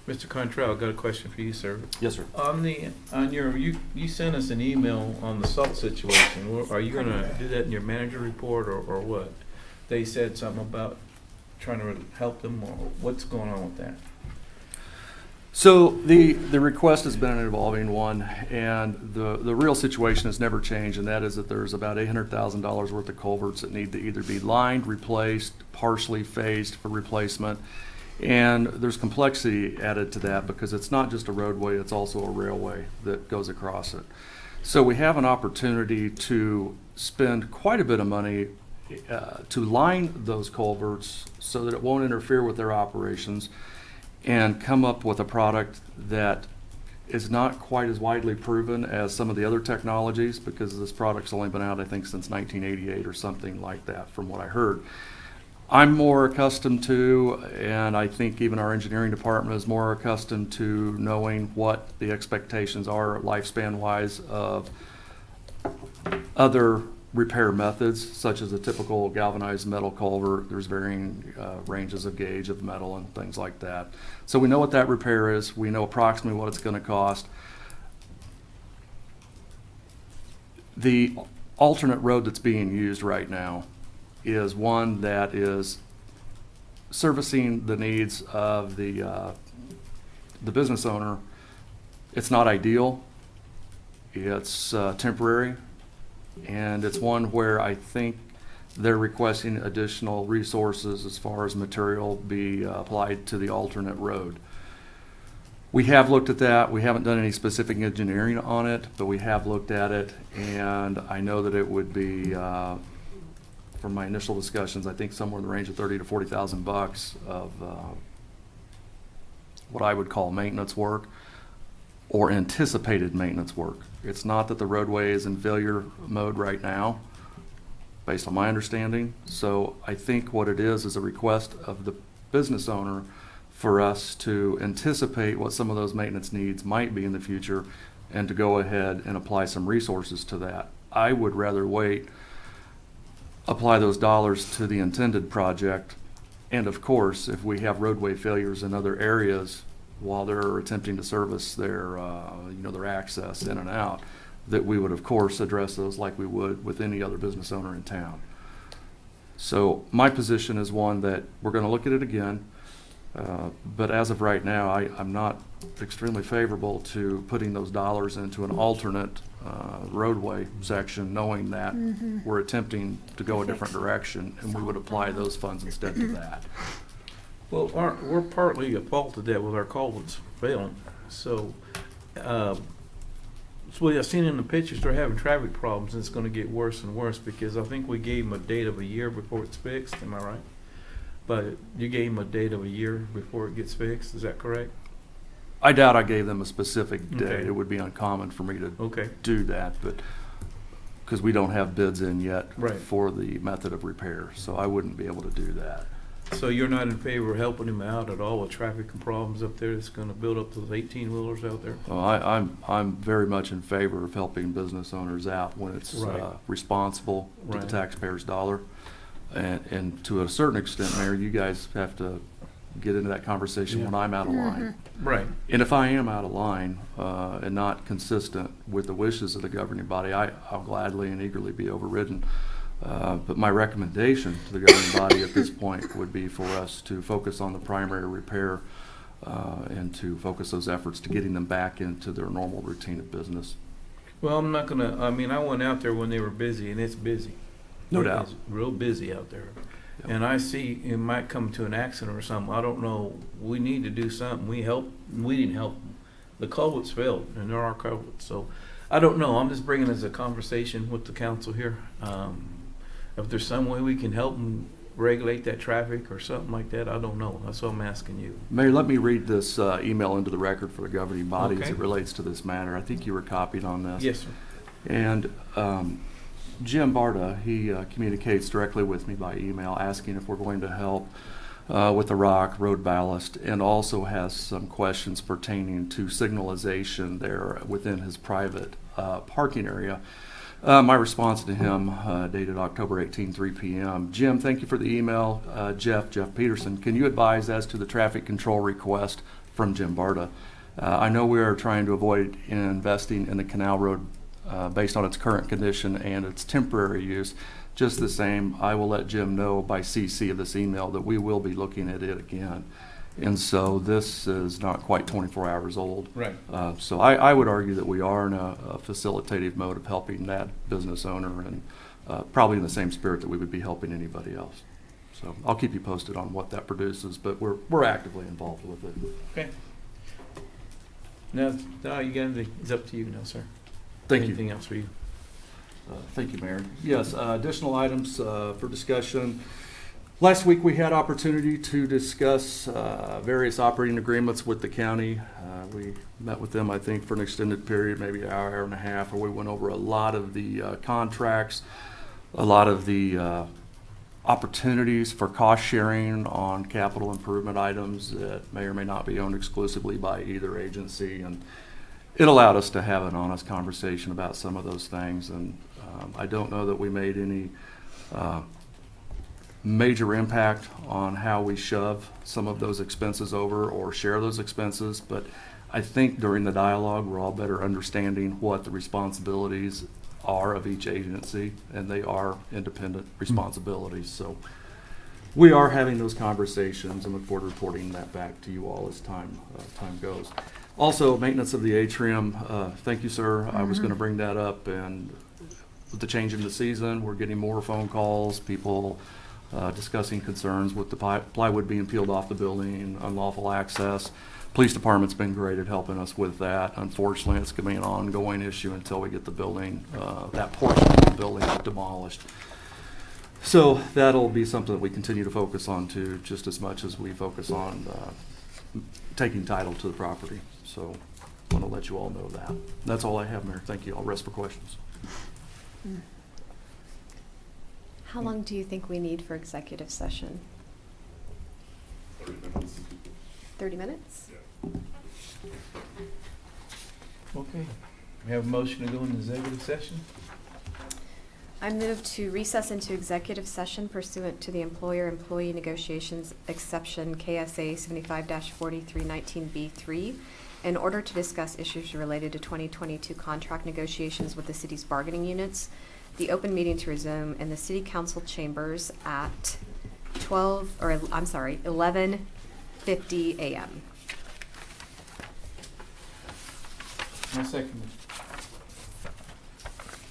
Mr. Contral, I've got a question for you, sir. Yes, sir. You sent us an email on the salt situation. Are you gonna do that in your manager report or what? They said something about trying to help them, or what's going on with that? So the request has been an evolving one, and the real situation has never changed, and that is that there's about $800,000 worth of culverts that need to either be lined, replaced, partially phased for replacement. And there's complexity added to that because it's not just a roadway, it's also a railway that goes across it. So we have an opportunity to spend quite a bit of money to line those culverts so that it won't interfere with their operations, and come up with a product that is not quite as widely proven as some of the other technologies because this product's only been out, I think, since 1988 or something like that, from what I heard. I'm more accustomed to, and I think even our engineering department is more accustomed to knowing what the expectations are lifespan-wise of other repair methods, such as a typical galvanized metal culvert. There's varying ranges of gauge of metal and things like that. So we know what that repair is. We know approximately what it's going to cost. The alternate road that's being used right now is one that is servicing the needs of the business owner. It's not ideal. It's temporary. And it's one where I think they're requesting additional resources as far as material be applied to the alternate road. We have looked at that. We haven't done any specific engineering on it, but we have looked at it, and I know that it would be, from my initial discussions, I think somewhere in the range of $30,000 to $40,000 of what I would call maintenance work or anticipated maintenance work. It's not that the roadway is in failure mode right now, based on my understanding. So I think what it is a request of the business owner for us to anticipate what some of those maintenance needs might be in the future and to go ahead and apply some resources to that. I would rather wait, apply those dollars to the intended project, and of course, if we have roadway failures in other areas while they're attempting to service their, their access in and out, that we would of course address those like we would with any other business owner in town. So my position is one that we're going to look at it again, but as of right now, I'm not extremely favorable to putting those dollars into an alternate roadway section, knowing that we're attempting to go a different direction, and we would apply those funds instead to that. Well, we're partly at fault of that with our culverts failing. So, what I've seen in the pictures, they're having traffic problems, and it's gonna get worse and worse because I think we gave them a date of a year before it's fixed, am I right? But you gave them a date of a year before it gets fixed, is that correct? I doubt I gave them a specific date. Okay. It would be uncommon for me to Okay. do that, but because we don't have bids in yet Right. for the method of repair, so I wouldn't be able to do that. So you're not in favor of helping him out at all with traffic and problems up there that's gonna build up those 18-wheelers out there? Well, I'm very much in favor of helping business owners out when it's Right. Responsible to the Right. taxpayer's dollar. And to a certain extent, Mayor, you guys have to get into that conversation when I'm out of line. Right. And if I am out of line and not consistent with the wishes of the governing body, I'll gladly and eagerly be overridden. But my recommendation to the governing body at this point would be for us to focus on the primary repair and to focus those efforts to getting them back into their normal routine of business. Well, I'm not gonna, I mean, I went out there when they were busy, and it's busy. No It doubt. is real busy out there. Yep. And I see it might come to an accident or something. I don't know. We need to do something. We didn't help them. The culverts failed, and there are culverts. So I don't know. I'm just bringing it as a conversation with the council here. If there's some way we can help them regulate that traffic or something like that, I don't know. That's what I'm asking you. Mayor, let me read this email into the record for the governing body as Okay. it relates to this matter. I think you were copied on this. Yes, sir. And Jim Barta, he communicates directly with me by email asking if we're going to help with the rock, road ballast, and also has some questions pertaining to signalization there within his private parking area. My response to him, dated October 18, 3 p.m. Jim, thank you for the email. Jeff Peterson, can you advise as to the traffic control request from Jim Barta? I know we are trying to avoid investing in the canal road based on its current condition and its temporary use. Just the same, I will let Jim know by CC of this email that we will be looking at it again. And so this is not quite 24 hours old. Right. So I would argue that we are in a facilitative mode of helping that business owner and probably in the same spirit that we would be helping anybody else. So I'll keep you posted on what that produces, but we're actively involved with it. Okay. Now you got anything? It's up to you now, sir. Thank you. Anything else for you? Thank you, Mayor. Yes, additional items for discussion. Last week, we had opportunity to discuss various operating agreements with the county. We met with them, I think, for an extended period, maybe an hour, hour and a half, where we went over a lot of the contracts, a lot of the opportunities for cost sharing on capital improvement items that may or may not be owned exclusively by either agency. And it allowed us to have an honest conversation about some of those things. And I don't know that we made any major impact on how we shove some of those expenses over or share those expenses, but I think during the dialogue, we're all better understanding what the responsibilities are of each agency, and they are independent responsibilities. So we are having those conversations and look forward to reporting that back to you all as time goes. Also, maintenance of the atrium, thank you, sir. I was gonna bring that up, and with the change in the season, we're getting more phone calls, people discussing concerns with the plywood being peeled off the building, unlawful access. Police department's been great at helping us with that. Unfortunately, it's going to be an ongoing issue until we get the building, that portion of the building demolished. So that'll be something that we continue to focus on too, just as much as we focus on taking title to the property. So I want to let you all know that. That's all I have, Mayor. Thank you. I'll rest for questions. How long do you think we need for executive session? 30 minutes? Okay. We have a motion to go into executive session. I move to recess into executive session pursuant to the employer-employee negotiations exception KSA 75-4319B3 in order to discuss issues related to 2022 contract negotiations with the city's bargaining units. The open meeting to resume in the city council chambers at 11:50 a.m. My second.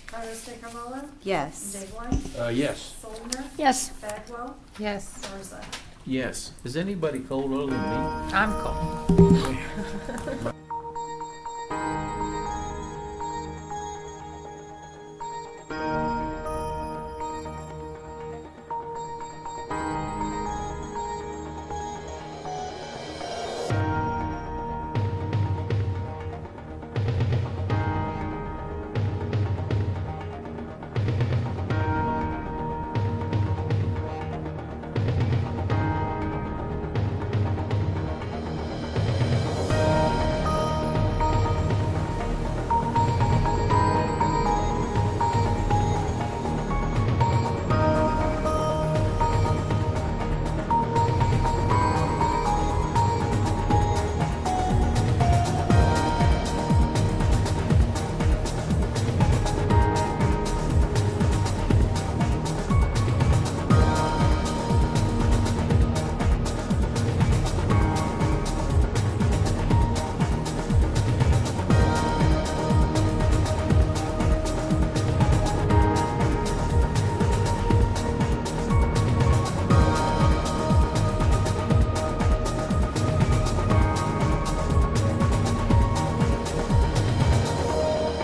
Carlos de Carvalho? Yes. Dave White? Yes. Solar? Yes. Bagwell? Yes. Garza? Yes. Is anybody cold other than me? I'm cold.